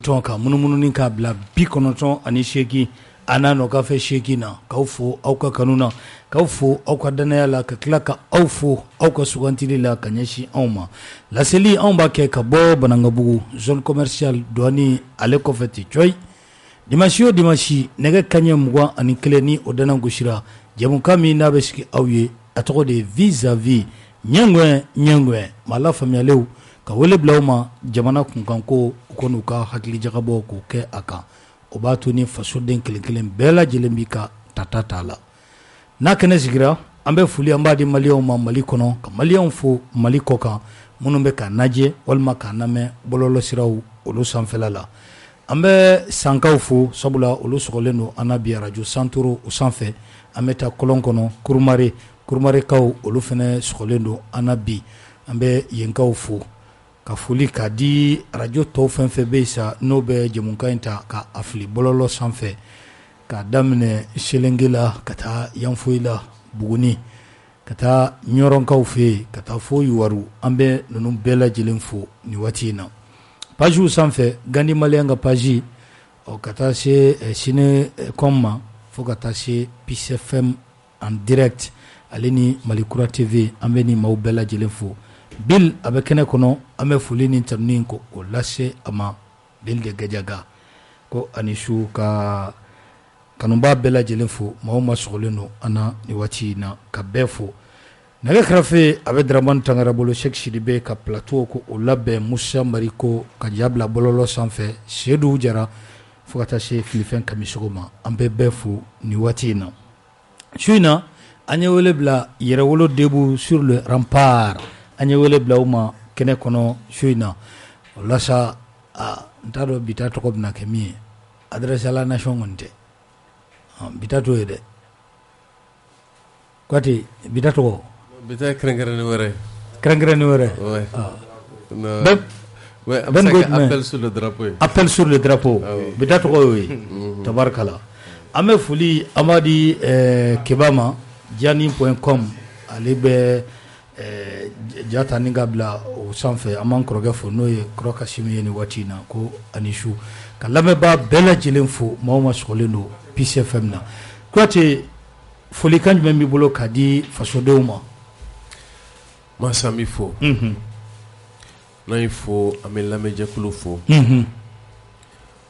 Tɔn ka munumunu k'a bila 98 ana n'o ka fɛ 8 na k'aw fo aw ka kanu na k'aw fo aw ka danaya la ka tila ka aw fo aw ka sugantili la ka ɲɛsin anw ma laseli anw b'a kɛ ka bɔ Banangabugu zone commerciale douane ale kɔfɛ ten coyi dimanche o dimanche nɛgɛ kaɲɛ 21 ni o dana gosira jɛmukan min n'a bɛ sigi aw ye a tɔgɔ de vis-à-vis ɲɛngwɛn maa lafaamuyalew ka wele bila aw ma jamana kunkanko u kɔni ka hakili jagabɔ k'o kɛ a kan o b'a to ni fasoden kelen kelen bɛɛ lajɛlen b'i ka tata t'a la n'a kɛnɛ sigira an bɛ foli an b'a di maliyɛnw ma Mali kɔnɔ ka maliyɛnw fo Mali kɔ kan minnu bɛ k'a lajɛ walima k'a lamɛn bɔlɔlɔsiraw olu sanfɛla la an bɛ sankaw fo sabula olu sɔgɔlen don an na bi radio santoro o sanfɛ an bɛ taa kɔlɔn kɔnɔ kurumarekaw olu fana sɔgɔlen don an na bi an bɛ yenkaw fo ka foli k'a di radio tɔw fɛn fɛn bɛ yen sa n'o bɛ jɛmukan in ta ka a fili bɔlɔlɔ sanfɛ k'a daminɛ Selenge la ka taa Yanfoyi la Buguni ka taa Ɲɔrɔnkaw fɛ yen ka taa fo Yuwaru an bɛ ninnu bɛɛ lajɛlen fo nin waati in na pajiw sanfɛ Gandi Malien ka paji ka taa se Cinecom ma fo ka taa se Peace FM en direct ale ni Malikura TV an bɛ ni maaw bɛɛ lajɛlen fo Bill a bɛ kɛnɛ kɔnɔ an bɛ foli ni tanuni ko o lase a ma Bill de Gajaga ko ani su ka kanubaa bɛɛ lajɛlen fo maaw ma sɔgɔlen don an na ni waati in na ka bɛɛ fo nɛgɛ kɛrɛfɛ a bɛ Dramane Tangara bolo Cheikh Sidibe ka plateau ko o labɛn Musa Mariko ka jabila bɔlɔlɔ sanfɛ Seydou Jara fo ka taa se filifɛn kamisogo ma an bɛ bɛɛ fo ni waati in na su in na an ye wele bila Yɛrɛwolo debout sur le rempart an ye wele bila u ma kɛnɛ kɔnɔ su in na o la sa n t'a dɔn bi ta tɔgɔ bɛna kɛ min ye adresse à la nation kɔni tɛ bi ta t'o ye dɛ Kɔti bi ta tɔgɔ bi ta kɛrɛnkɛrɛnnen wɛrɛ appel sur le drapeau appel sur le drapeau bi ta tɔgɔ y'o ye tabarikala an bɛ foli an b'a di Keba ma diani.com ale bɛ jata ni ka bila o sanfɛ an b'an kɔrɔkɛ fo n'o ye Kɔrɔ Kasimi ye ni waati in na ko ani su ka lamɛnbaa bɛɛ lajɛlen fo maaw ma sɔgɔlen don Peace FM na Kuyate folikan jumɛn b'i bolo k'a di fasodenw ma masa an b'i fo n'an y'i fo an bɛ lamɛnjɛkulu fo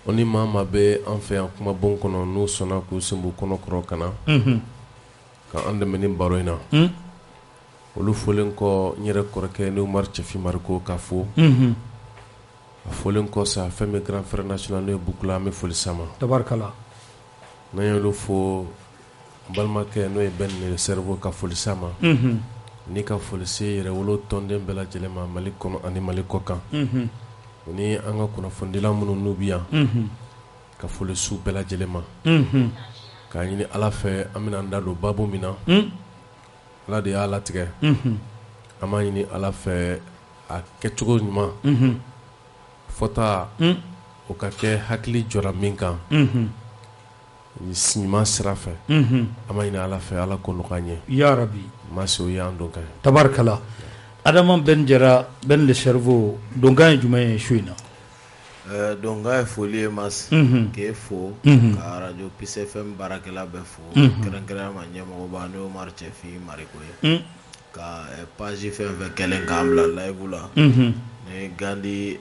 o ni maa maa bɛ an fɛ yan kumabon kɔnɔ n'u sɔnna k'u senb'u kɔnɔ ka na ka an dɛmɛ ni baro in na olu folen kɔ n yɛrɛ kɔrɔkɛ ni Umaru Cɛfin Mariko ka fo a folen kɔ sa fɛn min grand frère national n'o ye Bukula an bɛ foli s'a ma tabarikala n'an y'olu fo n balimakɛ n'o ye Ben Servo ka foli s'a ma ni ka foli se Yɛrɛwolo tɔnden bɛɛ lajɛlen ma Mali kɔnɔ ani Mali kɔ kan o ni an ka kunnafonidila minnu n'u bi yan ka foli su bɛɛ lajɛlen ma k'a ɲini Ala fɛ an bɛna an da don babu min na Ala de y'a latigɛ an b'a ɲini Ala fɛ a kɛcogo ɲuman fɔta o ka kɛ hakili jɔra min kan ɲuman sira fɛ an b'a ɲini Ala fɛ Ala ko nɔgɔya an ye ya rabi ma se o y'an don kan tabarikala Adama Ben Jara Ben le cerveau donkan ye jumɛn ye su in na donkan ye foli ye mas k'e fo ka radio Peace FM baarakɛla bɛɛ fo kɛrɛnkɛrɛnya ma ɲɛmɔgɔba n'o Umaru Cɛfin Mariko ye ka page fɛn fɛn kɛlen k'an bila live la ni Gandi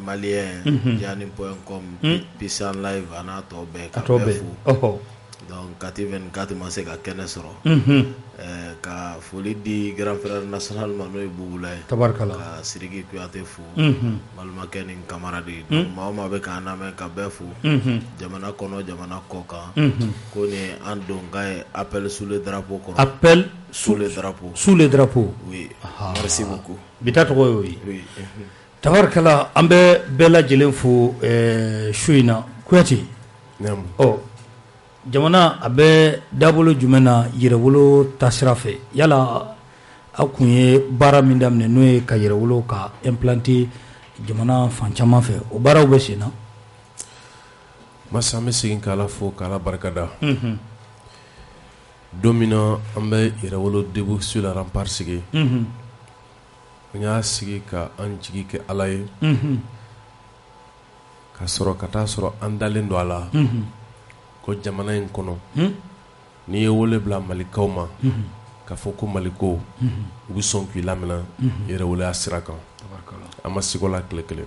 Malien diani.com Peace and Live a n'a tɔ bɛɛ ka bɛɛ fo donc Kati 24 ma se ka kɛnɛ sɔrɔ ka foli di grand frère national ma n'o ye Bugula ye tabarikala ka Siriki Kuyate fo balimakɛ ni camarade maa maa bɛ k'an lamɛn ka bɛɛ fo jamana kɔnɔ jamana kɔ kan ko ni an donkan ye appel sous le drapeau kɔrɔ appel sous le drapeau oui merci beaucoup bi ta tɔgɔ y'o ye tabarikala an bɛ bɛɛ lajɛlen fo su in na Kuyate jamana a bɛ dabolo jumɛn na Yɛrɛwolo taasira fɛ yala aw kun ye baara min daminɛ n'o ye ka Yɛrɛwolo ka implanter jamana fan caman fɛ o baaraw bɛ sen na masa an bɛ segin k'Ala fo k'Ala barikada don min na an bɛ Yɛrɛwolo debout sur le rempart sigi n y'a sigi ka an jigi kɛ Ala ye ka sɔrɔ ka taa sɔrɔ an dalen don a la ko jamana in kɔnɔ n'i ye wele bila malikaw ma k'a fɔ ko maliko u bɛ sɔn k'i lamɛnna yɛrɛwoloya sira kan an ma sigo la tile kelen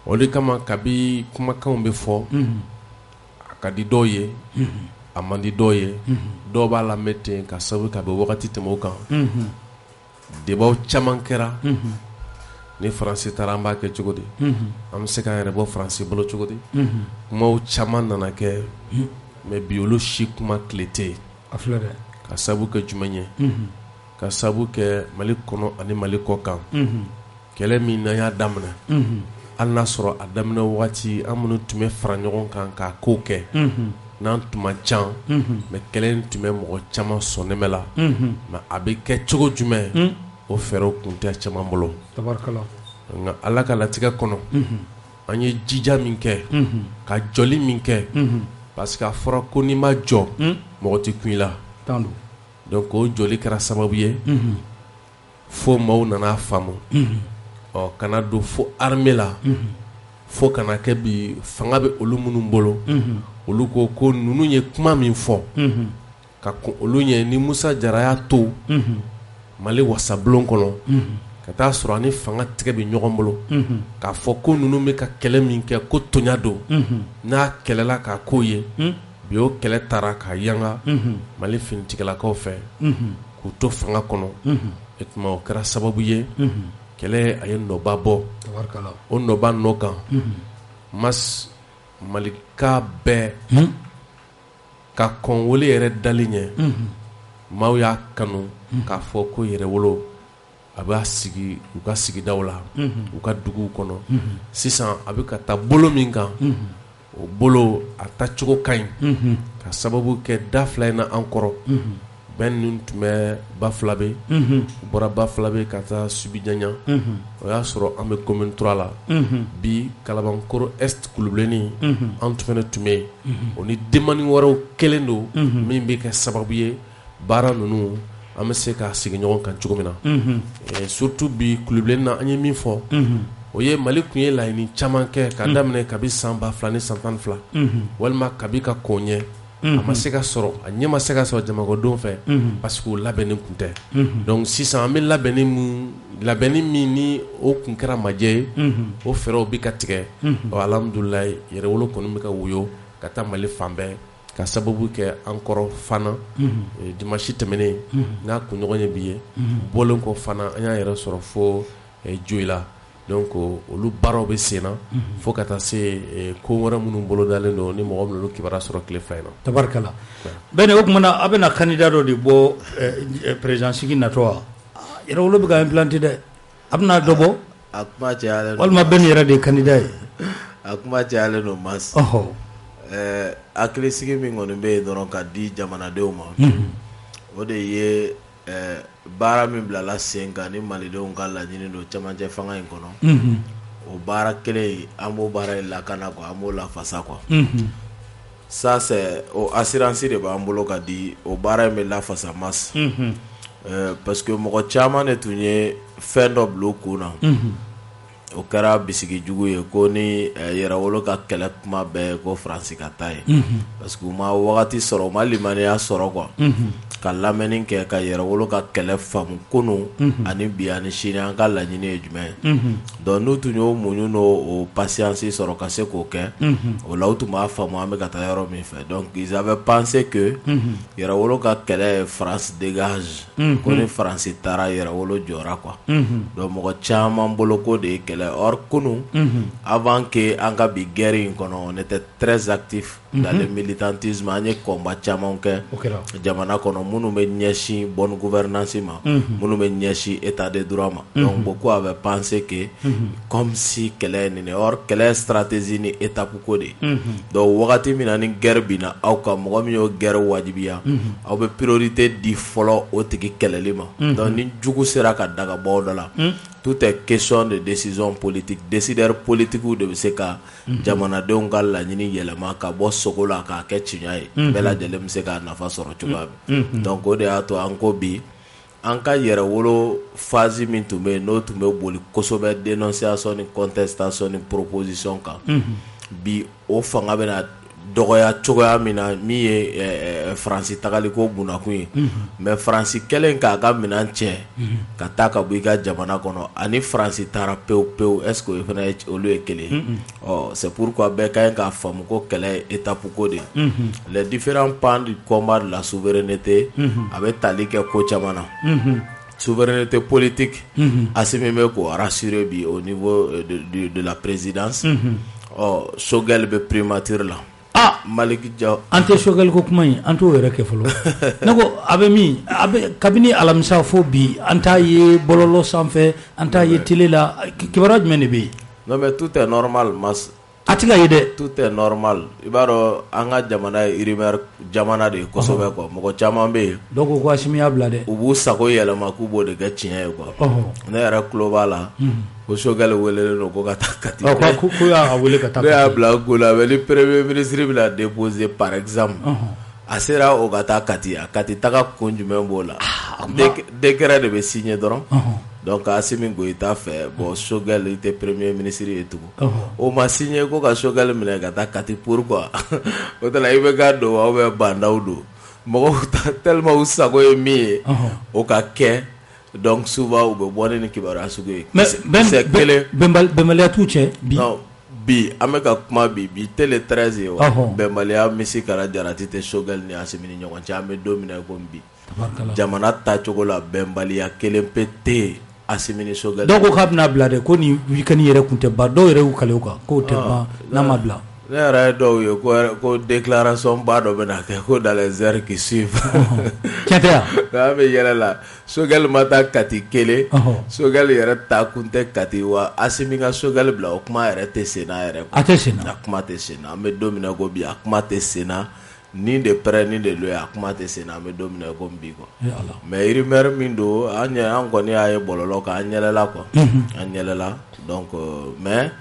o de kama kabi kumakanw bɛ fɔ a ka di dɔw ye a man di dɔw ye dɔw b'a lamɛn ten ka sababu ka bɛ wagati tɛmɛ o kan debaw caman kɛra ni faransi taara an b'a kɛ cogo di an bɛ se k'an yɛrɛ bɔ faransi bolo cogo di kumaw caman nana kɛ mais bi olu si kuma tile tɛ yen ka sababu kɛ jumɛn ye ka sababu kɛ Mali kɔnɔ ani Mali kɔ kan kɛlɛ min n'an y'a daminɛ hali n'a sɔrɔ a daminɛ wagati an minnu tun bɛ fara ɲɔgɔn kan k'a kow kɛ n'an tun man ca mais kɛlɛ in tun bɛ mɔgɔ caman sɔnnɛmɛ la mais a bɛ kɛ cogo jumɛn o fɛɛrɛw tun tɛ caman bolo nka Ala ka latigɛ kɔnɔ an ye jija min kɛ ka jɔli min kɛ parce que a fɔra ko n'i ma jɔ mɔgɔ tɛ kun i la donc o jɔli kɛra sababu ye fo maaw nana faamu kana don fo armée la fo kana kɛ bi fanga bɛ olu minnu bolo olu ko ninnu ye kuma min fɔ ka kun olu ɲɛ ni Musa Jara y'a to Mali wasabulon kɔnɔ ka taa sɔrɔ ani fanga tigɛ bɛ ɲɔgɔn bolo k'a fɔ ko ninnu bɛ ka kɛlɛ min kɛ ko toɲa don n'a kɛlɛla k'a k'o ye bi o kɛlɛ taara ka yanga Mali finitigilakaw fɛ k'u to fanga kɔnɔ e tuma o kɛra sababu ye kɛlɛ a ye nɔba bɔ o nɔba nɔ kan Malika bɛɛ ka kɔn wele yɛrɛ dali ɲɛ maaw y'a kanu k'a fɔ ko yɛrɛwolo a b'a sigi u ka sigidaw la u ka duguw kɔnɔ sisan a bɛ ka taa bolo min kan o bolo a tacogo ka ɲi ka sababu kɛ da fila in na an kɔrɔ bɛn ninnu tun bɛ Bafulabe u bɔra Bafulabe ka taa Subijanɲa o y'a sɔrɔ an bɛ commune 3 la bi Kalabankoro Est Kulubilenni an tun fana tun bɛ yen o ni demani wɛrɛw kelen don min bɛ kɛ sababu ye baara ninnu an bɛ se k'a sigi ɲɔgɔn kan cogo min na surtout bi Kulubilenni na an ye min fɔ o ye Mali tun ye laɲini caman kɛ ka daminɛ kabi san 2000 ni san 12 walima kabi ka kɔn ɲɛ a ma se ka sɔrɔ a ɲɛ ma se ka sɔrɔ Jamakɔdenw fɛ parce que o labɛnni tun tɛ donc sisan an bɛ labɛnni min ni o tun kɛra majɛ ye o fɛɛrɛw bɛ ka tigɛ alhamdulilayi yɛrɛwolo kɔni bɛ ka woyo ka taa Mali fan bɛɛ ka sababu kɛ an kɔrɔ fana dimanche tɛmɛnen n'a kunɲɔgɔn ye bi ye bɔlen kɔ fana an y'a yɛrɛ sɔrɔ fo Joyila donc olu baaraw bɛ sen na fo ka taa se ko wɛrɛ minnu bolo dalen don ni mɔgɔ minnu kibaruya sɔrɔ tile fila in na tabarikala bɛɛ o kumana a bɛna candidat dɔ de bɔ présidentsigi natɔ wa yɛrɛwolo bɛ ka implanté dɛ a bɛna dɔ bɔ a kuma cayalen walima bɛɛ yɛrɛ de ye candidat ye a kuma cayalen don mas hakilisigi min kɔni bɛ yen dɔrɔn ka di jamanadenw ma o de ye baara min bilala sen kan ni malidenw ka laɲini don cɛmancɛ fanga in kɔnɔ o baara kelen an b'o baara in lakana quoi an b'o lafasa quoi ça c'est o assurance de b'an bolo ka di o baara in bɛ lafasa mas parce que mɔgɔ caman de tun ye fɛn dɔ bila u kun na o kɛra bisigi jugu ye ko ni yɛrɛwolo ka kɛlɛ kuma bɛɛ ko Faransi ka taa ye parce que u ma wagati sɔrɔ u ma limaniya sɔrɔ quoi ka lamɛnni kɛ ka yɛrɛwolo ka kɛlɛ faamu kunu ani bi ani sini an ka laɲini ye jumɛn ye donc n'u tun y'o muɲu n'o patience sɔrɔ ka se k'o kɛ o la u tun b'a faamu an bɛ ka taa yɔrɔ min fɛ donc ils avaient pensé que yɛrɛwolo ka kɛlɛ ye France dégage ko ni Faransi taara yɛrɛwolo jɔra quoi donc mɔgɔ caman bolo ko de ye kɛlɛ or kunu avant que an ka bi guerre in kɔnɔ on était très actif dans le militantisme an ye combat caman kɛ jamana kɔnɔ minnu bɛ ɲɛsin bonne gouvernance ma minnu bɛ ɲɛsin état de droit ma donc beaucoup avaient pensé que comme si kɛlɛ ye nin ye or kɛlɛ stratégie ni étape ko de donc wagati min na ni guerre binna aw kan mɔgɔ min y'o guerre wajibiya aw bɛ priorité di fɔlɔ o tigi kɛlɛli ma donc ni jugu sera ka daga bɔ dɔ la tout est question de décision politique décideurs politiques de bɛ se ka jamanadenw ka laɲini yɛlɛma ka bɔ sogo la k'a kɛ tiɲɛ ye bɛɛ lajɛlen bɛ se k'a nafa sɔrɔ cogoya min donc o de y'a to an ko bi an ka yɛrɛwolo phase min tun bɛ n'o tun bɛ boli kosɛbɛ dénonciation ni contestation ni proposition kan bi o fanga bɛna dɔgɔya cogoya min na min ye Faransi tagaliko bunakun ye mais Faransi kɛlen k'a ka minɛn cɛ ka taa ka bɔ i ka jamana kɔnɔ ani Faransi taara pewu pewu est ce que o fana olu ye kelen c'est pourquoi bɛɛ ka ɲi k'a faamu ko kɛlɛ ye étape ko de les différents pans du combat de la souveraineté a bɛ tali kɛ ko caman na souveraineté politique Assimi bɛ k'o rassurer bi au niveau de la présidence Choguel bɛ primature la Maliki Jaw ante Choguel ko kuma in an t'o yɛrɛ kɛ fɔlɔ ne ko a bɛ min a bɛ kabini alamisa fo bi an t'a ye bɔlɔlɔ sanfɛ an t'a ye télé la kibaruya jumɛn de bɛ yen non mais tout est normal mas a tɛ ka ye dɛ tout est normal i b'a dɔn an ka jamana ye rumeur jamana de ye kosɛbɛ quoi mɔgɔ caman bɛ yen dɔw ko Assimi y'a bila dɛ u b'u sago yɛlɛma k'u b'o de kɛ tiɲɛ ye quoi ne yɛrɛ tulo b'a la ko Choguel welelen don ko ka taa Kati ko y'a wele ka taa ne y'a bila ko la mais ni premier ministre bɛna déposer par exemple a sera o ka taa Kati a Kati taga kun jumɛn b'o la décret de bɛ signer dɔrɔn donc Assimi Goïta fɛ bon Choguel était premier ministre ye tugun o ma signer ko ka Choguel minɛ ka taa Kati pourquoi o tɛ la i bɛ ka don aw bɛ bandaw don mɔgɔw tellement u sago ye min ye o ka kɛ donc souvent u bɛ bɔ ni kibaruya sugu ye mais bɛnbaliya t'u cɛ bi non bi an bɛ ka kuma bi télé 13 ye wa bɛnbaliya Misi Kara Jarati tɛ Choguel ni Assimi ni ɲɔgɔn cɛ an bɛ don min na ko bi jamana tacogo la bɛnbaliya kelen pe tɛ yen Assimi ni Choguel dɔw ko k'a bɛna bila dɛ ko nin week-end yɛrɛ kun tɛ ban dɔw yɛrɛ y'u kale o kan k'o tɛ ban n'a ma bila ne yɛrɛ ye dɔw ye ko déclaration ba dɔ bɛna kɛ ko dans les heures qui suivent tiɲɛ tɛ yan an bɛ yɛlɛ la Choguel ma taa Kati kelen Choguel yɛrɛ taa kun tɛ Kati wa Assimi ka Choguel bila o kuma yɛrɛ tɛ senna yɛrɛ a tɛ senna a kuma tɛ senna an bɛ don min na ko bi a kuma tɛ senna ni de près ni de loin a kuma tɛ senna an bɛ don min na ko bi quoi mais rumeur min don an kɔni y'a ye bɔlɔlɔ kan an yɛlɛla quoi an yɛlɛla donc mais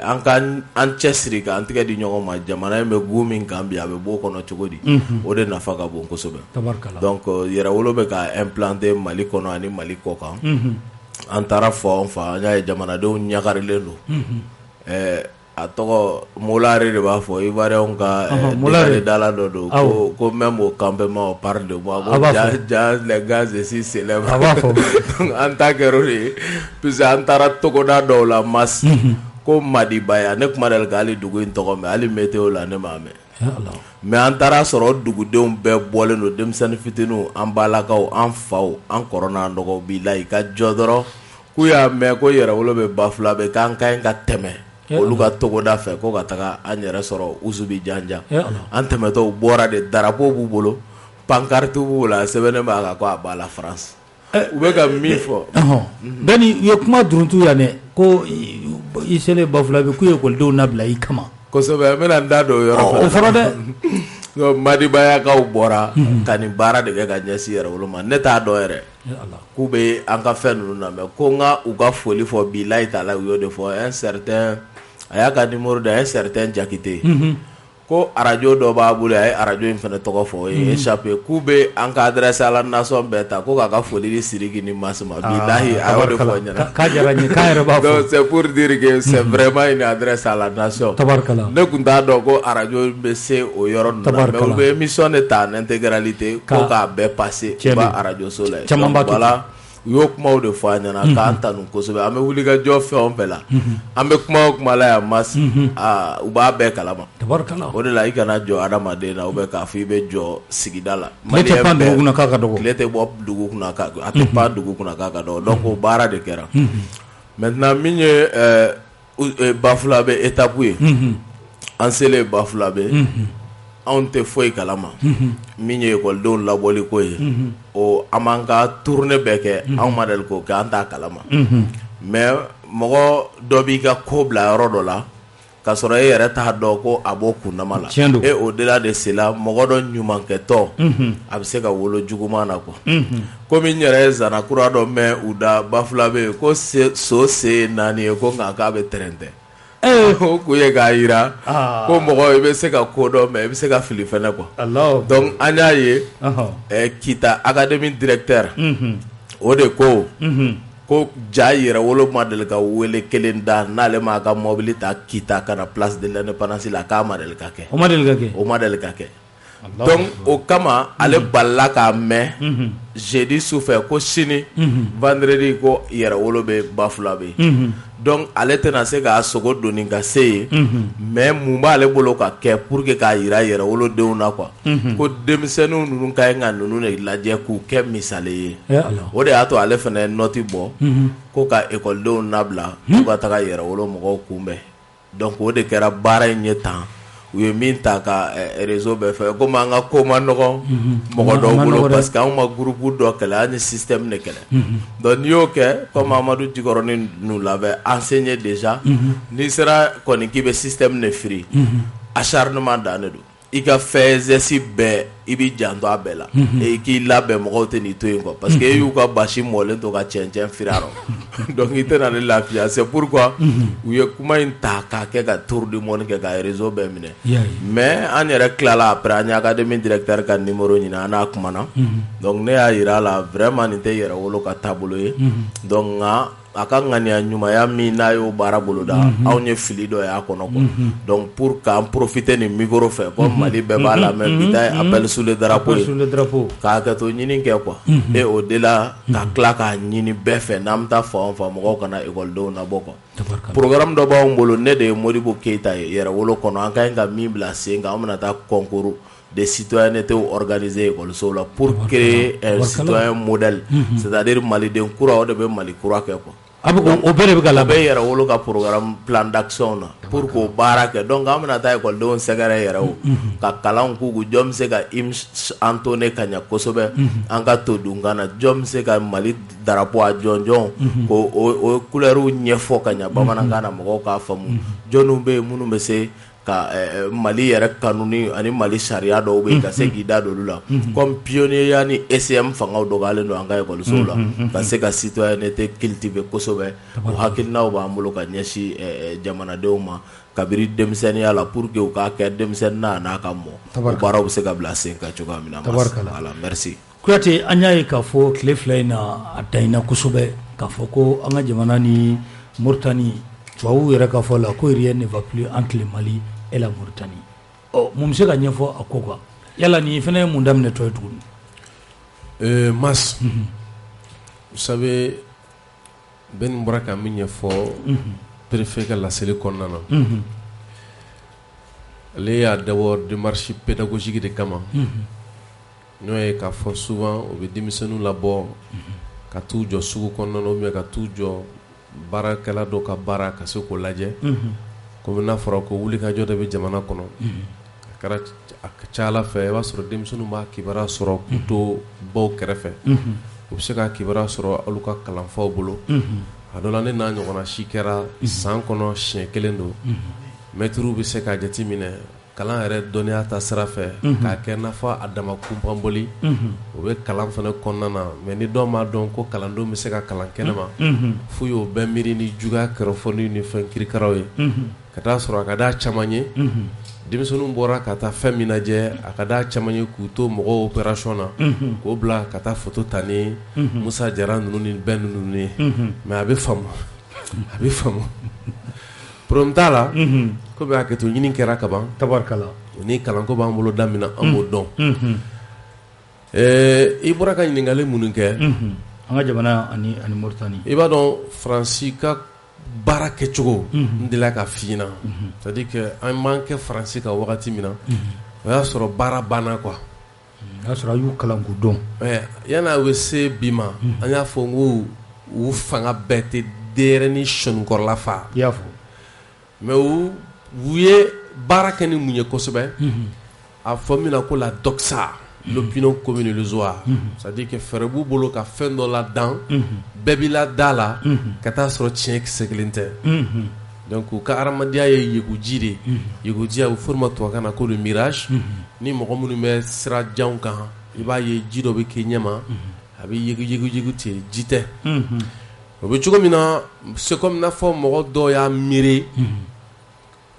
an ka an cɛsiri k'an tigɛ di ɲɔgɔn ma jamana in bɛ gu min kan bi a bɛ bɔ o kɔnɔ cogo di o de nafa ka bon kosɛbɛ donc yɛrɛwolo bɛ ka implanter Mali kɔnɔ ani Mali kɔ kan an taara fɔ an fa an y'a ye jamanadenw ɲagarilen don a tɔgɔ Molare de b'a fɔ Ivoirien ka dala dɔ don ko même au campement on parle de moi ko Jazz les gaz ici célèbre an ta kɛra o de ye puisque an taara togoda dɔw la mas ko Madibaya ne kuma deli ka hali dugu in tɔgɔ mɛn hali météo la ne m'a mɛn mais an taara sɔrɔ dugudenw bɛɛ bɔlen don denmisɛnnin fitininw an balakaw an faw an kɔrɔ n'an dɔgɔw bilahi ka jɔ dɔrɔn k'u y'a mɛn ko yɛrɛwolo bɛ bafula bɛ k'an ka ɲi ka tɛmɛ olu ka togoda fɛ ko ka taga an yɛrɛ sɔrɔ Usubi Janja an tɛmɛtɔ bɔra de drapeau b'u bolo pancarte b'u bolo a sɛbɛnnen b'a kan ko a b'a la France u bɛ ka min fɔ Bɛni u ye kuma duruntu yan dɛ ko i selen bafula bɛ k'u ye ekɔlidenw labila i kama kosɛbɛ n bɛna n da don o yɔrɔ fɛ o fɔra dɛ Madibayakaw bɔra ka nin baara de kɛ ka ɲɛsin yɛrɛwolo ma ne t'a dɔn yɛrɛ k'u bɛ an ka fɛn ninnu na mais ko n ka u ka foli fɔ bilahi taala u y'o de fɔ un certain a y'a ka numéro de un certain Jakite ko radio dɔ b'a bolo a ye radio in fana tɔgɔ fɔ o ye échappé k'u bɛ an ka adresse à la nation bɛɛ ta ko k'a ka foli di Sidiki ni Masuma bilahi a y'o de fɔ ɲɛna k'a diyara n ye k'a yɛrɛ b'a fɔ donc c'est pour dire que c'est vraiment une adresse à la nation ne kun t'a dɔn ko radio bɛ se o yɔrɔ ninnu na mais olu bɛ émission de ta en intégralité ko k'a bɛɛ passer u ba radio so la donc voilà u y'o kumaw de fɔ an ɲɛna k'an tanu kosɛbɛ an bɛ wuli ka jɔ fɛn o fɛn la an bɛ kuma o kuma la yan mas u b'a bɛɛ kalama o de la i kana jɔ adamaden na ou bien k'a fɔ i bɛ jɔ sigida la tile tɛ pan dugu kunna k'a ka dɔgɔ tile tɛ bɔ dugu kunna a tɛ pan dugu kunna k'a ka dɔgɔ donc o baara de kɛra maintenant min ye bafula bɛ étape ye an selen bafula bɛ anw tɛ foyi kalama min ye ekɔlidenw labɔli ko ye o an b'an ka tournée bɛɛ kɛ anw ma deli k'o kɛ an t'a kalama mais mɔgɔ dɔ b'i ka ko bila yɔrɔ dɔ la ka sɔrɔ e yɛrɛ t'a dɔn ko a b'o kundama la e o delà de cela mɔgɔ dɔ ɲumankɛtɔ a bɛ se ka wolo juguman na quoi komi n yɛrɛ ye zanakura dɔ mɛn u da bafula bɛ yen ko so se ye 4 ye ko nka k'a bɛ tɛrɛntɛ o kun ye k'a yira ko mɔgɔ i bɛ se ka ko dɔn mais i bɛ se ka fili fɛnɛ quoi donc an y'a ye Kita académie directeur o de ko ja yɛrɛ wolo ma deli ka wele kelen da n'ale ma ka mobili ta Kita kana place de l'indépendance la k'a ma deli ka kɛ o ma deli ka kɛ donc o kama ale balila k'a mɛn jeudi sufɛ ko sini vendredi ko yɛrɛ wolo bɛ Bafula bɛ donc ale tɛna se k'a sogo doni ka se yen mais mun b'ale bolo ka kɛ pour que k'a yira yɛrɛ wolodenw na quoi ko denmisɛnninw ninnu ka ɲi ka ninnu de lajɛ k'u kɛ misali ye o de y'a to ale fana ye nɔti bɔ ko ka ekɔlidenw nabila k'u ka taga yɛrɛ wolo mɔgɔw kunbɛn donc o de kɛra baara in ye tan u ye min ta ka réseau bɛɛ fɛ komi an ka ko ma nɔgɔn mɔgɔ dɔw bolo parce que anw ma groupe dɔ kɛlɛ an ni système de kɛlɛ donc n'i y'o kɛ comme Amadu Jikɔrɔni nous l'avait enseigné déjà n'i sera kɔni k'i bɛ système de firi acharnement dan de don i ka fɛzɛsi bɛɛ i b'i janto a bɛɛ la et k'i labɛn mɔgɔw tɛ n'i to yen quoi parce que e y'u ka basi mɔlen to ka cɛncɛn firi a rɔ donc i tɛna ne lafiya c'est pourquoi u ye kuma in ta k'a kɛ ka tour du monde kɛ ka réseau bɛɛ minɛ mais an yɛrɛ tilala après an ye académie directeur ka numéro ɲini an n'a kumana donc ne y'a yira a la vraiment nin tɛ yɛrɛ wolo ka taabolo ye donc nka a ka ŋaniya ɲumanya min n'a y'o baara boloda anw ye fili dɔ y'a kɔnɔ quoi donc pour k'an profiter nin micro fɛ comme Mali bɛɛ b'a lamɛn bi ta ye appel sous le drapeau ye k'a hakɛto ɲini kɛ quoi et au delà ka tila k'a ɲini bɛɛ fɛ n'an bɛ taa fan o fan mɔgɔw kana ekɔlidenw nabɔ quoi programme dɔ b'anw bolo ne de ye Modibo Keyita ye yɛrɛ wolo kɔnɔ an ka ɲi ka min bila sen kan an bɛna taa concours de citoyenneté organisé école la pour créer un citoyen modèle c'est-à-dire maliden kura o de bɛ Mali kura kɛ quoi o bɛɛ de bɛ ka labɛn yɛrɛ wolo ka programme plan d'action na pour k'o baara kɛ donc an bɛna taa ekɔlidenw sɛgɛrɛ yɛrɛ o ka kalanw k'u kun jɔn bɛ se ka hymne entonné ka ɲɛ kosɛbɛ an ka to dunkan na jɔn bɛ se ka Mali drapeau a jɔnjɔn k'o couleurs ɲɛfɔ ka ɲɛ bamanankan na mɔgɔw k'a faamu jɔnniw bɛ yen minnu bɛ se ka Mali yɛrɛ kanuni ani Mali sariya dɔw bɛ yen ka se k'i da don olu la comme pionnier ni ECM fangaw dɔgɔyalen don an ka ekɔlisow la ka se ka citoyenneté cultiver kosɛbɛ o hakilinaw b'an bolo ka ɲɛsin jamanadenw ma kabiri denmisɛnninya la pour que u k'a kɛ denmisɛnnin n'a ka mɔ o baaraw bɛ se ka bila sen kan cogoya min na voilà merci Kuyate an y'a ye k'a fɔ tile fila in na a danyana kosɛbɛ k'a fɔ ko an ka jamana ni Mauritanie tubabuw yɛrɛ k'a fɔ la ko rien ne va plus entre le Mali et la Mauritanie mun bɛ se ka ɲɛfɔ a ko kan yala nin fana ye mun daminɛtɔ ye tuguni Mas vous savez Ben bɔra ka min ɲɛfɔ préfet ka laseli kɔnɔna na ale y'a dabɔ démarche pédagogique de kama n'o ye k'a fɔ souvent o bɛ denmisɛnninw labɔ ka t'u jɔ sugu kɔnɔna na ou bien ka t'u jɔ baarakɛla dɔ ka baara ka se k'o lajɛ komi n'a fɔra ko wulikajɔ de bɛ jamana kɔnɔ a kɛra a ka ca Ala fɛ i b'a sɔrɔ denmisɛnninw b'a kibaruya sɔrɔ k'u to baw kɛrɛfɛ u bɛ se ka kibaruya sɔrɔ olu ka kalanfaw bolo a dɔ la ne n'a ɲɔgɔnna si kɛra san kɔnɔ siɲɛ kelen don mɛtiriw bɛ se ka jate minɛ kalan yɛrɛ dɔnniya ta sira fɛ k'a kɛ n'a fɔ a dama kunpanboli o bɛ kalan fana kɔnɔna na mais ni dɔw m'a dɔn ko kalandenw bɛ se ka kalan kɛnɛma f'u y'o bɛɛ miiri ni juguya kɛrɛfɔli ni fɛn kirikaraw ye ka taa sɔrɔ a ka d'a caman ye denmisɛnninw bɔra ka taa fɛn min lajɛ a ka d'a caman ye k'u to mɔgɔw opération na k'o bila ka taa photo ta ni Musa Jara ninnu ni bɛn ninnu ye mais a bɛ faamu problème t'a la komi a kɛto ɲini kɛra ka ban tabarikala ni kalanko b'an bolo daminɛ an b'o dɔn i bɔra ka ɲininkali minnu kɛ an ka jamana ani Mauritanie i b'a dɔn Faransi ka baara kɛcogo n delila ka f'i ɲɛna c'est à dire que an m'an kɛ Faransi ka wagati min na o y'a sɔrɔ baara banna quoi o y'a sɔrɔ a y'u kalan k'u dɔn yanni a bɛ se bi ma an y'a fɔ n ko u fanga bɛɛ tɛ denyɛrɛnin sɔnnikɔrɔla fa i y'a fɔ mais u ye baara kɛ ni mun ye kosɛbɛ a fɔ min na ko la doxa l'opinion commune illusoire c'est à dire que fɛɛrɛ b'u bolo ka fɛn dɔ ladan bɛɛ b'i lada la ka taa sɔrɔ tiɲɛ kisɛ kelen tɛ donc u ka adamadenya ye yeguji de ye yeguji a bɛ fɔ o ma tubabukan na ko le mirage ni mɔgɔ minnu bɛ sira janw kan i b'a ye ji dɔ bɛ k'i ɲɛma a bɛ yegu ten ji tɛ o bɛ cogo min na c'est comme n'a fɔ mɔgɔ dɔw y'a miiri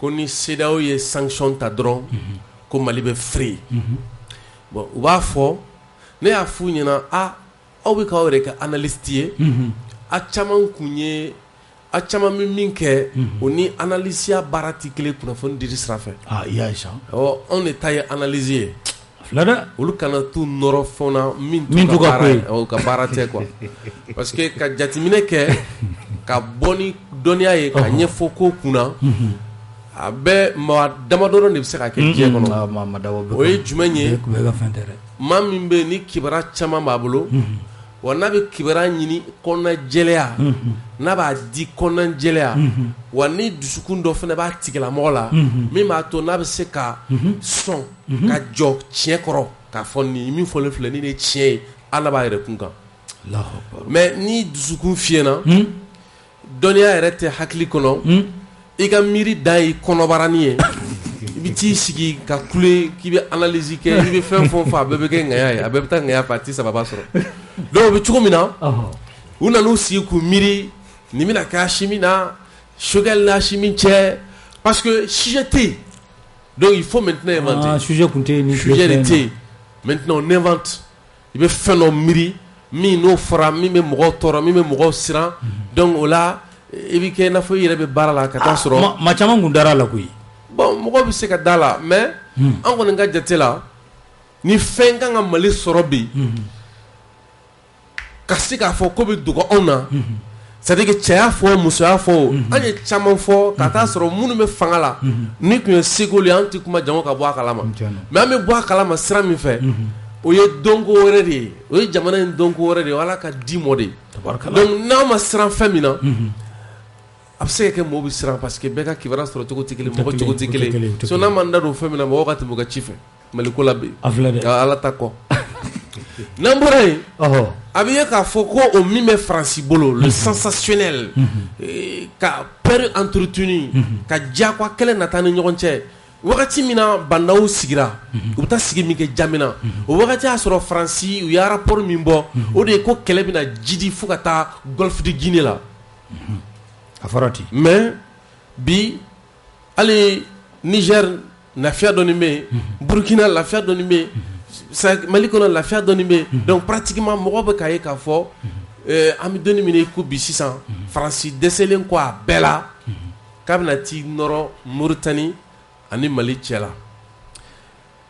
ko ni CEDEAO ye sanction ta dɔrɔn ko Mali bɛ free bon u b'a fɔ ne y'a f'u ɲɛna aw bɛ k'aw yɛrɛ kɛ analyste ye a caman kun ye a caman bɛ min kɛ o ni analysiya baara tɛ kelen kunnafoni dili sira fɛ i y'a ye sa anw de ta ye analyse ye fila dɛ olu kana t'u nɔrɔ fɛn na min t'u ka baara ye o ka baara tɛ quoi parce que ka jateminɛ kɛ ka bɔ ni dɔnniya ye ka ɲɛfɔ ko kunna a bɛ maa damadɔ de bɛ se ka kɛ diɲɛ kɔnɔ o ye jumɛn ye maa min bɛ ni kibaruya caman b'a bolo wa n'a bɛ kibaruya ɲini kɔnɔna jɛlɛya n'a b'a di kɔnɔna jɛlɛya wa ni dusukun dɔ fana b'a tigilamɔgɔ la min b'a to n'a bɛ se ka sɔn ka jɔ tiɲɛ kɔrɔ k'a fɔ nin min fɔlen filɛ nin de ye tiɲɛ ye Ala b'a yɛrɛ kun kan mais ni dusukun fiyɛna dɔnniya yɛrɛ tɛ hakili kɔnɔ i ka miiri dan ye kɔnɔbaranin ye i bɛ t'i sigi ka kule k'i bɛ analyse kɛ i bɛ fɛn fɔ a bɛɛ bɛ kɛ ŋɛya ye a bɛɛ bɛ taa ŋɛya fɛ a tɛ sababa sɔrɔ donc o bɛ cogo min na u nan'u sigi k'u miiri nin bɛna kɛ Hachimi na Choguel ni Hachimi cɛ parce que sujet tɛ yen donc il faut maintenant inventer sujet kun tɛ yen ni sujet de tɛ yen maintenant on invente i bɛ fɛn dɔ miiri min n'o fɔra min bɛ mɔgɔw tɔɔrɔ min bɛ mɔgɔw siran donc o la i bɛ kɛ i n'a fɔ i yɛrɛ bɛ baara la ka taa sɔrɔ maa caman kun dara la koyi bon mɔgɔw bɛ se ka da la mais an kɔni ka jate la ni fɛn kan ka Mali sɔrɔ bi ka se k'a fɔ ko bɛ dogo anw na c'est à dire que cɛya fɔ musoya fɔ an ye caman fɔ ka taa sɔrɔ minnu bɛ fanga la ni tun ye seko ye an tɛ kuma jango ka bɔ a kalama mais an bɛ bɔ a kalama sira min fɛ o ye dɔnko wɛrɛ de ye o ye jamana in dɔnko wɛrɛ de ye Ala ka di mɔ de ye donc n'aw ma siran fɛn min na a bɛ se ka kɛ mɔgɔw bɛ siran parce que bɛɛ ka kibaruya sɔrɔ cogo tɛ kelen mɔgɔ cogo tɛ kelen so n'a ma da don fɛn min na mɔgɔw ka tɛmɛ u ka ci fɛ Mali ko la bi Ala ta kɔ n'an bɔra yen a bɛ ye k'a fɔ ko o min bɛ Faransi bolo le sensationnel ka peur entretenu ka diyagoya kɛlɛ nata ni ɲɔgɔn cɛ wagati min na bandaw sigira u bɛ taa sigi min kɛ Jamena o wagati y'a sɔrɔ Faransi u ye rapport min bɔ o de ye ko kɛlɛ bɛna jidi fo ka taa Golfe de Guinée la a fɔra ten mais bi hali Niger lafiya dɔɔni bɛ yen Burkina lafiya dɔɔni bɛ yen Mali kɔnɔ lafiya dɔɔni bɛ yen donc pratiquement mɔgɔw bɛ k'a ye k'a fɔ an bɛ dɔɔni min na i ko bi sisan Faransi dɛsɛlen kɔ a bɛɛ la k'a bɛna t'i nɔrɔ Mauritanie ani Mali cɛ la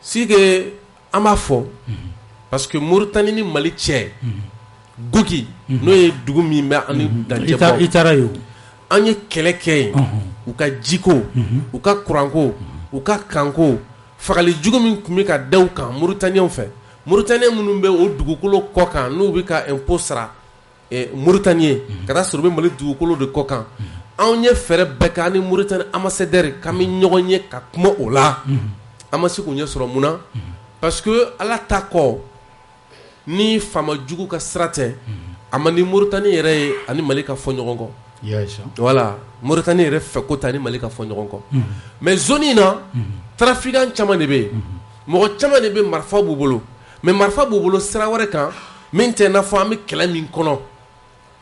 c'est que an b'a fɔ parce que Mauritanie ni Mali cɛ Goki n'o ye dugu min bɛ ani dancɛ bɔ i taara yen an ye kɛlɛ kɛ yen u ka jiko u ka kuranko u ka kanko fagali jugu min tun bɛ ka da u kan Mauritaniens fɛ Mauritaniens minnu bɛ o dugukolo kɔ kan n'u bɛ ka impôt sara Mauritaniens ka taa sɔrɔ u bɛ Mali dugukolo de kɔ kan anw ye fɛɛrɛ bɛɛ kɛ ani Mauritanie ambassadeur k'an bɛ ɲɔgɔn ye ka kuma o la an ma se k'u ɲɛ sɔrɔ mun na parce que Ala ta kɔ ni faama jugu ka sira tɛ a man di Mauritanie yɛrɛ ye ani Mali ka fɔ ɲɔgɔn kɔ voilà Mauritanie yɛrɛ fɛ ko ta ni Mali ka fɔ ɲɔgɔn kɔ mais zone in na trafiquant caman de bɛ yen mɔgɔ caman de bɛ marifa b'u bolo mais marifa b'u bolo sira wɛrɛ kan min tɛ i n'a fɔ an bɛ kɛlɛ min kɔnɔ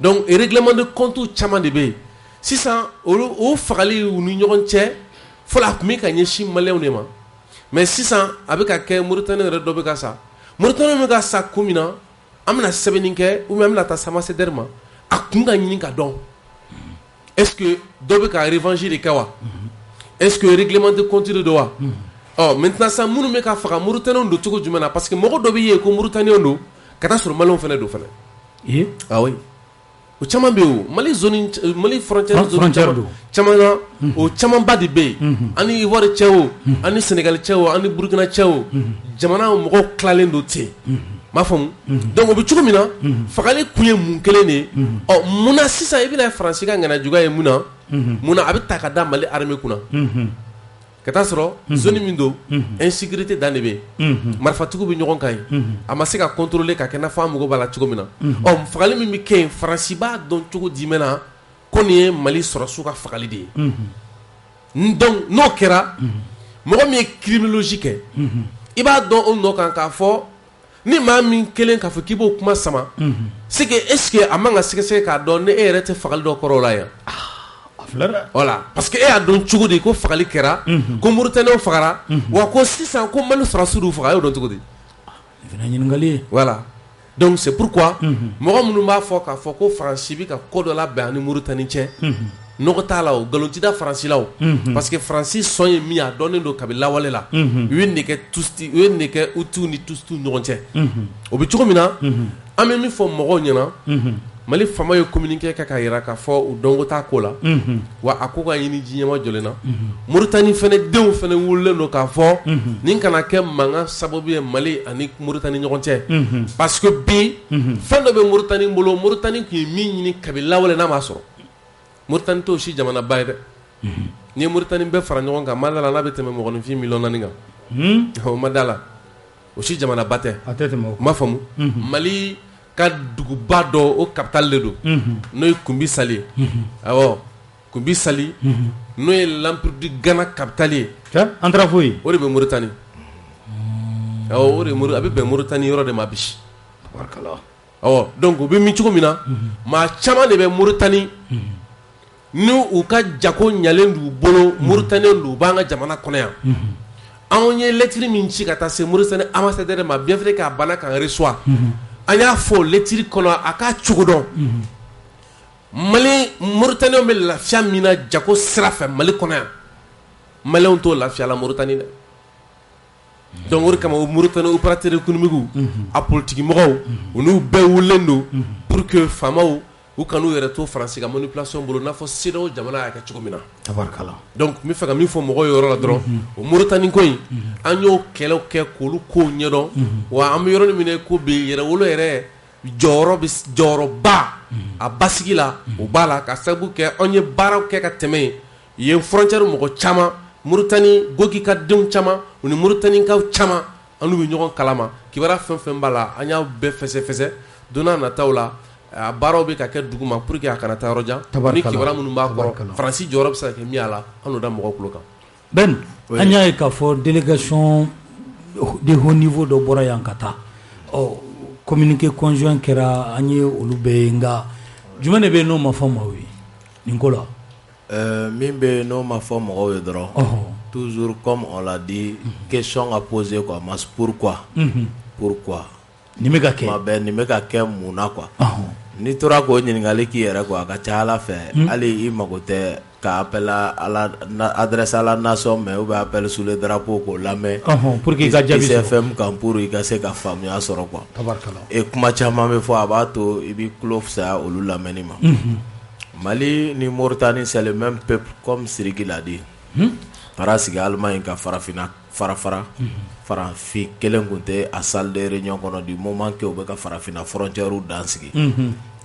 donc règlement de compte caman de bɛ yen sisan o fagali u ni ɲɔgɔn cɛ fɔlɔ a tun bɛ ka ɲɛsin maliyɛnw de ma mais sisan a bɛ ka kɛ Mauritanie yɛrɛ dɔ bɛ ka sa Mauritanie bɛ ka sa kun min na an bɛna sɛbɛnni kɛ ou bien an bɛna taa ambassadeur ma a kun ka ɲini ka dɔn est-ce que dɔ bɛ ka revanche de kɛ wa est-ce que règlement de compte de don wa maintenant sa minnu bɛ ka faga Mauritaniens don cogo jumɛn na parce que mɔgɔ dɔ bɛ ye ko Mauritaniens don ka taa sɔrɔ maliyɛnw fana don fana ah oui o caman bɛ yen Mali zone Mali frontière don caman na o camanba de bɛ yen ani Ivoire cɛ o ani Sénégal cɛ o ani Burkina cɛ o jamana mɔgɔw tilalen don ten m'a faamu donc o bɛ cogo min na fagali kun ye mun kelen de ye munna sisan i bɛna Faransi ka ŋanajuguya ye munna a bɛ ta ka da Mali armée kunna ka taa sɔrɔ zone min don insécurité dan de bɛ yen marifatigiw bɛ ɲɔgɔn kan yen a ma se ka contrôler ka kɛ i n'a fɔ an mago b'a la cogo min na fagali min bɛ kɛ yen Faransi b'a dɔn cogo jumɛn na ko nin ye Mali sɔrɔsiw ka fagali de ye donc n'o kɛra mɔgɔ min ye criminologie kɛ i b'a dɔn o nɔ kan k'a fɔ ni maa min kelen k'a fɔ k'i b'o kuma sama c'est que est-ce que a man ka sɛgɛsɛgɛ k'a dɔn ni e yɛrɛ tɛ fagali dɔ kɔrɔ o la yan voilà parce que e y'a dɔn cogo di ko fagali kɛra ko Mauritaniens fagara wa ko sisan ko Mali sɔrɔsiw y'u faga e y'o dɔn cogo di voilà donc c'est pourquoi mɔgɔ minnu b'a fɔ k'a fɔ ko Faransi bɛ ka ko dɔ labɛn ani Mauritanie cɛ nɔgɔ t'a la o nkalon tɛ da Faransi la o parce que Faransi sɔn ye min a dɔnnen don kabini lawale la u ye nɛgɛ Hutu ni Tutsi ɲɔgɔn cɛ o bɛ cogo min na an bɛ min fɔ mɔgɔw ɲɛna Mali faama ye communiqué kɛ k'a jira k'a fɔ u dɔnko t'a ko la wa a ko ka ɲini diɲɛ ma jɔlen na Mauritanie fɛnɛ denw fɛnɛ wololen don k'a fɔ nin kana kɛ mankan sababu ye Mali ani Mauritanie ɲɔgɔn cɛ parce que bi fɛn dɔ bɛ Mauritanie bolo Mauritanie tun ye min ɲini kabini lawale n'a m'a sɔrɔ Mauritanie t'o si jamanaba ye dɛ ni ye Mauritanie bɛɛ fara ɲɔgɔn kan ma d'a la n'a bɛ tɛmɛ mɔgɔninfin miliyɔn 4 kan o ma d'a la o si jamanaba tɛ m'a faamu Mali ka duguba dɔ o capitale de don n'o ye Kumbi Sali ye awɔ Kumbi Sali n'o ye l'empire du Ghana capitale ye an taara fo yen o de bɛ Mauritanie awɔ o de a bɛ bɛn Mauritanie yɔrɔ de ma bi awɔ donc o bɛ min cogo min na maa caman de bɛ Mauritanie ni u ka jako ɲalen d'u bolo Mauritanie d'u b'an ka jamana kɔnɔ yan anw ye lettre min ci ka taa se Mauritanie ambassadeur ma bien vrai k'a banna k'an reçoit an y'a fɔ lettre kɔnɔ a k'a cogo dɔn Mali Mauritaniens bɛ lafiya min na jako sira fɛ Mali kɔnɔ yan Maliens t'o lafiya la Mauritanie dɛ donc o de kama o Mauritanie opérateur économique a politique mɔgɔw u n'u bɛɛ wulilen don pour que faamaw u kan'u yɛrɛ to Faransi ka manipulation bolo n'a fɔ CEDEAO jamana y'a kɛ cogo min na donc n bɛ fɛ ka min fɔ mɔgɔw ye yɔrɔ la dɔrɔn o Mauritanie ko in an y'o kɛlɛw kɛ k'olu kow ɲɛdɔn wa an bɛ yɔrɔnin min na ko bi yɛrɛwolo yɛrɛ jɔyɔrɔba a basigi la o b'a la ka sababu kɛ an ye baaraw kɛ ka tɛmɛ yen frontière mɔgɔ caman Mauritanie Gogi ka denw caman u ni Mauritanie kaw caman an n'u bɛ ɲɔgɔn kalama kibaruya fɛn fɛn b'a la an y'a bɛɛ fɛsɛfɛsɛ don n'a nataw la a baaraw bɛ ka kɛ dugu ma pour que a kana taa yɔrɔ jan ni kibaruya minnu b'a kɔrɔ Faransi jɔyɔrɔ bɛ se ka kɛ min a la an n'o da mɔgɔw tulo kan Ben an y'a ye k'a fɔ délégation de haut niveau dɔ bɔra yan ka taa communiqué conjoint kɛra an ye olu bɛɛ ye nka jumɛn de bɛ yen n'o ma fɔ maaw ye nin ko la min bɛ yen n'o ma fɔ mɔgɔw ye dɔrɔn toujours comme on l'a dit question à poser quoi mas pourquoi nin bɛ ka kɛ tuma bɛɛ nin bɛ ka kɛ mun na quoi n'i tora k'o ɲininkali k'i yɛrɛ quoi a ka ca Ala fɛ hali i mago tɛ ka appel adresse à la nation mais ou bien appel sous le drapeau k'o lamɛn pour que i ka jaabi sɔrɔ ICFM kan pour i ka se ka faamuya sɔrɔ quoi et kuma caman bɛ fɔ a b'a to i b'i tulo fisaya olu lamɛnni ma Mali ni Mauritanie c'est le même peuple comme Siriki l'a dit taara sigi Allemagne ka farafin kelen kun tɛ a salle de réunion kɔnɔ du moment que u bɛ ka farafinna frontière dan sigi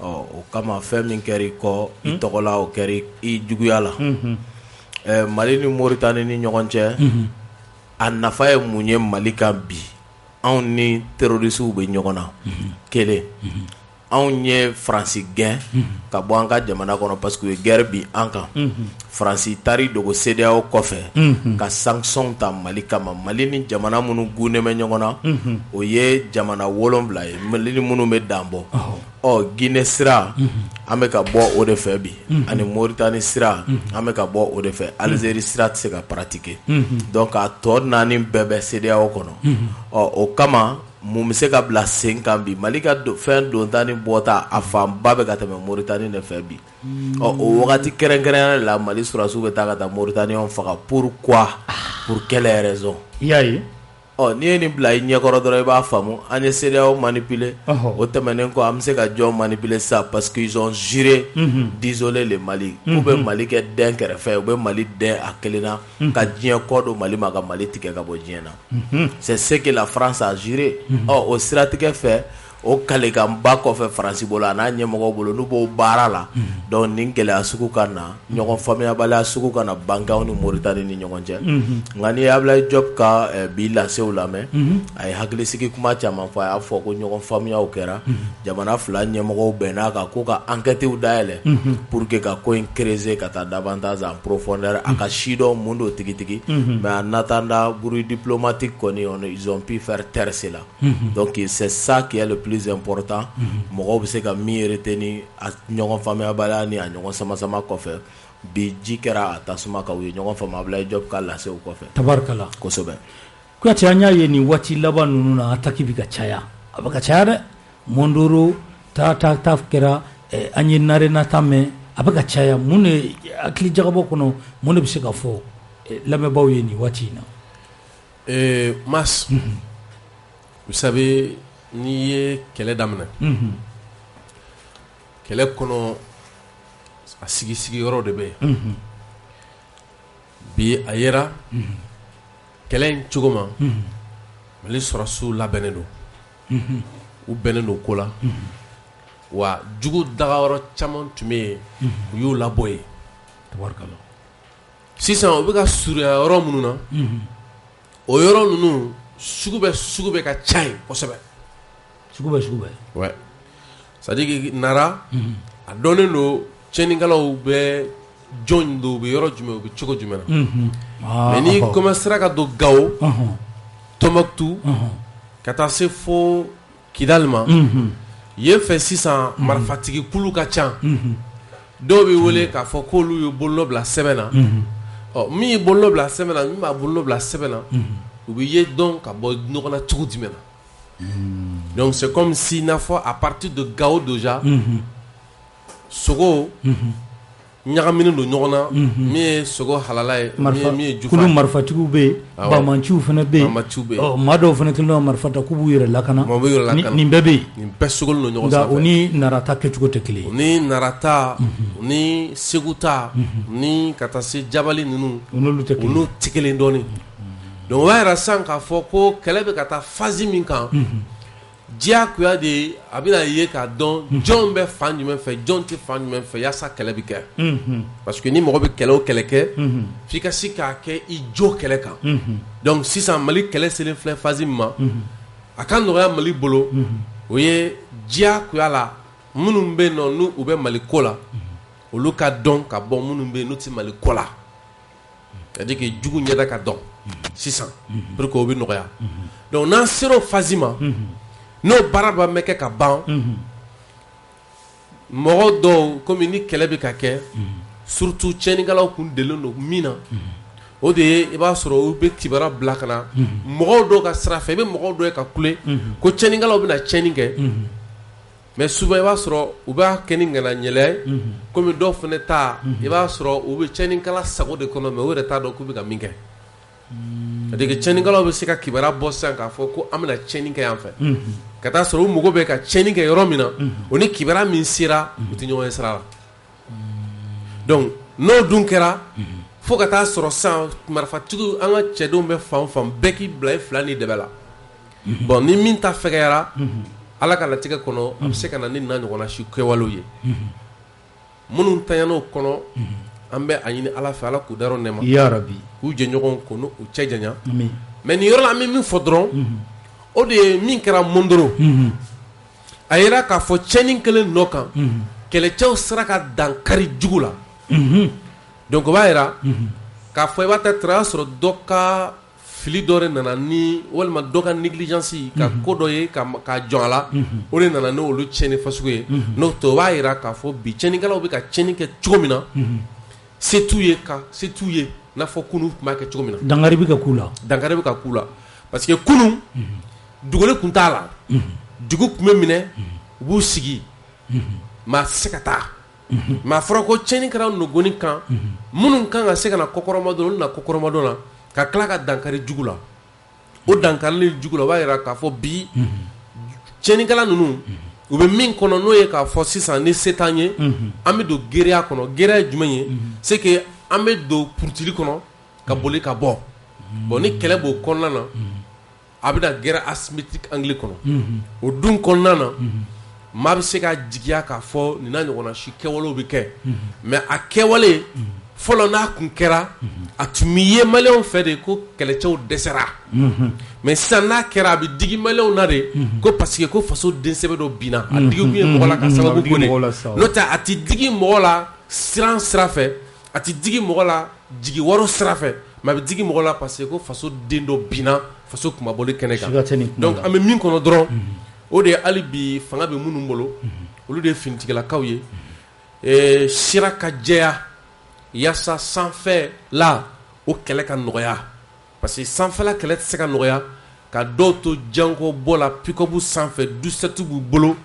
o kama fɛn min kɛra i kɔ i tɔgɔla o kɛra i juguya la Mali ni Mauritanie ni ɲɔgɔn cɛ a nafa ye mun ye Mali kan bi anw ni terrorisiw bɛ ɲɔgɔn na kelen anw ye Faransi gɛn ka bɔ an ka jamana kɔnɔ parce que u ye guerre bin an kan Faransi taari dogo CEDEAO kɔfɛ ka sanction ta Mali kama Mali ni jamana minnu gunnen bɛ ɲɔgɔn na o ye jamana 7 ye Mali ni minnu bɛ dan bɔ Guinée sira an bɛ ka bɔ o de fɛ bi ani Mauritanie sira an bɛ ka bɔ o de fɛ Algérie sira tɛ se ka pratiquer donc a tɔ 4 bɛɛ bɛ CEDEAO kɔnɔ o kama mun bɛ se ka bila sen kan bi Mali ka fɛn donta ni bɔta a fanba bɛ ka tɛmɛ Mauritanie de fɛ bi o wagati kɛrɛnkɛrɛnnen la Mali sɔrɔsiw bɛ taa ka taa Mauritaniens faga pourquoi pour quelle raison i y'a ye n'i ye nin bila i ɲɛkɔrɔ dɔrɔn i b'a faamu an ye CEDEAO manipuler o tɛmɛnen kɔ an bɛ se ka jɔn manipuler ça parce qu'ils ont juré d'isoler le Mali u bɛ Mali kɛ den kɛrɛfɛ u bɛ Mali den a kelen na ka diɲɛ kɔ don Mali ma ka Mali tigɛ ka bɔ diɲɛ na c'est ce que la France a juré o siratigɛ fɛ o kalekanba kɔfɛ Faransi bolo a n'a ɲɛmɔgɔw bolo n'u b'o baara la donc nin gɛlɛya sugu ka na ɲɔgɔn faamuyabaliya sugu ka na bangaw ni Mauritanie ni ɲɔgɔn cɛ nka n'i ye Ablaye Diop ka bi lasew lamɛn a ye hakilisigi kuma caman fɔ a y'a fɔ ko ɲɔgɔn faamuyaw kɛra jamana fila ɲɛmɔgɔw bɛnn'a kan ko ka enquêtew dayɛlɛ pour que ka ko in creuser ka taa davantage en profondeur a ka sidɔn mun don tigitigi mais en attendant bruit diplomatique kɔni ils ont pu faire taire cela donc c'est ça qui est le plus important mɔgɔw bɛ se ka min retenir a ɲɔgɔn faamuyabaliya ni a ɲɔgɔn samasama kɔfɛ bi ji kɛra a tasuma kan u ye ɲɔgɔn faamu Ablaye Diop ka lase o kɔfɛ tabarikala kosɛbɛ. Kuyate an y'a ye nin waati laban ninnu na attaque bɛ ka caya a bɛ ka caya dɛ Mondoro ta kɛra an ye Narena ta mɛn a bɛ ka caya mun de hakili jagabɔ kɔnɔ mun de bɛ se ka fɔ lamɛnbaaw ye nin waati in na. Mas vous savez n'i ye kɛlɛ daminɛ kɛlɛ kɔnɔ a sigi yɔrɔ de bɛ yen bi a yera kɛlɛ in cogo ma Mali sɔrɔsiw labɛnnen don u bɛnnen don ko la wa jugu dagayɔrɔ caman tun bɛ yen u y'u labɔ yen tabarikala sisan u bɛ ka surunya yɔrɔ minnu na o yɔrɔ ninnu sugu bɛ ka ca yen kosɛbɛ sugu bɛ ouais c'est-à-dire que Nara a dɔnnen don cɛnnikɛlaw bɛ jɔn don u bɛ yɔrɔ jumɛn u bɛ cogo jumɛn na mais n'i commencera ka don Gao Tombouctou ka taa se fo Kidali ma yen fɛ sisan marifatigi kulu ka ca dɔw bɛ wele k'a fɔ k'olu ye bolonɔ bila sɛbɛn na min ye bolonɔ bila sɛbɛn na min b'a bolonɔ bila sɛbɛn na u bɛ ye dɔn ka bɔ ɲɔgɔn na cogo jumɛn na donc c'est comme si n'a fɔ à partir de Gao déjà sogo ɲagaminen don ɲɔgɔn na min ye sogo halala ye min ye jufa kulu marifatigiw bɛ yen bamanciw fana bɛ yen maa dɔw fana kɛlen don marifata k'u b'u yɛrɛ lakana nin bɛɛ bɛ yen nin bɛɛ sogolen don ɲɔgɔn sanfɛ nka o ni narata kɛcogo tɛ kelen ye o ni narata o ni segu ta ni ka taa se jabali ninnu olu tɛ kelen dɔɔnin donc o b'a yira sisan k'a fɔ ko kɛlɛ bɛ ka taa phase min kan diyagoya de a bɛna ye k'a dɔn jɔn bɛ fan jumɛn fɛ jɔn tɛ fan jumɛn fɛ yaasa kɛlɛ bɛ kɛ parce que ni mɔgɔ bɛ kɛlɛ o kɛlɛ kɛ f'i ka se k'a kɛ i jo kɛlɛ kan donc sisan Mali kɛlɛ selen filɛ phase min ma a ka nɔgɔya Mali bolo o ye diyagoya la minnu bɛ yen nɔ n'u bɛ Mali ko la olu ka dɔn ka bɔ minnu bɛ yen n'u tɛ Mali ko la c'est-à-dire que jugu ɲɛda ka dɔn sisan pour que o bɛ nɔgɔya donc n'an sera o phase ma n'o baara b'a mɛn kɛ ka ban mɔgɔ dɔw komi ni kɛlɛ bɛ ka kɛ surtout cɛnnikɛlaw kun delen don min na o de ye i b'a sɔrɔ u bɛ kibaruya bila ka na mɔgɔw dɔw ka sira fɛ i bɛ mɔgɔw dɔw ye ka kule ko cɛnnikɛlaw bɛna cɛnni kɛ mais souvent i b'a sɔrɔ u b'a kɛ ni ŋanayɛlɛ ye komi dɔw fana ta i b'a sɔrɔ u bɛ cɛnnikɛla sago de kɔnɔ mais u yɛrɛ t'a dɔn k'u bɛ ka min kɛ c'est-à-dire que cɛnnikɛlaw bɛ se ka kibaruya bɔ sisan k'a fɔ ko an bɛna cɛnni kɛ yan fɛ ka taa sɔrɔ u mago bɛ ka cɛnni kɛ yɔrɔ min na o ni kibaruya min sera u tɛ ɲɔgɔn ye sira la donc n'o dun kɛra fo ka taa sɔrɔ sisan marifatigiw an ka cɛdenw bɛ fan o fan bɛɛ k'i bila i fila ni dɛbɛ la bon ni min ta fɛgɛyara Ala ka latigɛ kɔnɔ a bɛ se ka na ni na ɲɔgɔnna si kɛwalew ye minnu taɲana o kɔnɔ an bɛ a ɲini Ala fɛ Ala k'u dayɔrɔ nɛɛma yarabi k'u jɛɲɔgɔnw ko n'u cɛ janya mais nin yɔrɔ la an bɛ min fɔ dɔrɔn o de ye min kɛra Mondoro a yera k'a fɔ cɛnni kelen nɔ kan kɛlɛcɛw sera ka dankari jugu la donc o b'a yira k'a fɔ i b'a ta tɛrɛ a sɔrɔ dɔ ka fili dɔ de nana ni walima dɔ ka négligence ka ko dɔ ye ka jɔn a la o de nana n'olu cɛnni fasugu ye n'o tɛ o b'a yira k'a fɔ bi cɛnnikɛlaw bɛ ka cɛnni kɛ cogo min na se t'u ye n'a fɔ kunun tun b'a kɛ cogo min na dankari bɛ ka k'u la parce que kunun dugukolo tun t'a la dugu tun bɛ minɛ u b'u sigi maa tɛ se ka taa maa fɔra ko cɛnni kɛra nɔgɔnni kan minnu kan ka se ka na kɔkɔrɔmadon olu na kɔkɔrɔmadon na ka tila ka dankari jugu la o dankarili jugu la o b'a yira k'a fɔ bi cɛnnikɛla ninnu u bɛ min kɔnɔ n'o ye k'a fɔ sisan ni se t'an ye an bɛ don gɛrɛya kɔnɔ gɛrɛya ye jumɛn ye c'est que an bɛ don purutili kɔnɔ ka boli ka bɔ bon ni kɛlɛ b'o kɔnɔna na a bɛ na guerre asymétrique anglais kɔnɔ o dun kɔnɔna na maa bɛ se ka jigiya k'a fɔ nin n'a ɲɔgɔnna si kɛwalew bɛ kɛ mais a kɛwale fɔlɔ n'a kun kɛra a tun bɛ ye maliyɛnw fɛ de ko kɛlɛcɛw dɛsɛra mais sisan n'a kɛra a bɛ digi maliyɛnw na de ko parce que ko faso densɛbɛ dɔ binna a digi kun ye mɔgɔ la ka sababu ko de n'o tɛ a tɛ digi mɔgɔ la siran sira fɛ a tɛ digi mɔgɔ la jigi waro sira fɛ mais a bɛ digi mɔgɔ la parce que ko faso den dɔ binna faso kumabɔli kɛnɛ kan donc an bɛ min kɔnɔ dɔrɔn o de ye hali bi fanga bɛ minnu bolo olu de ye finitigilakaw ye sira ka jɛya yasa sanfɛ la o kɛlɛ ka nɔgɔya parce que sanfɛla kɛlɛ tɛ se ka nɔgɔya ka dɔw to janko bɔ la pick-up sanfɛ 17 b'u bolo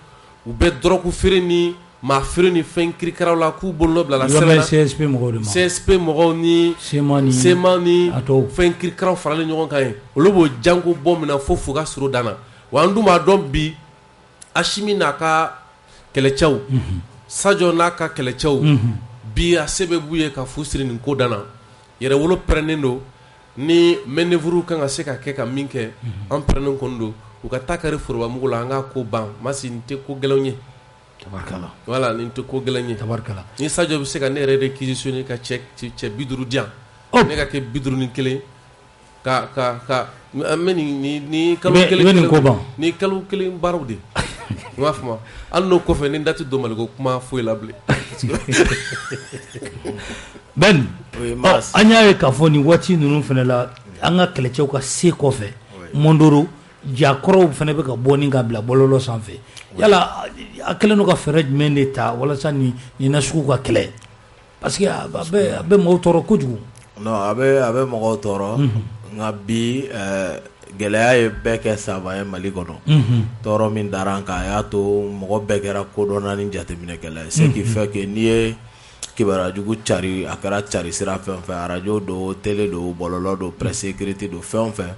u bɛ dɔrɔgu feere ni maa feere ni fɛn kirikaraw la k'u bolo bila la sɛbɛn na CSP mɔgɔw de ma CSP mɔgɔw ni sema ni fɛn kirikaraw faralen ɲɔgɔn kan ye olu b'o janko bɔ min na fo ka suru dan na wa an dun b'a dɔn bi Ashimi n'a ka kɛlɛcɛw Sadio n'a ka kɛlɛcɛw bi a se bɛ b'u ye ka fu siri nin ko dan na yɛrɛwolo pɛrɛnnen don ni manœuvre kan ka se ka kɛ ka min kɛ an pɛrɛnnen kɔni don u ka taa kari forobamugu la an ka ko ban masi nin tɛ ko gɛlɛnw ye tabarkala voilà nin tɛ ko gɛlɛn ye tabarkala ni Sadio bɛ se ka ne yɛrɛ réquisitionner ka cɛ 50 di yan ne ka kɛ 51 ka mɛ ni kalo kelen ko ban ni kalo kelen baaraw de n b'a fɔ hali n'o kɔfɛ ni dati don Maliko kuma foyi la bilen Ben an y'a ye k'a fɔ nin waati ninnu fana la an ka kɛlɛcɛw ka se kɔfɛ Mondoro jakɔrɔw fana bɛ ka bɔ ni ka bila bɔlɔlɔ sanfɛ yala a kɛlen don ka fɛɛrɛ jumɛn de ta walasa nin nasugu ka kɛlɛ parce que a bɛ mɔgɔw tɔɔrɔ kojugu non a bɛ mɔgɔw tɔɔrɔ nka bi gɛlɛya ye bɛɛ kɛ saba ye Mali kɔnɔ tɔɔrɔ min dara an kan a y'a to mɔgɔ bɛɛ kɛra kodɔnna ni jateminɛkɛla ye ce qui fait que n'i ye kibaruya jugu cari a kɛra cari sira fɛn fɛn radio do télé do bɔlɔlɔ do presse écrite do fɛn fɛn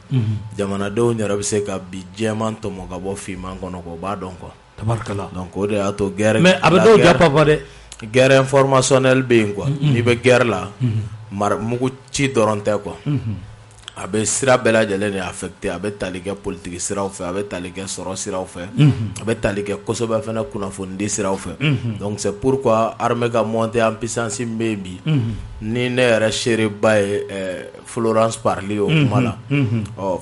jamanadenw yɛrɛ bɛ se ka bi jɛman tɔmɔ ka bɔ finman kɔnɔ k'o b'a dɔn quoi tabarkala donc o de y'a to guerre mais a bɛ dɔw ja papa dɛ guerre informationnelle bɛ yen quoi n'i bɛ guerre la mugu ci dɔrɔn tɛ quoi a bɛ sira bɛɛ lajɛlen de affecté a bɛ tali kɛ politique siraw fɛ a bɛ tali kɛ sɔrɔ siraw fɛ a bɛ tali kɛ kosɛbɛ fana kunnafonidi siraw fɛ donc c'est pourquoi armée ka montée en puissance bɛ yen bi ni ne yɛrɛ seereba ye Florence Parly o kuma la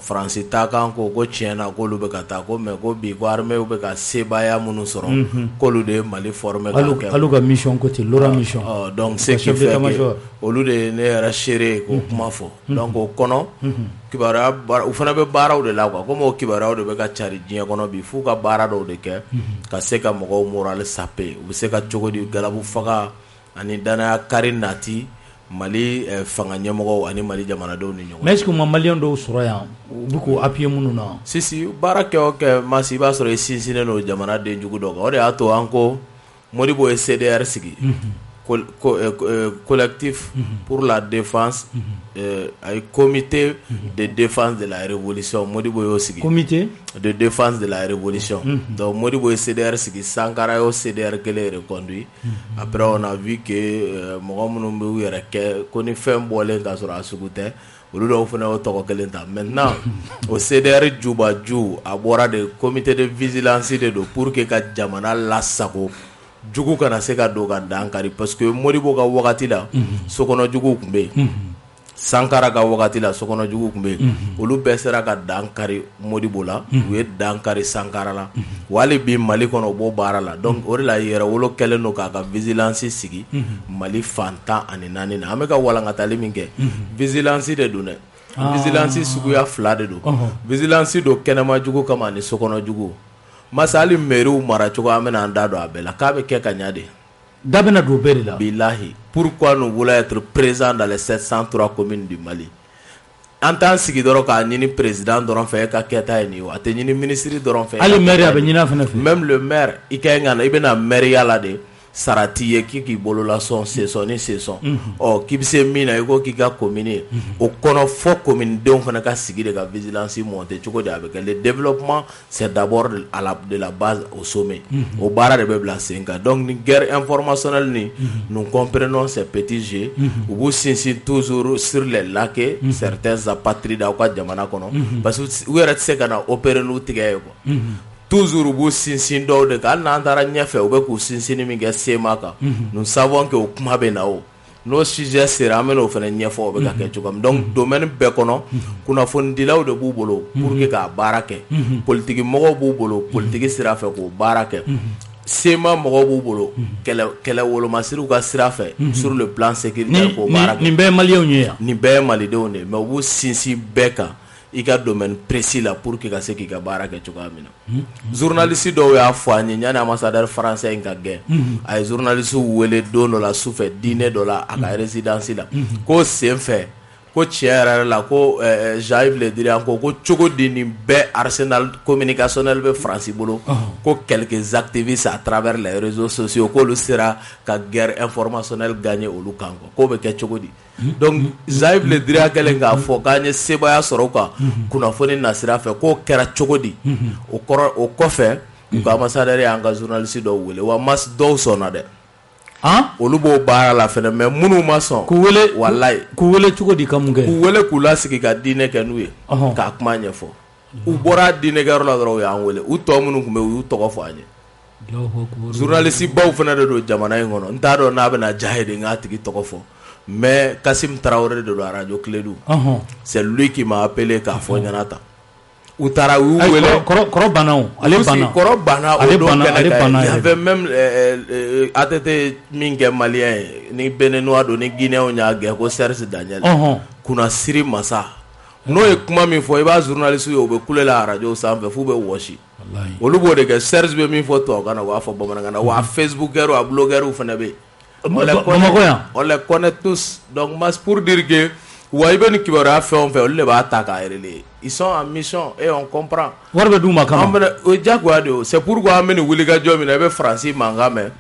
Faransi ta kan ko tiɲɛna k'olu bɛ ka taa ko mais ko bi ko armée bɛ ka sebaaya minnu sɔrɔ k'olu de ye Mali former ka kɛ alu ka mission côté Laurent mission donc ce qui fait que olu de ye ne yɛrɛ seere k'o kuma fɔ donc o kɔnɔ kibaruya u fana bɛ baaraw de la quoi comme o kibaruyaw de bɛ ka cari diɲɛ kɔnɔ bi f'u ka baara dɔw de kɛ ka se ka mɔgɔw moral saper u bɛ se ka cogo di galabu faga ani danaya kari nati Mali fanga ɲɛmɔgɔw ani Mali jamanadenw ni ɲɔgɔn mais est-ce que ma malien dɔw sɔrɔ yan u bɛ k'u appuyer minnu na si baara kɛ o kɛ masi i b'a sɔrɔ i sinsinnen don jamanaden jugu dɔ kan o de y'a to an ko Modibo ye CDR sigi collectif pour la défense comité de défense de la révolution Modibo y'o sigi comité de défense de la révolution donc Modibo ye CDR sigi Sankara y'o CDR kelen reconduit après on a vu que mɔgɔ minnu bɛ u yɛrɛ kɛ ko ni fɛn bɔlen ka sɔrɔ a sugu tɛ olu dɔw fana y'o tɔgɔ kelen ta maintenant o CDR jubaju a bɔra de comité de vigilance de don pour que ka jamana lasago jugu kana se ka don ka dan kari parce que Modibo ka wagati la sokɔnɔ jugu tun bɛ yen Sankara ka wagati la sokɔnɔ jugu tun bɛ yen olu bɛɛ sera ka dan kari Modibo la u ye dan kari Sankara la wali bi Mali kɔnɔ u b'o baara la donc o de la yɛrɛwolo kɛlen don k'a ka vigilance sigi Mali fan 14 na an bɛ ka walankatali min kɛ vigilance de don dɛ vigilance suguya 2 de don vigilance don kɛnɛma jugu kama ani sokɔnɔ jugu masa hali mairie mara cogo an bɛna an da don a bɛɛ la k'a bɛ kɛ ka ɲa de da bɛna don bɛɛ de la bilahi pourquoi nous voulons être présents dans les 703 communes du Mali an t'an sigi dɔrɔn k'a ɲini président dɔrɔn fɛ e ka kɛta ye nin ye a tɛ ɲini ministre dɔrɔn fɛ hali maire a bɛ ɲini a fana fɛ même le maire i ka ɲi ka na i bɛna maire la de sara t'i ye k'i bolola sɔn saison ni saison k'i bɛ se min na i ko k'i ka commune o kɔnɔ fɔ commune denw fana ka sigi de ka vigilance monter cogo di a bɛ kɛ le développement c'est d'abord de la base au sommet o baara de bɛ bila sen kan donc ni guerre informationnelle ni nous comprenons ces petits jeux u b'u sinsin toujours sur les lacs certains apatrides aw ka jamana kɔnɔ parce que u yɛrɛ tɛ se ka na opérer n'u tigɛ ye quoi toujours u b'u sinsin dɔw de kan hali n'an taara ɲɛfɛ u bɛ k'u sinsin min kɛ sema kan nous savons que o kuma bɛ na o n'o sujet sera an bɛ n'o fana ɲɛfɔ o bɛ ka kɛ cogo min donc domaine bɛɛ kɔnɔ kunnafonidilaw de b'u bolo pour que k'a baara kɛ politique mɔgɔw b'u bolo politique sira fɛ k'o baara kɛ sema mɔgɔw b'u bolo kɛlɛ wolomasiriw ka sira fɛ sur le plan sécuritaire k'o baara kɛ nin bɛɛ ye maliyɛnw ye yan nin bɛɛ ye malidenw de mais u b'u sinsin bɛɛ kan i ka domaine précis la pour que ka se k'i ka baara kɛ cogoya min na journaliste dɔw y'a fɔ an ye yanni ambassadeur français in ka gɛn a ye journaliste wele don dɔ la sufɛ dîner dɔ la a ka résidence la ko sen fɛ ko tiɲɛ yɛrɛ la ko Jean-Yves Le Drian ko cogo di nin bɛɛ arsenal communicationnel bɛ France bolo ko quelques activistes à travers les réseaux sociaux k'olu sera ka guerre informationnelle gagner olu kan ko bɛ kɛ cogo di donc Jean-Yves Le Drian kɛlen k'a fɔ k'an ye sebaya sɔrɔ o kan kunnafoni nasira fɛ k'o kɛra cogo di o kɔfɛ u ka ambassadeur y'an ka journaliste dɔw wele wa mas dɔw sɔnna dɛ olu b'o baara la fɛnɛ mais minnu ma sɔn k'u wele walayi k'u wele cogo di ka mun kɛ k'u wele k'u lasigi ka diinɛ kɛ n'u ye k'a kuma ɲɛfɔ u bɔra diinɛkɛyɔrɔ la dɔrɔn u y'an wele u tɔ minnu tun bɛ u y'u tɔgɔ fɔ an ye journaliste baw fɛnɛ de don jamana in kɔnɔ n t'a dɔn n'a bɛna diya ye de n k'a tigi tɔgɔ fɔ mais Kassim Traoré de don radio Clédou c'est lui qui m'a appelé k'a fɔ ɲɛna tan u taara u wele kɔrɔ banna ale banna kɔrɔ banna o don kɛnɛ kan il y avait même ATT min kɛ malien ye ni béninois don ni guinéen y'a gɛn ko Serge Daniel kunna siri masa n'o ye kuma min fɔ i b'a journaliste ye u bɛ kule la radio sanfɛ f'u bɛ wɔsi olu b'o de kɛ Serge bɛ min fɔ tubabukan na u b'a fɔ bamanankan na wa facebookers a blogueurs fana bɛ yen on les connaît tous donc mas pour dire que wa i bɛ ni kibaruya fɛn o fɛn olu de b'a ta k'a relayer ils sont en mission et on comprend wari bɛ d'u ma kama o ye diyagoya de ye c'est pourquoi an bɛ nin wulikajɔ min na i bɛ Faransi mankan mɛn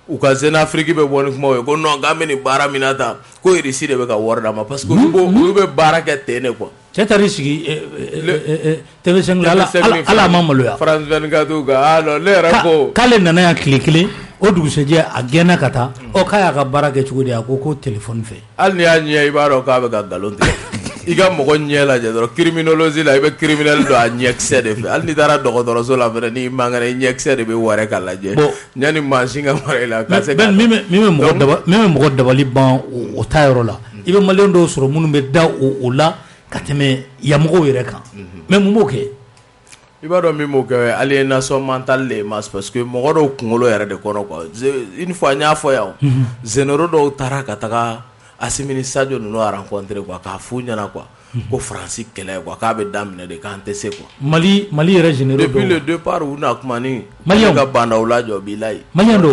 u ka Jeune Afrique bɛ bɔ ni kumaw ye ko non k'an bɛ nin baara min na tan ko RISI de bɛ ka wari d'a ma parce que olu bɛ baara kɛ ten de quoi. cɛ taar'i sigi TV5 la ala ma maloya France 24 kan non ne yɛrɛ ko k'ale nana yan tile kelen o dugusɛjɛ a gɛnna ka taa k'a y'a ka baara kɛ cogo di a ko téléphone fɛ hali ni y'a ɲɛ i b'a dɔn k'a bɛ ka nkalon tigɛ i ka mɔgɔ ɲɛ lajɛ dɔrɔn criminologie la i bɛ criminel dɔn a ɲɛkisɛ de fɛ hali n'i taara dɔgɔtɔrɔso la fɛnɛ n'i man kɛnɛ i ɲɛkisɛ de bɛ wɛrɛ ka lajɛ yanni mansin ka mara i la ka se ka min bɛ mɔgɔ dabali ban o ta yɔrɔ la i bɛ maliyɛn dɔw sɔrɔ minnu bɛ da o la ka tɛmɛ yamɔgɔw yɛrɛ kan mais mun b'o kɛ i b'a dɔn min b'o kɛ aliénation mentale de mas parce que mɔgɔ dɔw kunkolo yɛrɛ de kɔnɔ quoi une fois n y'a fɔ yan généraux dɔw taara ka taga Assimi Sadio ninnu a rencontré quoi k'a f'u ɲɛna quoi ko Faransi kɛlɛ quoi k'a bɛ daminɛ de k'an tɛ se quoi Mali yɛrɛ généraux depuis le départ u na kuma ni ka bandaw lajɔ b'i la ye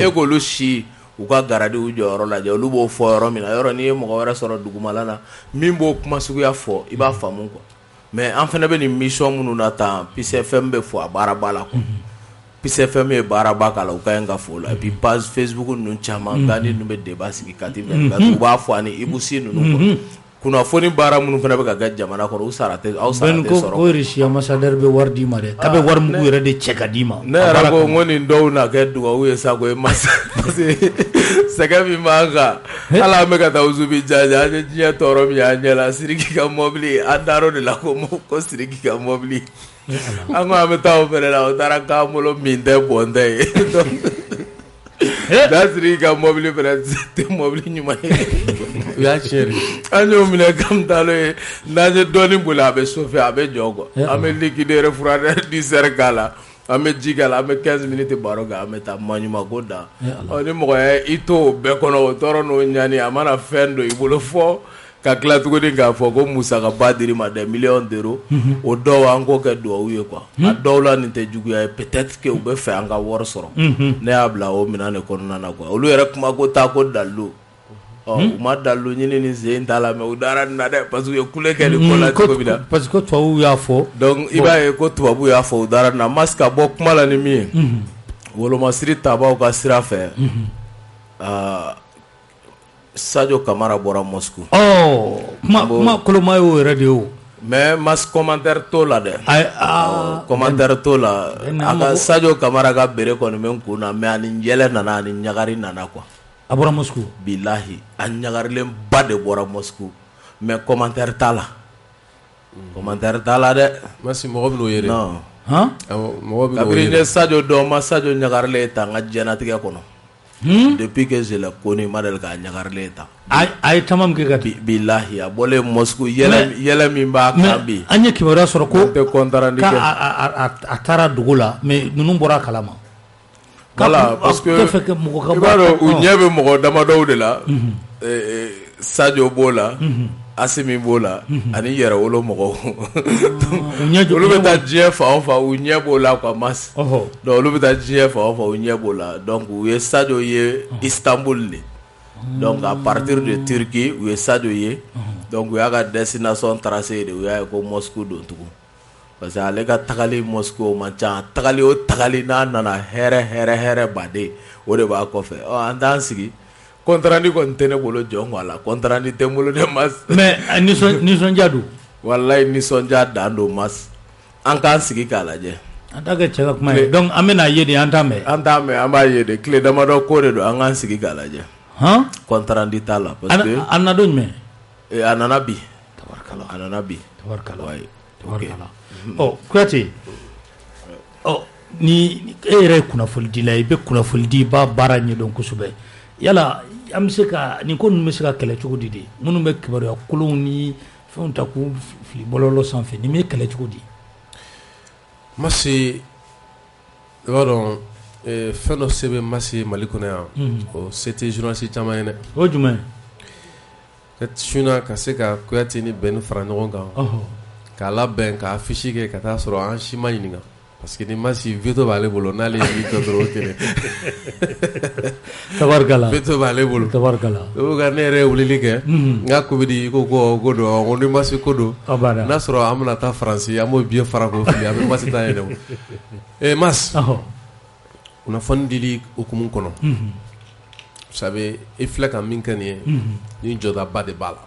e k'olu si u ka garadi u jɔyɔrɔ lajɛ olu b'o fɔ yɔrɔ min na yɔrɔ n'i ye mɔgɔ wɛrɛ sɔrɔ dugumala la min b'o kuma suguya fɔ i b'a faamu quoi mais an fɛnɛ bɛ nin mission minnu na tan Peace FM bɛ fɔ a baaraba la quoi Peace FM ye baaraba k'a la u ka ɲi ka fɔ o la et puis page Facebook ninnu caman Gandi ninnu bɛ débat sigi Kati 24 u b'a fɔ ani Ibusi ninnu quoi kunnafoni baara minnu fana bɛ ka kɛ jamana kɔnɔ aw sara tɛ sɔrɔ ko RISI ambassadeur bɛ wari d'i ma dɛ k'a bɛ wari mugu yɛrɛ de cɛ ka d'i ma ne yɛrɛ ko n ko nin dɔw na kɛ dugawu ye sa ko masa parce que sɛgɛ min b'an kan hali an bɛ ka taa Usubi jaja an ye diɲɛ tɔɔrɔ min y'an ɲɛ la Sidiki ka mɔbili an taara o de la ko Sidiki ka mɔbili an ko an bɛ taa o fɛnɛ la o taara k'an bolo min tɛ bɔn tɛ ye da Sidiki ka mɔbili fɛnɛ tɛ mɔbili ɲuman ye u y'a tiɲɛ de an y'o minɛ comme talo ye n'an ye dɔɔnin boli a bɛ chauffer a bɛ jɔ quoi an bɛ liquide refroidisseur 10 heures k'a la an bɛ ji k'a la an bɛ 15 minutes baro kɛ an bɛ taa maɲuman ko da ni mɔgɔ ye i to o bɛɛ kɔnɔ o tɔɔrɔ n'o ɲani a mana fɛn dɔ i bolo fɔ ka tila tuguni k'a fɔ ko musakaba dir'i ma des millions d'euros o dɔw an k'o kɛ duwawu ye quoi a dɔw la nin tɛ juguya ye peut-être que u bɛ fɛ an ka wari sɔrɔ ne y'a bila o minɛn de kɔnɔna na quoi olu yɛrɛ kuma ko taa ko dalilu u ma dalilu ɲini ni sen t'a la mais u dara nin na dɛ parce que u ye kule kɛ nin ko la cogo min na parce que tubabuw y'a fɔ donc i b'a ye ko tubabuw y'a fɔ u dara nin na ma se ka bɔ kuma la ni min ye wolomasiri tabaw ka sira fɛ Sadio Kamara bɔra Moscou kuma koloma y'o yɛrɛ de ye o mais mas commentaire t'o la dɛ commentaire t'o la a ka Sadio Kamara ka bere kɔni bɛ n kun na mais ani yɛlɛ nana ani ɲagari nana quoi a bɔra Moscou bilahi a ɲagarilen ba de bɔra Moscou mais commentaire t'a la dɛ Masi mɔgɔ bɛ n'o ye dɛ non mɔgɔ bɛ n'o kabiri ye ne Sadio dɔn ma Sadio ɲagarilen ta n ka diɲɛnatigɛ kɔnɔ depuis que je l'ai connu ma deli k'a ɲagarilen ta a ye caman min kɛ ka bilahi a bɔlen Moscou yɛlɛ min b'a kan bi an ye kibaruya sɔrɔ ko tɛ kɔntarandi kɛ a taara dugu la mais ninnu bɔra a kalama voilà parce que i b'a dɔn u ɲɛ bɛ mɔgɔ damadɔw de la Sadio b'o la Asimi b'o la ani yɛrɛ wolo mɔgɔw olu bɛ taa diɲɛ fan o fan u ɲɛ b'o la quoi Mas donc olu bɛ taa diɲɛ fan o fan u ɲɛ b'o la donc u ye stade ye Istanbul de donc à partir de Turquie u ye stade ye donc u y'a ka destination tracé de u y'a ye ko Moscou don tugun parce que ale ka tagali Moscou man ca tagali o tagali n'a nana hɛrɛ baden o de b'a kɔfɛ an t'an sigi contrat ni kɔni tɛ ne bolo jɔn ko a la contrat ni tɛ n bolo dɛ Mas mais nisɔndiya don wallahi nisɔndiya dan don Mas an k'an sigi k'a lajɛ an t'a kɛ cɛ ka kuma ye donc an bɛna ye de an t'a mɛn an b'a ye de tile damadɔ ko de don an k'an sigi k'a lajɛ contrat di t'a la parce que a nana don jumɛn a nana bi tabarikala a nana bi tabarikala Kuyate ni e yɛrɛ ye kunnafoni di la i bɛ kunnafoni di i b'a baara ɲɛdɔn kosɛbɛ yala an bɛ se ka nin ko ninnu bɛ se ka kɛlɛ cogo di de minnu bɛ kibaruya kolonw ni fɛnw ta k'u fili bɔlɔlɔ sanfɛ nin bɛ kɛlɛ cogo di Masi i b'a dɔn fɛn dɔ se bɛ Masi Mali kɔnɔ yan o se tɛ journaliste caman ye dɛ o jumɛn sunna ka se ka Kuyate ni Bɛni fara ɲɔgɔn kan k'a labɛn k'a affiche kɛ ka taa sɔrɔ an si ma ɲininka parce que ni Masi veto b'ale bolo n'ale ye min kɛ dɔrɔn o kelen tabarikala veto b'ale bolo tabarikala o ka ne yɛrɛ ye wulili kɛ n ka ko bɛ di ko don ko ni Masi ko don n'a sɔrɔ an bɛna taa Faransi an b'o billet fara k'o fili an bɛ Masi ta yɛlɛ Mas kunnafoni dili hukumu kɔnɔ sabe i filɛ ka min kɛ nin ye ni jɔdaba de b'a la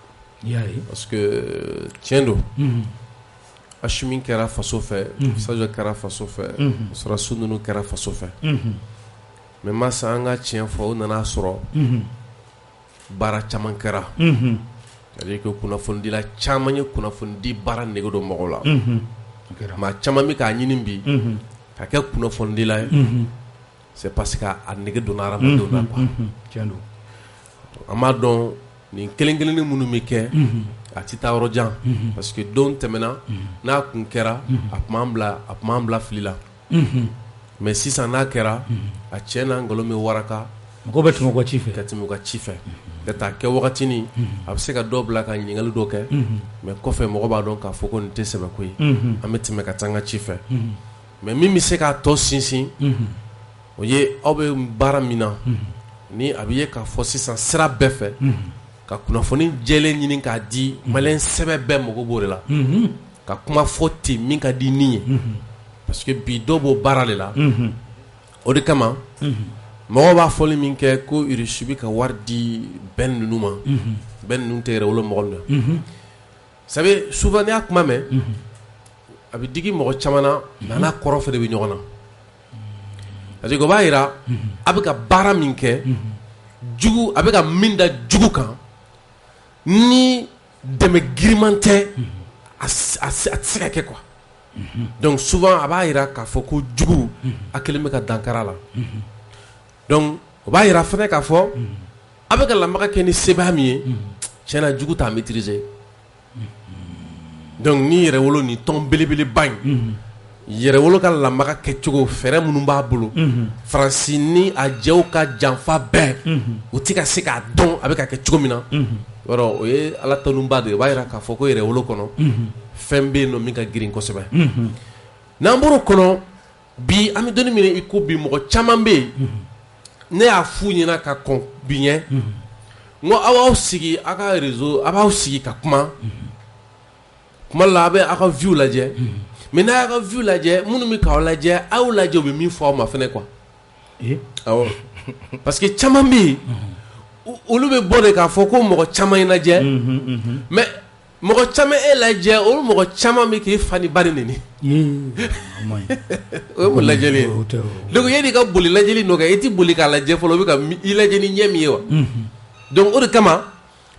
parce que tiɲɛ don Asimi kɛra faso fɛ Sajo kɛra faso fɛ Sɔrɔdasi ninnu kɛra faso fɛ mais Masa an ka tiɲɛ fɔ o nana sɔrɔ baara caman kɛra c'est-à-dire que kunnafoni dila caman ye kunnafoni di baara nege don mɔgɔw la maa caman bɛ k'a ɲini bi ka kɛ kunnafoni dila ye c'est parce que a nege donna hadamadenw na quoi an b'a dɔn nin kelen-kelennin minnu bɛ kɛ a tɛ taa yɔrɔ jan parce que don tɛmɛna n'a kun kɛra a tun b'an bila fili la mais sisan n'a kɛra a cɛ n'a nkalon bɛ waraka mɔgɔw bɛ tɛmɛ u ka ci fɛ ka tɛmɛ u ka ci fɛ ka taa kɛ wagatinin a bɛ se ka dɔ bila ka ɲininkali dɔ kɛ mais kɔfɛ mɔgɔ b'a dɔn k'a fɔ ko nin tɛ sɛbɛko ye an bɛ tɛmɛ ka taa an ka ci fɛ mais min bɛ se k'a tɔ sinsin o ye aw bɛ baara min na ni a bɛ ye k'a fɔ sisan sira bɛɛ fɛ ka kunnafoni jɛlen ɲini k'a di maliyɛn sɛbɛ bɛɛ mago b'o de la ka kuma fɔ ten min ka di ni ye parce que bi dɔw b'o baara de la o de kama mɔgɔw b'a fɔli min kɛ ko Russie bɛ ka wari di bɛn ninnu ma bɛn ninnu tɛ yɛrɛ wolo mɔgɔ min na sabu souvent n'i y'a kuma mɛn a bɛ digi mɔgɔ caman na mais n'a kɔrɔ fɛ de bɛ ɲɔgɔn na parce que o b'a jira a bɛ ka baara min kɛ jugu a bɛ ka min da jugu kan ni dɛmɛ giriman tɛ a tɛ se ka kɛ quoi donc souvent a b'a jira k'a fɔ ko jugu a kelen bɛ ka dankara la donc o b'a jira fana k'a fɔ a bɛ ka lamaga kɛ ni sebaya min ye tiɲɛna jugu t'a maîtriser donc ni yɛrɛwolo ni tɔn belebeleba in yɛrɛwolo ka lamaga kɛcogo fɛɛrɛ minnu b'a bolo Faransi ni a jɛw ka janfa bɛɛ u tɛ ka se k'a dɔn a bɛ ka kɛ cogo min na yɔrɔ o ye ala tanunba de ye o b'a jira k'a fɔ ko yɛrɛwolo kɔnɔ fɛn bɛ yen nɔ min ka girin kosɛbɛ n'an bɔr'o kɔnɔ bi an bɛ donni min i ko bi mɔgɔ caman bɛ yen ne y'a f'u ɲɛna ka kɔn bi ɲɛ n ko aw b'aw sigi aw ka réseau a b'aw sigi ka kuma kuma la a bɛ aw ka view lajɛ mais n'a y'a ka view lajɛ minnu bɛ k'aw lajɛ a y'u lajɛ u bɛ min fɔ aw ma fɛnɛ quoi awɔ parce que caman bɛ yen olu bɛ bɔ de k'a fɔ ko mɔgɔ caman ye lajɛ mais mɔgɔ caman e lajɛ olu mɔgɔ caman bɛ k'i fa ni ba de neni o ye mun lajɛli ye donc yanni ka boli lajɛli nɔ kɛ i tɛ boli k'a lajɛ fɔlɔ o bɛ ka i lajɛ ni ɲɛ min ye wa donc o de kama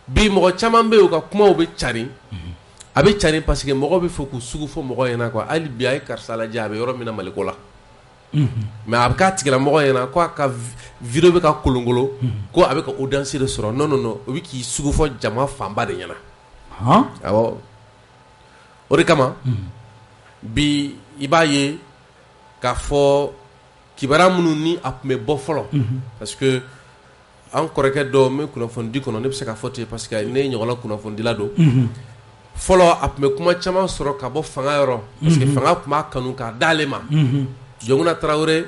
bi mɔgɔ caman bɛ yen u ka kumaw bɛ carin a bɛ carin parce que mɔgɔ bɛ fɛ k'u sugu fɔ mɔgɔ ɲɛna quoi hali bi a ye karisa lajɛ a bɛ yɔrɔ min na Maliko la mais a bɛ k'a tigilamɔgɔ ɲɛna ko a ka vidéo bɛ ka kolonkolon ko a bɛ ka audience de sɔrɔ non non non o bɛ k'i sugu fɔ jama fanba de ɲɛna awɔ o de kama bi i b'a ye k'a fɔ kibaruya minnu ni a tun bɛ bɔ fɔlɔ parce que an kɔrɔkɛ dɔ min kunnafoni kɔnɔ ne bɛ se ka fɔ ten parce que ne ɲɔgɔnna kunnafonidila don fɔlɔ a tun bɛ kuma caman sɔrɔ ka bɔ fanga yɔrɔ parce que fanga tun b'a kanu k'a d'ale ma Jɔnkuna Tarawele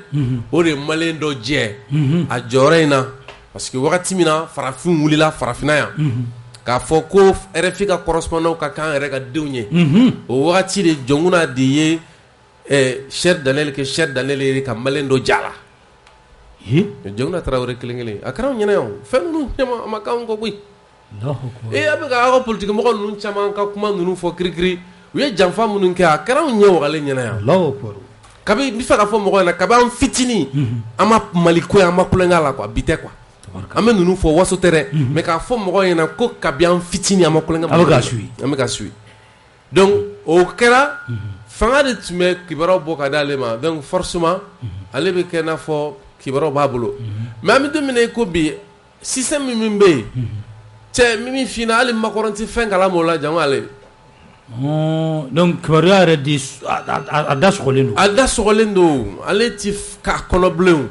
o de ye maliyɛn dɔ jɛ a jɔyɔrɔ in na parce que wagati min na farafin wulila farafinna yan k'a fɔ ko RFI ka correspondant ka k'an yɛrɛ ka denw ye o wagati de Jɔnkuna de ye Cher Daniel kɛ Cher Daniel ye ka maliyɛn dɔ jala Jɔnkuna Tarawele kelen a kɛra anw ɲɛna yan fɛn ninnu a ma k'anw kɔ koyi a bɛ ka aw ka politique mɔgɔ ninnu caman ka kuma ninnu fɔ kirikiri u ye janfa minnu kɛ a kɛra anw ɲɛ wagalen ɲɛna yan kabi n bɛ fɛ ka fɔ mɔgɔ ɲɛna kabi an fitinin an ma Mali ko ye an ma kulonkɛ a la quoi bi tɛ quoi an bɛ ninnu fɔ waso tɛ dɛ mais k'a fɔ mɔgɔ ɲɛna ko kabi an fitinin an ma kulonkɛ an bɛ ka suit donc o kɛra fanga de tun bɛ kibaruyaw bɔ ka d'ale ma donc forcément ale bɛ kɛ i n'a fɔ kibaruyaw b'a bolo mais an bɛ don min na i ko bi système min bɛ yen cɛ min fina hali makɔrɔnti fɛn kalama o la jango ale donc kibaruya yɛrɛ di a da sɔgɔlen don ale ti k'a kɔnɔ bilen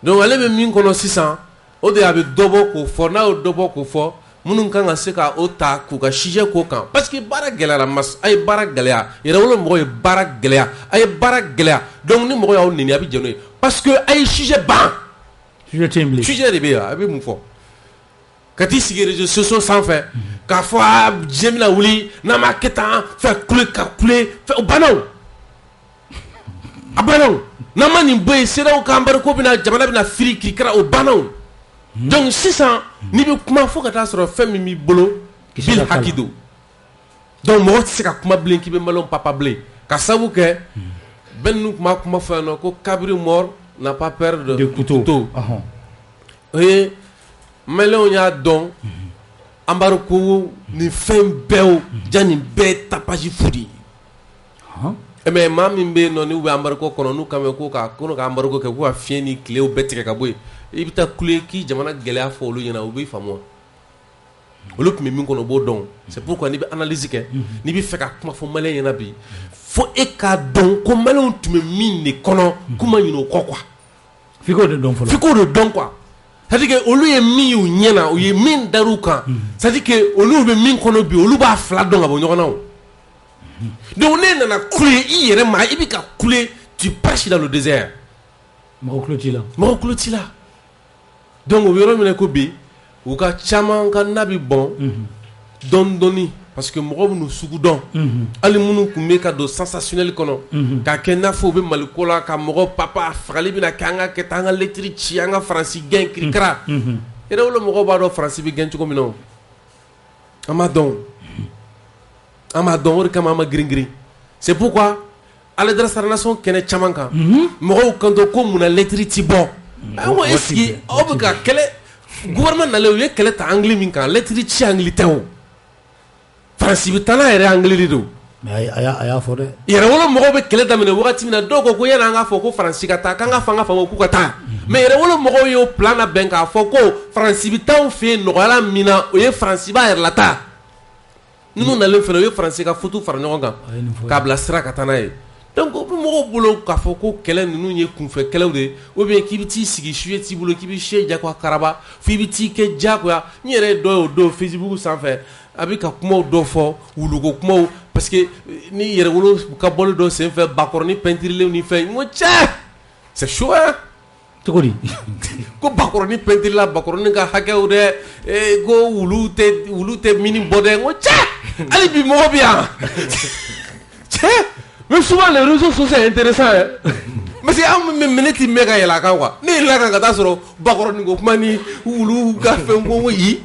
donc ale bɛ min kɔnɔ sisan o de a bɛ dɔ bɔ k'o fɔ n'a y'o dɔ bɔ k'o fɔ minnu kan ka se ka o ta k'u ka sujet k'o kan parce que baara gɛlɛyara a ye baara gɛlɛya yɛrɛwolo mɔgɔw ye baara gɛlɛya a ye baara gɛlɛya donc ni mɔgɔ y'aw nɛni a bɛ jɛ n'o ye parce que a ye sujet ban sujet de bɛ yen a bɛ mun fɔ ka t'i sigi réseaux sociaux sanfɛ k'a fɔ diɲɛ bɛna wuli n'an m'a kɛ tan fɛ kule ka kule fɛ o banna o a banna o n'an ma nin bɔ yen CEDEAO ka embargo bɛna jamana bɛna firi kirikara o banna o donc sisan n'i bɛ kuma fo ka taa sɔrɔ fɛn min b'i bolo bil haki don donc mɔgɔ tɛ se ka kuma bilen k'i bɛ maliyɛnw papa bilen ka sababu kɛ bɛɛ ninnu tun b'a kuma fɔ yan nɔ ko Kabiri mort n'a pas peur de couteau o ye maliyɛnw y'a dɔn embargo ni fɛn bɛɛ ja nin bɛɛ tapage fu de ye mais maa min bɛ yen nɔ n'u bɛ embargo kɔnɔ n'u kan bɛ ko ka embargo kɛ ko ka fiɲɛ ni tilew bɛɛ tigɛ ka bɔ yen i bɛ taa kule k'i jamana gɛlɛya fɔ olu ɲɛna u b'i faamu olu tun bɛ min kɔnɔ o b'o dɔn c'est pourquoi n'i bɛ analyse kɛ n'i bɛ fɛ ka kuma fɔ maliyɛn ɲɛna bi fo e k'a dɔn ko maliyɛnw tun bɛ min de kɔnɔ k'u ma ɲinɛ o kɔ quoi f'i k'o de dɔn fɔlɔ f'i k'o de dɔn quoi c'est-à-dire que olu ye min y'u ɲɛna u ye min dar'u kan c'est-à-dire que olu bɛ min kɔnɔ bi olu b'a fila dɔn ka bɔ ɲɔgɔn na o donc ne nana kule i yɛrɛ ma i bɛ ka kule tu passes dans le désert mɔgɔ kulo t'i la donc o yɔrɔ min ko bi u ka caman ka na bɛ bɔn dɔɔni parce que mɔgɔw bɛ n'u sugu dɔn hali minnu tun bɛ ka don sensationnel kɔnɔ k'a kɛ i n'a fɔ u bɛ Mali ko la ka mɔgɔ papa fagali bɛna kɛ an ka kɛ tan an ka lettre ci an ka Faransi gɛn kirikara yɛrɛwolo mɔgɔw b'a dɔn Faransi bɛ gɛn cogo min na an b'a dɔn o de kama an ma girin c'est pourquoi ale Darasara Nation kɛnɛ caman kan mɔgɔw kanto ko munna lettre ti bɔ an ko est-ce que aw bɛ ka kɛlɛ gouvernement nalen u ye kɛlɛ ta anglais min kan lettre ci anglais tɛ o Faransi bɛ taa n'a yɛrɛ anglais de don mais a y'a fɔ dɛ yɛrɛwolo mɔgɔw bɛ kɛlɛ daminɛ wagati min na dɔw ko yanni an k'a fɔ ko Faransi ka taa k'an ka fanga faamu k'u ka taa mais yɛrɛwolo mɔgɔw y'o plan labɛn k'a fɔ ko Faransi bɛ taa anw fɛ yen nɔgɔyala min na o ye Faransi b'a yɛrɛ lataa ninnu nalen fana o ye Faransi ka futu fara ɲɔgɔn kan k'a bila sira ka taa n'a ye donc o bɛ mɔgɔw bolo k'a fɔ ko kɛlɛ ninnu ye kunfɛ kɛlɛw de ou bien k'i bɛ t'i sigi sujet t'i bolo k'i bɛ se jagoya karaba f'i bɛ t'i kɛ jagoya n yɛrɛ ye dɔ ye o don Facebook sanfɛ a bɛ ka kumaw dɔ fɔ wuluko kumaw parce que ni yɛrɛwolo ka bɔli dɔ senfɛ bakɔrɔni pɛntirilenw ni fɛn n ko cɛ c'est chaud hein cogo di ko bakɔrɔni pɛntirila bakɔrɔni ka hakɛw dɛ ko wulu tɛ mini bɔ dɛ n ko cɛ hali bi mɔgɔ bɛ yan cɛ mais souvent les réseaux sociaux c'est intéressant hein parce que an bɛ minɛ ti mɛn ka yɛlɛ a kan quoi ne yɛlɛla kan ka taa sɔrɔ bakɔrɔni ko kuma ni wulu ka fɛn ko yi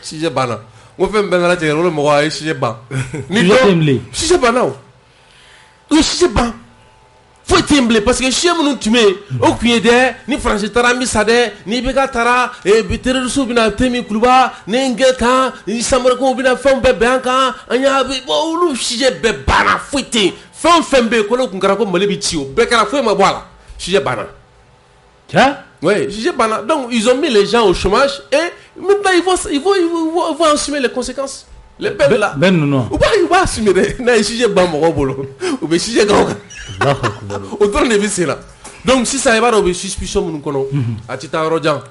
sujet banna n ko fɛn bɛɛ nana cɛ yɛrɛ mɔgɔ a ye sujet ban ni dɔ sujet banna o ye sujet ban foyi tɛ yen bilen parce que sujet minnu tun bɛ yen o tun ye dɛ ni Faransi taara an bɛ sa dɛ ni bɛ ka taara terroriste bɛna Temi Kuluba ni n kɛ tan ni Sanbarekow bɛna fɛnw bɛɛ bɛn an kan an y'a bon olu sujet bɛɛ banna foyi tɛ yen fɛn o fɛn bɛ yen ko ne tun kɛra ko Mali bɛ ci o bɛɛ kɛra foyi ma bɔ a la sujet banna. Tiens. Oui, sujet banna. Donc ils ont mis les gens au chômage et maintenant ils vont assumer les conséquences. Les peuples là. Ben non. Ou pas ils vont assumer les sujet ban mɔgɔw bolo ou bien sujet gaw kan. O dɔrɔn de bɛ sen na donc sisan i b'a dɔn o bɛ suspicion minnu kɔnɔ a tɛ taa yɔrɔ jan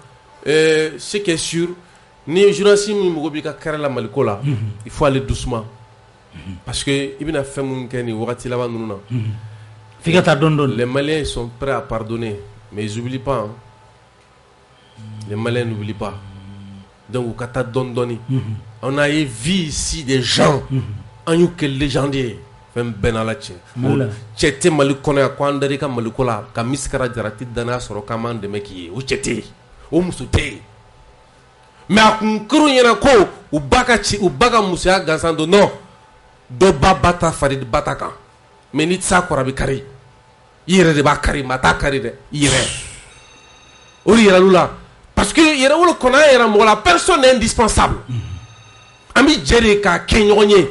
ce qui est sûr, ni journaliste min mogo bi ka kare la maliko la, il faut aller doucement. Parce que il bina fait mun keni wakati laban nunu na. Fika don. Les Maliens sont prêts à pardonner, mais ils n'oublient pas. Hein. Les Maliens n'oublient pas. Donc, kata dondoni. On a vu ici des gens, en eu que légendaires. Fem benalache. Chete malikone ya kwandari ka malikola ka miskara jarati dana soro kaman de meki. U chete. O musute. Mais akunkuru yana ko ubaka musia gansando non. Do bata farid bataka. Mais ni tsa korabi kari. Yere de bakari mata kari de. Yere. Ori yera lula. Parce que yere wolo kona yera mo la personne est indispensable. Ami jere ka kenyonye.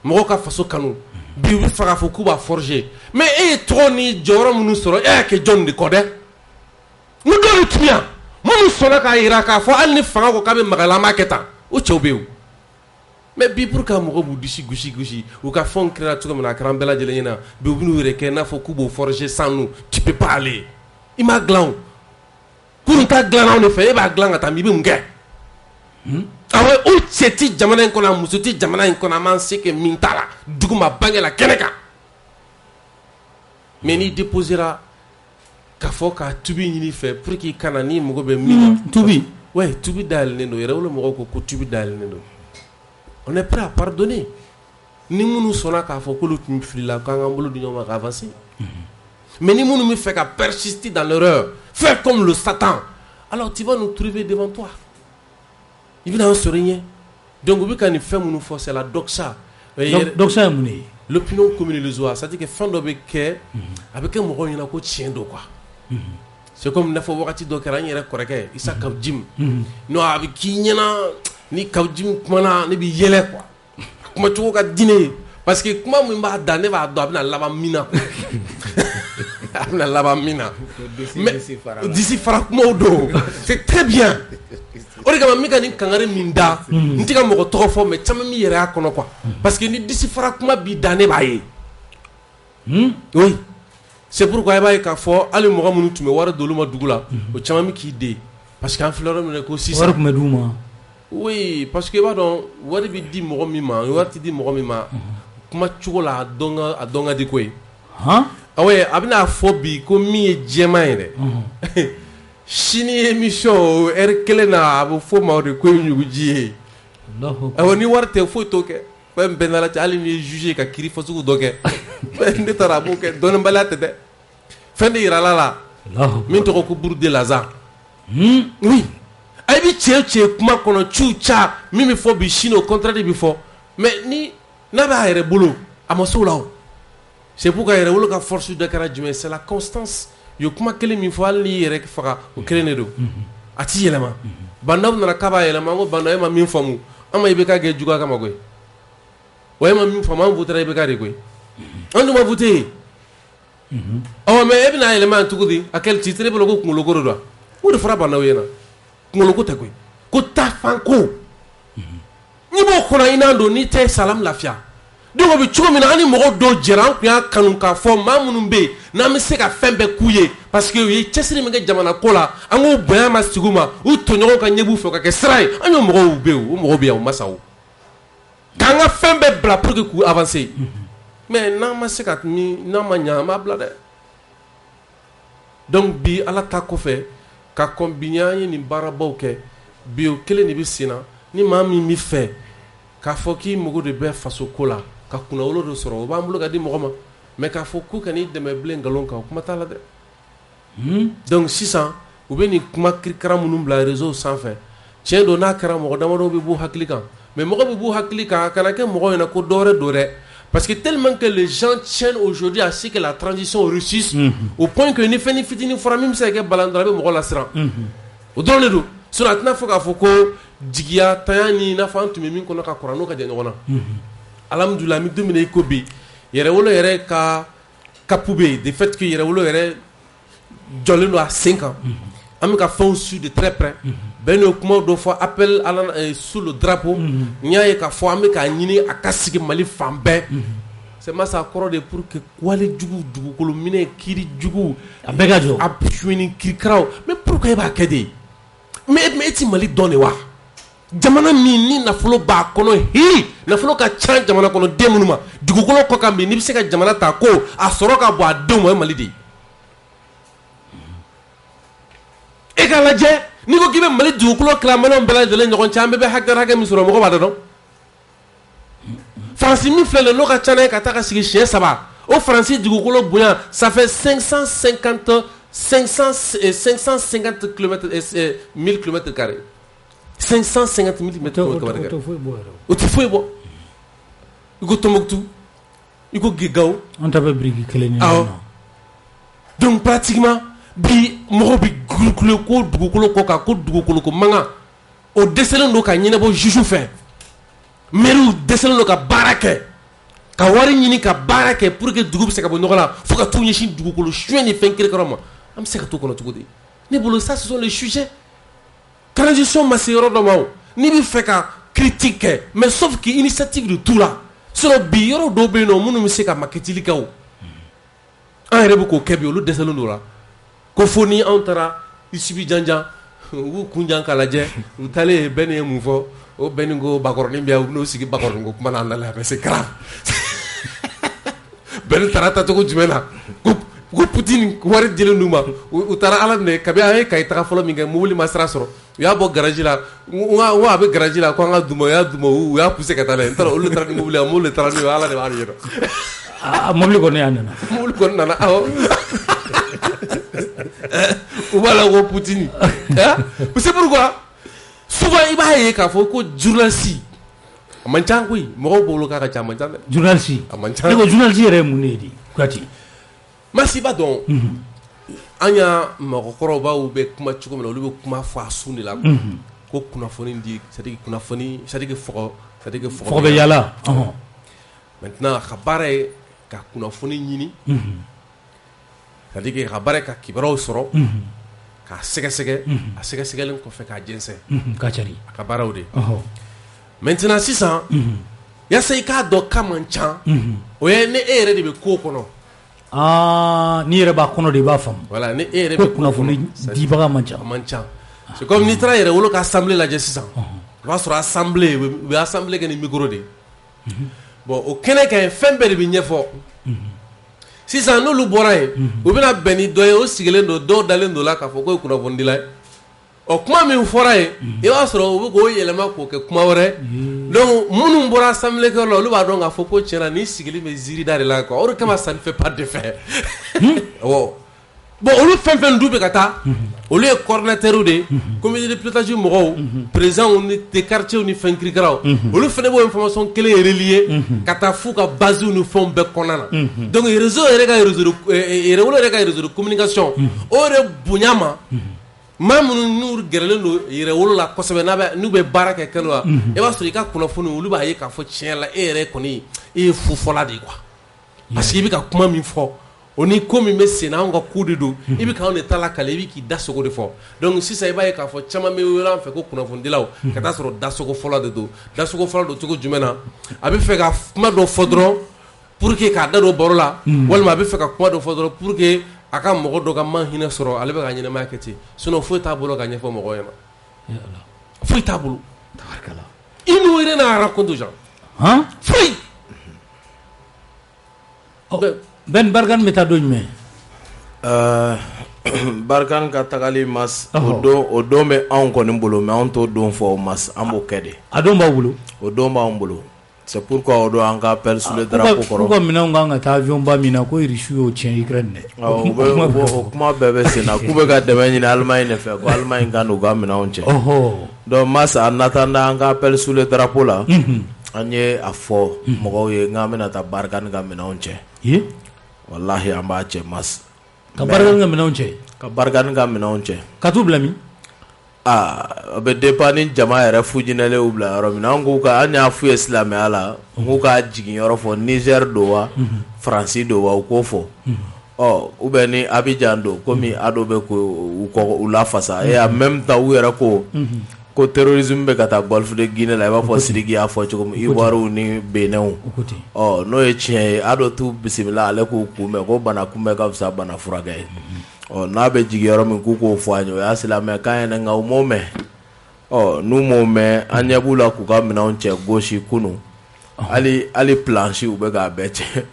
Mo ka faso kanu. Bi wi faga fo kuba forger. Mais trop ni joro munu soro ke John de kode. Mu do tuya. Munu soro ka yera ka fo al ni faga ko ka be magala maketa. O chobeu. Mais bi pour ka mo bu disi gushi ou ka fon créa tout comme na krambela de lena bi binu reke na fo kubo forger sans nous. Tu peux pas aller. Il m'a glan. Pour ta glan on fait ba glan ata mi bi nge. Awe o cheti jamana ko na musuti jamana ko na man seke mintala duguma bangela keneka. Mais ni déposera ka fo ka tubi ni fait pour ki kanani mo go be mi tubi. Ouais, tubi dal nendo yere wala mo ko tubi dal nendo. On est prêt à pardonner. Ni nous sommes là, il faut que nous fassions avancer. Mais ni nous fait qu'à persister dans l'erreur, faire comme le Satan. Alors tu vas nous trouver devant toi. Il vient se rien. Donc, quand nous faisons nous forcer la doxa. Doxa l'opinion commune les oies, c'est-à-dire que fin de avec un mot, il y a un chien d'eau quoi. C'est comme il faut voir que tu es correct. Il s'est comme Jim. Non, avec qui il y a ni kawjim kumana ne bi yele quoi kuma tuko ka dîner parce que kuma mun ba da ne ba do abina laba mina abina laba mina d'ici fara kuma do c'est très bien o de kama mi ka ni kangare min da nti ka mogo tɔgɔ fɔ mais caman mi yɛrɛ a kɔnɔ quoi parce que ni disi fara kuma bi da ne b'a ye oui c'est pourquoi i b'a ye k'a fɔ hali mɔgɔ minnu tun bɛ wari d'olu ma dugu la o caman mi k'i den parce que an filɛ yɔrɔ min na ko sisan wari tun bɛ d'u ma. Oui, parce que pardon, wari bi di mɔgɔ min ma, wari ti di mɔgɔ min ma, kuma cogo la a dɔn ka di ko ye. Awe, a bɛna fɔ bi ko min ye jɛman ye dɛ. Sini émission heure kelen na a bɛ fɔ ma o de ko ye ɲuguji ye. Awɔ ni wari tɛ foyi t'o kɛ. Fɛn bɛɛ n'ala cɛ hali ni ye juge ka kiiri fasugu dɔ kɛ. Ne taara a b'o kɛ dɔnnibaliya tɛ dɛ. Fɛn de yirala la. Min tɔgɔ ko Burude Lazare. Oui. I be che kuma kono chucha mimi fo bi shino contraire bi fo mais ni na ba yere bolo amaso lawo c'est pourquoi yere wolo ka force de kara jume c'est la constance yo kuma kele mi fo al ni yere faga o kele ne do ati yelema bandaw na ka ba yelema ngo bandaw ma min famu ama ibe ka ge juga kama goy way ma min famu am voter ibe ka re goy andu ma voter o mais e bina yelema tukudi akel titre bolo ko kulo ko do o de fara bandaw yena ngoloko te ko ta fanko ni bo kona ina do ni te salam lafia do bi chugo mina ani mogo do jera ku ya kanu ka fo mamunu be na mi se ka fembe kuye parce que yi chesiri mi ga jamana kola ango boya ma siguma u tonyo ka nyebu fo ka ke srai anyo mogo be o mogo be o masawo kanga fembe bla pour que ku avancer mais na ma se ka mi na ma nya ma bla de donc bi ala ta ko fe ka combiner ni barabaw kɛ bi o kelen de bi sina ni maa min mi fɛ k'a fɔ k'i mago de bɛ faso ko la ka kunnawolo dɔ sɔrɔ o b'an bolo ka di mɔgɔ ma mais k'a fɔ k'u ka n'i dɛmɛ bilen nkalon kan o kuma t'a la dɛ donc sisan u bɛ nin kuma kirikara minnu bila réseau sanfɛ tiɲɛ don n'a kɛra mɔgɔ damadɔ bɛ b'u hakili kan mais mɔgɔ bɛ b'u hakili kan a kana kɛ mɔgɔ ɲɛna ko dɔwɛrɛ don dɛ parce que tellement que les gens tiennent aujourd'hui à ce que la transition réussisse au point que ni fɛn ni fitinin fɔra min bɛ se ka kɛ balan dɔrɔn a bɛ mɔgɔ lasiran o dɔrɔn de don sinon a tɛna fɔ k'a fɔ ko jigiya tanya ni i n'a fɔ an tun bɛ min kɔnɔ ka kɔrɔ n'o ka jan ɲɔgɔn na alhamdulilah an bɛ don min na i ko bi yɛrɛwolo yɛrɛ ka capu bɛ yen de fait que yɛrɛwolo yɛrɛ jɔlen don a sen kan an bɛ ka fɛnw suivre de très près bɛn n'o kuma dɔ fɔ appel sous le drapeau n y'a ye k'a fɔ an bɛ k'a ɲini a ka sigi Mali fan bɛɛ c'est masa kɔrɔ de pour que wale jugu dugukolo minɛ kiiri jugu a bɛɛ ka jɔ a suɲɛni kirikaraw mais pourquoi i b'a kɛ de mais ti Mali dɔn de wa jamana min ni nafolo b'a kɔnɔ hiri nafolo ka ca jamana kɔnɔ den minnu ma dugukolo kɔ kan bi n'i bɛ se ka jamana ta ko a sɔrɔ ka bɔ a denw ma o ye Mali de ye e k'a lajɛ n'i ko k'i bɛ Mali dugukolo tila maliyɛnw bɛɛ lajɛlen ɲɔgɔn cɛ an bɛɛ bɛ hakɛ min sɔrɔ mɔgɔ b'a dɔn Faransi min filɛ n'o ka ca n'a ye ka taa ka sigi siɲɛ 3 o Faransi dugukolo bonya ça fait 550 km 1000 km². 550 000 m². O tɛ foyi bɔ. I ko Tombouctou, i ko Guégaou. An ta bɛ biriki kelen ye. Donc pratiquement bi mɔgɔ bɛ gulukule ko dugukolo kɔ kan ko dugukolo ko mankan o dɛsɛlen don ka ɲɛnabɔ juge fɛ maires dɛsɛlen don ka baara kɛ ka wari ɲini ka baara kɛ pour que dugu bɛ se ka bɔ nɔgɔ la fo ka t'u ɲɛsin dugukolo suɲɛ ni fɛn kirikaraw ma an bɛ se ka t'o kɔnɔ cogo di ne bolo ça ce sont les sujets transition ma se yɔrɔ dɔ ma o n'i bɛ fɛ ka critique kɛ mais sauf que initiative de tout la sinon bi yɔrɔ dɔw bɛ yen nɔ minnu bɛ se ka makɛtili kɛ o an yɛrɛ bɛ k'o kɛ bi olu dɛsɛlen don la ko fo ni anw taara Isubi Janjan u b'u kunjan k'a lajɛ u taalen Bɛni ye mun fɔ o Bɛni ko bakɔrɔnin bɛ yan u bɛn'o sigi bakɔrɔnin ko kuma na an na la mais c'est grave Bɛni taara tacogo jumɛn na ko Poutine wari dilen d'u ma u taara Ala minɛ kabi an ye kayi taga fɔlɔ min kɛ mobili ma sira sɔrɔ u y'a bɔ garage la n ko a bɛ garage la ko an ka d'u ma u y'a d'u ma u y'a poussé ka taa n'a ye n t'a dɔn olu taara ni mobili ye mobili taara n'u ye Ala de b'a ɲɛ dɔn mobili kɔni y'a nana mobili kɔni nana awɔ ou voilà ko Poutine c'est pourquoi souvent i b'a ye k'a fɔ ko journaliste a man ca koyi mɔgɔw bolo k'a ka ca a man ca dɛ journaliste a man ca ne ko journaliste yɛrɛ ye mun de ye di Kuyate Masi b'a dɔn an y'a mɔgɔkɔrɔbaw bɛ kuma cogo min na olu bɛ kuma fɔ a sun de la ko kunnafoni di c'est-à-dire kunnafoni c'est-à-dire fɔgɔ bɛ yala maintenant a ka baara ye ka kunnafoni ɲini c'est-à-dire ka baara ye ka kibaruyaw sɔrɔ k'a sɛgɛsɛgɛ a sɛgɛsɛgɛlen kɔfɛ k'a jɛnsɛn k'a cari a ka baaraw de maintenant sisan yasa i k'a dɔn k'a man ca o ye ne e yɛrɛ de bɛ ko kɔnɔ n'i yɛrɛ b'a kɔnɔ de i b'a faamu voilà ni e yɛrɛ bɛ kunnafoni dibaga man ca a man ca c'est comme n'i taara yɛrɛ wolo ka assemblée lajɛ sisan o b'a sɔrɔ assemblée u bɛ assemblée kɛ ni micro de bon o kɛnɛ kan fɛn bɛɛ de bɛ ɲɛfɔ sisan n'olu bɔra yen u bɛna bɛn ni dɔ ye o sigilen don dɔw dalen don la k'a fɔ ko ye kunnafonidila ye o kuma min fɔra yen i b'a sɔrɔ u bɛ k'o yɛlɛma k'o kɛ kuma wɛrɛ donc minnu bɔra assemblée kɛyɔrɔ la olu b'a dɔn k'a fɔ ko tiɲɛna nin sigilen bɛ ziirida de la quoi o de kama ça ne fait pas d'effet awɔ bon olu fɛn fɛn dun bɛ ka taa olu ye coordinateur de ye comité de pilotage mɔgɔw présidents ni des quartiers ni fɛn kirikaraw olu fana b'o information kelen relier ka taa f'u ka base ni fɛnw bɛɛ kɔnɔna na donc réseau yɛrɛ ka yɛrɛwolo yɛrɛ ka réseau de communication o yɛrɛ bonya ma maa minnu n'u gɛrɛlen don yɛrɛwolo la kosɛbɛ n'u bɛ baara kɛ kɛnɛ la i b'a sɔrɔ i ka kunnafoni olu b'a ye k'a fɔ tiɲɛ la e yɛrɛ kɔni e ye fufɔla de ye quoi parce que i bɛ ka kuma min fɔ o ni ko min bɛ sen na anw ka ko de don i bɛ k'anw de ta la kale i bɛ k'i da sogo de fɔ donc sisan i b'a ye k'a fɔ caman bɛ wele an fɛ ko kunnafonidilaw ka taa sɔrɔ da sogo fɔlɔ de don da sogo fɔlɔ don cogo jumɛn na a bɛ fɛ ka kuma dɔ fɔ dɔrɔn pour que k'a da don baro la walima a bɛ fɛ ka kuma dɔ fɔ dɔrɔn pour que a ka mɔgɔ dɔ ka man hinɛ sɔrɔ ale bɛ ka ɲɛnamaya kɛ ten sinon foyi t'a bolo ka ɲɛfɔ mɔgɔw ɲɛna foyi t'a bolo i n'o yɛrɛ n'a raconte gens foyi Ben Barkan bɛ taa don jumɛn Barkan ka tagali mas o don bɛ anw kɔni bolo mais anw t'o don fɔ mas an b'o kɛ de a don b'aw bolo o don b'anw bolo c'est pourquoi o don an ka appel sur le drapeau kɔrɔ ko ka minɛnw kan ka taa avion ba min na ko Russie y'o tiɲɛ Ukraine dɛ o kuma bɛɛ bɛ sen na k'u bɛ ka dɛmɛ ɲini Allemagne de fɛ ko Allemagne kan n'u ka minɛnw cɛ donc mas en attendant an ka appel sur le drapeau la an ye a fɔ mɔgɔw ye nk'an bɛna taa Barkan ka minɛnw cɛ wallahi an b'a cɛ mas ka Barkan ka minɛnw cɛ ka Barkan ka minɛnw cɛ ka t'u bila min a bɛ dépend ni jama yɛrɛ fujinɛlen y'u bila yɔrɔ min na an y'a f'u ye silamɛya la n k'u ka jigin yɔrɔ fɔ Niger don wa Faransi don wa u k'o fɔ ou bien ni Abidjan don komi a dɔ bɛ k'u lafasa et en même temps u yɛrɛ ko terrorisme bɛ ka taa Golfe de Guinée la i b'a fɔ Sidiki y'a fɔ cogo min Ivoire ni Benin n'o ye tiɲɛ ye a dɔ t'u bisimila ale k'u kunbɛn ko bana kunbɛn ka fisa bana furakɛ ye n'a bɛ jigin yɔrɔ min k'u k'o fɔ an ye o y'a silamɛkan ye nka u m'o mɛn n'u m'o mɛn an ɲɛ b'u la k'u ka minɛnw cɛ gosi kunun hali planche u bɛ k'a bɛɛ cɛ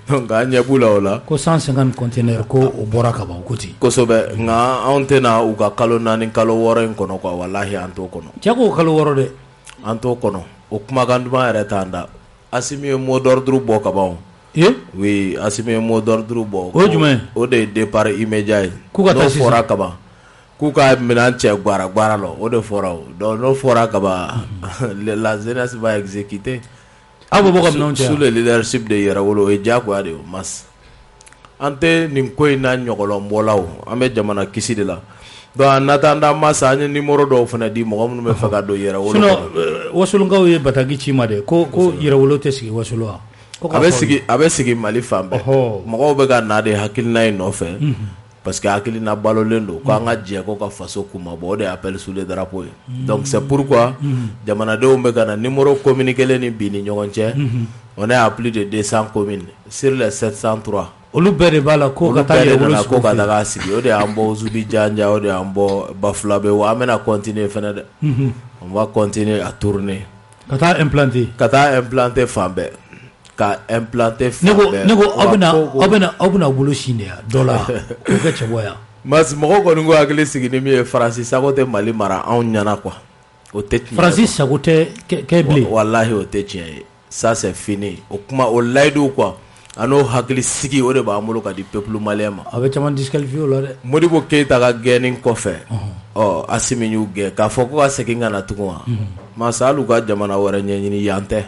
donc an ɲɛ b'u la o la ko 150 conteneurs ko o bɔra ka ban ko ten kosɛbɛ nka anw tɛna u ka kalo 4 kalo 6 in kɔnɔ quoi walahi an t'o kɔnɔ cɛ ko kalo 6 dɛ an t'o kɔnɔ o kumakan duman yɛrɛ t'an da Assimi ye mot d'ordre bɔ ka ban oui Assimi ye mot d'ordre bɔ o jumɛn o de ye départ immédiat ye k'u ka taa sisan n'o fɔra ka ban k'u ka minɛn cɛ gwara la o de fɔra o donc n'o fɔra ka ban la jeunesse va exécuter aw bɛ bɔ ka minɛnw cɛ sous le leadership de Yɛrɛwolo o ye diyagoya de ye o mas an tɛ nin ko in na ɲɔgɔlɔnbɔlaw an bɛ jamana kisi de la donc en attendant masa an ye numéro dɔw fana di mɔgɔ minnu bɛ fɛ ka don Yɛrɛwolo sinon wasolonkaw ye bataki ci ma de ko Yɛrɛwolo tɛ sigi wasolo wa a bɛ sigi Mali fan bɛɛ mɔgɔw bɛ ka na de hakilina in nɔfɛ parce que hakilina balolen don ko an ka jɛ ko ka faso kuma bɔ o de appel sous le drapeau ye donc c'est pourquoi jamanadenw bɛ ka na numéro communiqué ni bi ni ɲɔgɔn cɛ on est à plus de 200 communes sur les 703 olu bɛɛ de b'a la ko ka taa Yɛrɛwolo sigi ko ka taa sigi o de y'an bɔ Zubi Janja o de y'an bɔ Bafulabe wa an bɛna continuer fɛnɛ dɛ on va continuer à tourner ka taa implanter fan bɛɛ ka implanter fan bɛɛ ne ko aw bɛna bolo sin de ya dɔ la o kɛ cɛ bɔ yan mas mɔgɔ kɔni ko hakili sigi ni min ye Faransi sago tɛ Mali mara anw ɲɛna quoi o tɛ tiɲɛ Faransi sago tɛ kɛ bilen wallahi o tɛ tiɲɛ ye ça c'est fini o kuma o layidu quoi ano hakili sigi o de b'an bolo ka di peuple malien ma a bɛ caman disqualifier o la dɛ Modibo Keita ka gɛnni kɔfɛ Assimi y'u gɛn k'a fɔ ko ka segin ka na tugun wa masa hali u ka jamana wɛrɛ ɲɛɲini yan tɛ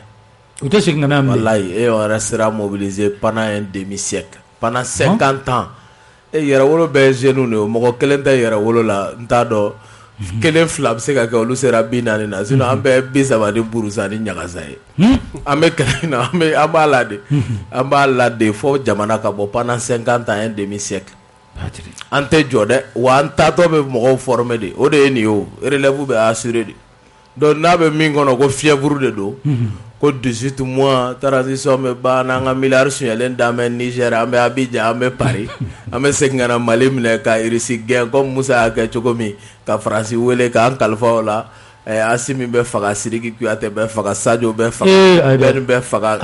u tɛ segin ka na yan bilen wallahi et on restera mobilisé pendant un demi-siècle pendant 50 ans Yɛrɛwolo bɛɛ ye jeunes de ye mɔgɔ kelen tɛ Yɛrɛwolo la n t'a dɔn kelen fila bɛ se ka kɛ olu sera 40 na sinon an bɛɛ 30 ni burusa ni ɲagasa ye an bɛ kɛlɛ na an b'a la de fo jamana ka bɔ pendant 50 ans un demi-siècle an tɛ jɔ dɛ wa an taatɔ bɛ mɔgɔw former de o de ye nin ye o relève bɛ assurer de donc n'a bɛ min kɔnɔ ko fièvre de don ko 18 mois transition bɛ ban n'an ka miliyari suɲɛlen d'an bɛ Niger an bɛ Abidjan an bɛ Paris an bɛ segin ka na Mali minɛ ka Irisi gɛn comme Musa y'a kɛ cogo min ka Faransi wele k'an kalifa o la Assimi bɛ faga Sidiki Kuyate bɛ faga Sadio bɛ faga Ben bɛ faga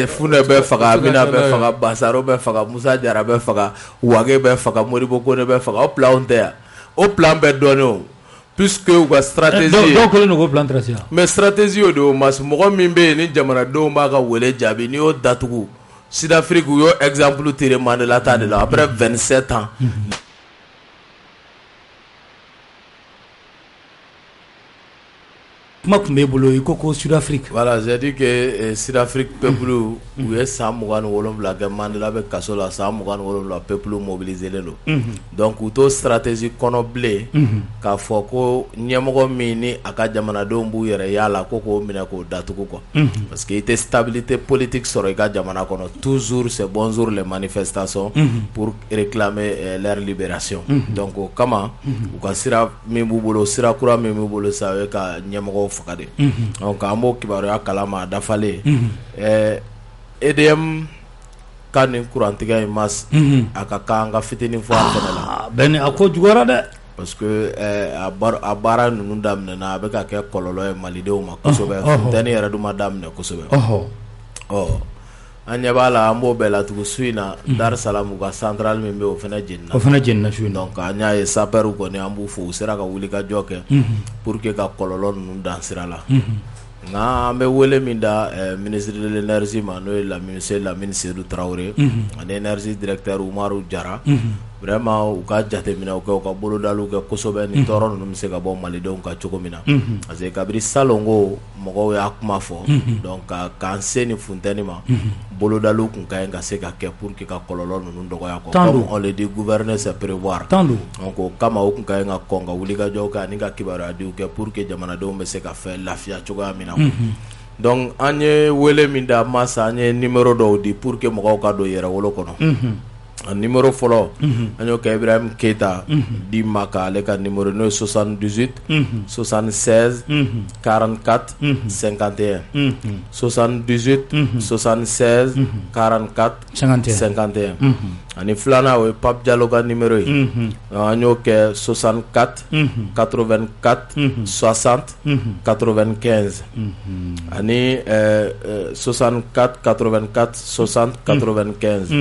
Funɛ bɛ faga Amina bɛ faga Basaro bɛ faga Musa Jara bɛ faga Wage bɛ faga Modibo Kone bɛ faga o plan tɛ yan o plan bɛ dɔnnen o puisque u ka stratégie dɔw kɛlen don k'o plan tracé mais stratégie o de o mas mɔgɔ min bɛ yen ni jamanadenw b'a ka wele jaabi n'i y'o datugu Sud-Afrique u y'o exemple tiré Mandela ta de la après 27 ans kuma tun b'e bolo i ko Sud-Afrique voilà j'ai dit que Sud-Afrique peuple u ye san 27 kɛ Mandela bɛ kaso la san 27 peuple mobilisé len don donc u t'o stratégie kɔnɔ bilen k'a fɔ ko ɲɛmɔgɔ min ni a ka jamanadenw b'u yɛrɛ y'a la ko k'o minɛ k'o datugu quoi parce que i tɛ stabilité politique sɔrɔ i ka jamana kɔnɔ toujours c'est bonjour les manifestations pour réclamer leur libération donc o kama u ka sira min b'u bolo sira kura min b'u bolo sa o ye ka ɲɛmɔgɔw faga de donc an b'o kibaruya kalama a dafalen EDM ka nin kurantigɛ in mas a ka kan an ka fitinin fɔ a fɛnɛ la bɛn a ko juguyara dɛ parce que a baara ninnu daminɛna a bɛ ka kɛ kɔlɔlɔ ye malidenw ma kosɛbɛ funtɛni yɛrɛ dun ma daminɛ kosɛbɛ an ɲɛ b'a la an b'o bɛɛ latugu su in na Dar es Salaam ka central min bɛ o fana jenina su in na donc an y'a ye sapɛriw kɔni an b'u fo u sera ka wulikajɔ kɛ pour que ka kɔlɔlɔ ninnu dan sira la nka an bɛ wele min da ministre de l'énergie ma n'o ye Lamine Seydou Traoré ani énergie directeur Umaru Jara vraiment u ka jateminɛw kɛ u ka bolodaliw kɛ kosɛbɛ ni tɔɔrɔ ninnu bɛ se ka bɔ malidenw kan cogo min na parce que kabiri salon ko mɔgɔw y'a kuma fɔ donc k'an se ni funtɛni ma bolodaliw kun ka ɲi ka se ka kɛ pour que ka kɔlɔlɔ ninnu dɔgɔya quoi comme on le dit gouverner c'est prévoir donc o kama o kun ka ɲi ka kɔn ka wulikajɔw kɛ ani ka kibaruya diw kɛ pour que jamanadenw bɛ se ka fɛn lafiya cogoya min na donc an ye wele min da masa an ye numéro dɔw di pour que mɔgɔw ka don Yɛrɛwolo kɔnɔ numéro fɔlɔ an y'o kɛ Ibrahim Keita di Maka ale ka numéro n'o ye 78 76 44 51 78 76 44 51 ani filanan o ye Pape Diallo ka numéro ye an y'o kɛ 64 84 60 95 ani 64 84 60 95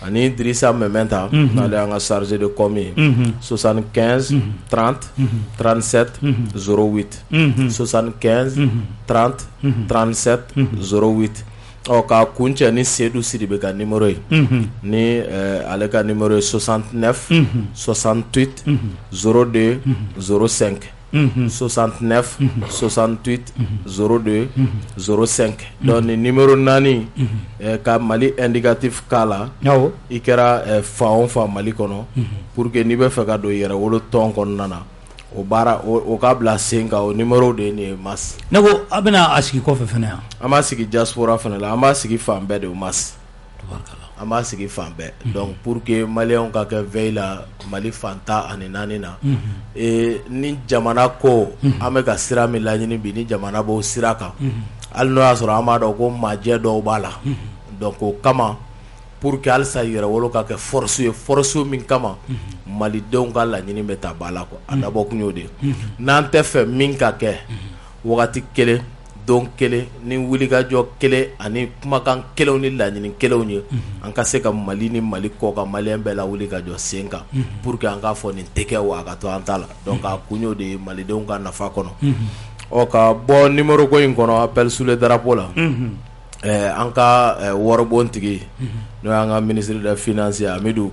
ani Idrissa Mementa ale an ka chargé de com ye 75 30 37 08 75 30 37 08 ka kuncɛ ni Seydou Sidibe ka numéro ye ni ale ka numéro ye 69 68 02 05 69 68 02 05 donc ni numéro nani ka Mali indicatif kala i kɛra fan o fan Mali kɔnɔ pour que n'i bɛ fɛ ka don yɛrɛ wolo tɔn kɔnɔna na o baara o ka bila sen kan o numéro de ye nin ye Mas ne ko a bɛna a sigi kɔfɛ fɛnɛ yan an b'a sigi diaspora fɛnɛ la an b'a sigi fan bɛɛ de o Mas an b'a sigi fan bɛɛ donc pour que maliyɛnw ka kɛ veille la Mali fan 14 na ni jamana ko an bɛ ka sira min laɲini bi ni jamana b'o sira kan hali n'o y'a sɔrɔ an b'a dɔn ko majɛ dɔw b'a la donc o kama pour que halisa yɛrɛwolo ka kɛ force ye force min kama malidenw ka laɲini bɛ taa ba la quoi a dabɔ kun y'o de n'an tɛ fɛ min ka kɛ wagati kelen don kelen ni wulikajɔ kelen ani kumakan kelenw ni laɲini kelenw ye an ka se ka Mali ni Mali kɔ ka maliyɛn bɛɛ la wuli ka jɔ sen kan pour que an k'a fɔ nin tɛ kɛ wa a ka to an ta la donc a kun y'o de ye malidenw ka nafa kɔnɔ ka bɔ numéro ko in kɔnɔ appel sous le drapeau la an ka wɔribon tigi n'o y'an ka ministre des finances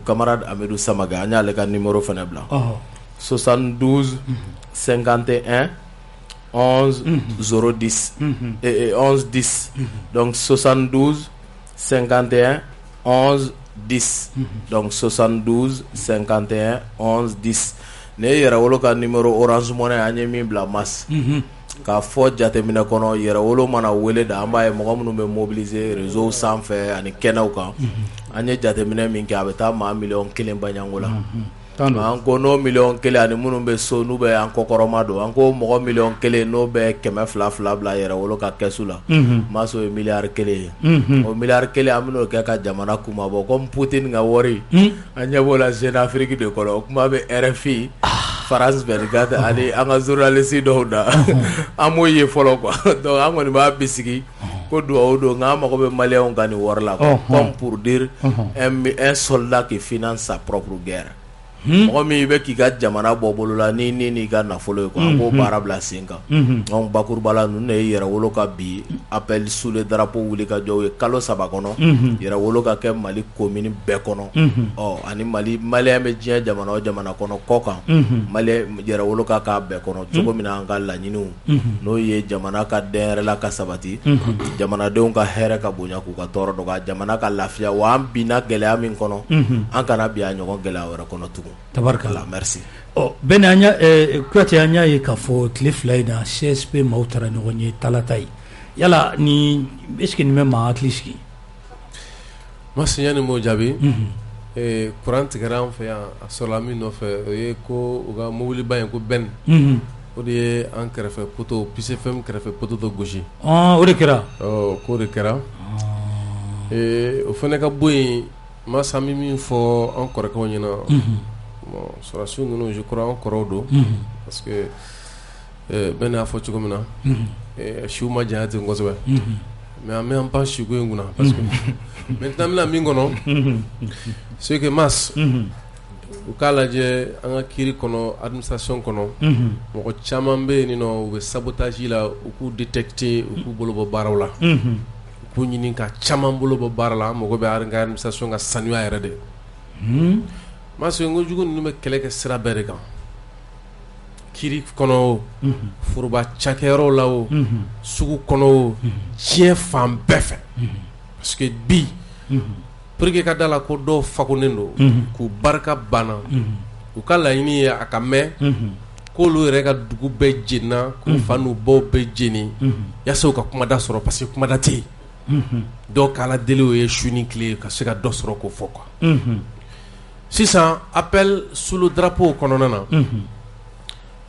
camarade Amidou Samaga an y'ale ka numéro fana bila 72 51 11 010 11 10 donc 72 51 11 10 donc 72 51 11 10 ne yɛrɛwolo ka numéro Orange Money an ye min bila Mas k'a fɔ jateminɛ kɔnɔ yɛrɛwolo mana wele da an b'a ye mɔgɔ minnu bɛ mobiliser réseau sanfɛ ani kɛnɛw kan an ye jateminɛ min kɛ a bɛ taa maa 1,000,000 baɲango la an ko n'o 1,000,000 ani minnu bɛ so n'u bɛ an kɔkɔrɔma don an ko mɔgɔ 1,000,000 n'o bɛ 200 bila yɛrɛwolo ka kɛsu la Maso ye miliyari 1 ye o miliyari 1 an bɛn'o kɛ ka jamana kumabɔ comme Poutine ka wari an ɲɛ b'o la Jeune Afrique de kɔnɔ o kuma bɛ RFI France 24 ani an ka journaliste dɔw da an m'o ye fɔlɔ quoi donc an kɔni b'a bisigi ko duwawu don nka an mago bɛ maliyɛnw ka nin wari la comme pour dire un soldat qui finance sa propre guerre mɔgɔ min i bɛ k'i ka jamana bɔ bolo la ni n'i ka nafolo ye quoi an k'o baara bila sen kan donc bakuruba la ninnu de ye yɛrɛwolo ka bi appel sous le drapeau wuli ka jɔ ye kalo 3 kɔnɔ yɛrɛwolo ka kɛ Mali commune bɛɛ kɔnɔ ani Mali maliyɛn bɛ diɲɛ jamana o jamana kɔnɔ kɔ kan maliyɛn yɛrɛwolo ka k'a bɛɛ kɔnɔ cogo min na an ka laɲiniw n'o ye jamana ka denyɛrɛla ka sabati jamanadenw ka hɛrɛ ka bonya k'u ka tɔɔrɔ dɔgɔya jamana ka lafiya wa an binna gɛlɛya min kɔnɔ an kana bi a ɲɔgɔn gɛlɛya wɛrɛ kɔnɔ tugun tabarikala merci bɛn Kuyatɛ an y'a ye k'a fɔ tile 2 in na CSP maaw taara ɲɔgɔn ye talata ye yala ni est-ce que nin bɛ maa hakili sigi Mas yani m'o jaabi courant tigɛra an fɛ yan a sɔrɔla min nɔfɛ o ye ko u ka mobiliba in ko bɛn o de ye an kɛrɛfɛ poto Peace FM kɛrɛfɛ poto dɔ gosi o de kɛra k'o de kɛra o fana ka bɔ yen Mas an bɛ min fɔ an kɔrɔkɛw ɲɛna bon sɔrɔsiw ninnu je crois an kɔrɔw don parce que bɛn y'a fɔ cogo min na siw ma janya ten kosɛbɛ mais an bɛ an pan siko in kunna parce que maintenant bɛna min kɔnɔ c'est que Mas u k'a lajɛ an ka kiiri kɔnɔ administration kɔnɔ mɔgɔ caman bɛ yen nɔ u bɛ sabotage la u k'u détecter u k'u bolo bɔ baaraw la u k'u ɲini ka caman bolo bɔ baara la an mago bɛ an ka administration ka sanuya yɛrɛ de Mas n ko jugu ninnu bɛ kɛlɛ kɛ sira bɛɛ de kan kiiri kɔnɔ o foroba cakɛyɔrɔw la o sugu kɔnɔ o diɲɛ fan bɛɛ fɛ parce que bi pour que ka da la ko dɔw fakonen don k'u barika banna u ka laɲini ye a ka mɛn k'olu yɛrɛ ka dugu bɛɛ jenina k'u fa n'u baw bɛɛ jeni yaasa u ka kumada sɔrɔ parce que kumada tɛ yen dɔw k'ala deli o ye su ni tile ka se ka dɔ sɔrɔ k'o fɔ quoi sisan appel sous le drapeau kɔnɔna na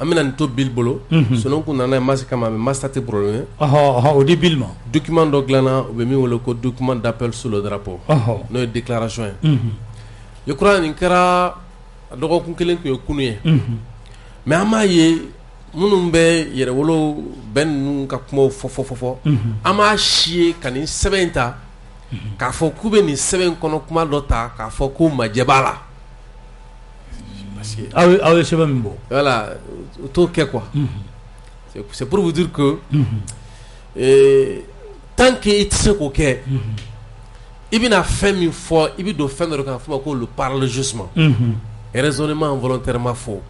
an bɛna nin to Bill bolo sinon kun nana ye ma se kama mais masta tɛ problème o di Bill ma document dɔ dilanna u bɛ min wele ko document d'appel sous le drapeau n'o ye déclaration ye je crois nin kɛra dɔgɔkun kelen tun ye kunu ye mais an b'a ye minnu bɛ yɛrɛwolo bɛn ninnu ka kumaw fɔ an b'a si ye ka nin sɛbɛn in ta k'a fɔ k'u bɛ nin sɛbɛn in kɔnɔ kuma dɔ ta k'a fɔ ko majɛ b'a la aw ye sɛbɛn min bɔ voilà o t'o kɛ quoi c'est pour vous dire que tant que i tɛ se k'o kɛ i bɛna fɛn min fɔ i bɛ don fɛn dɔ de kan fɔ ma ko le paralogisme raisonnement involontairement faux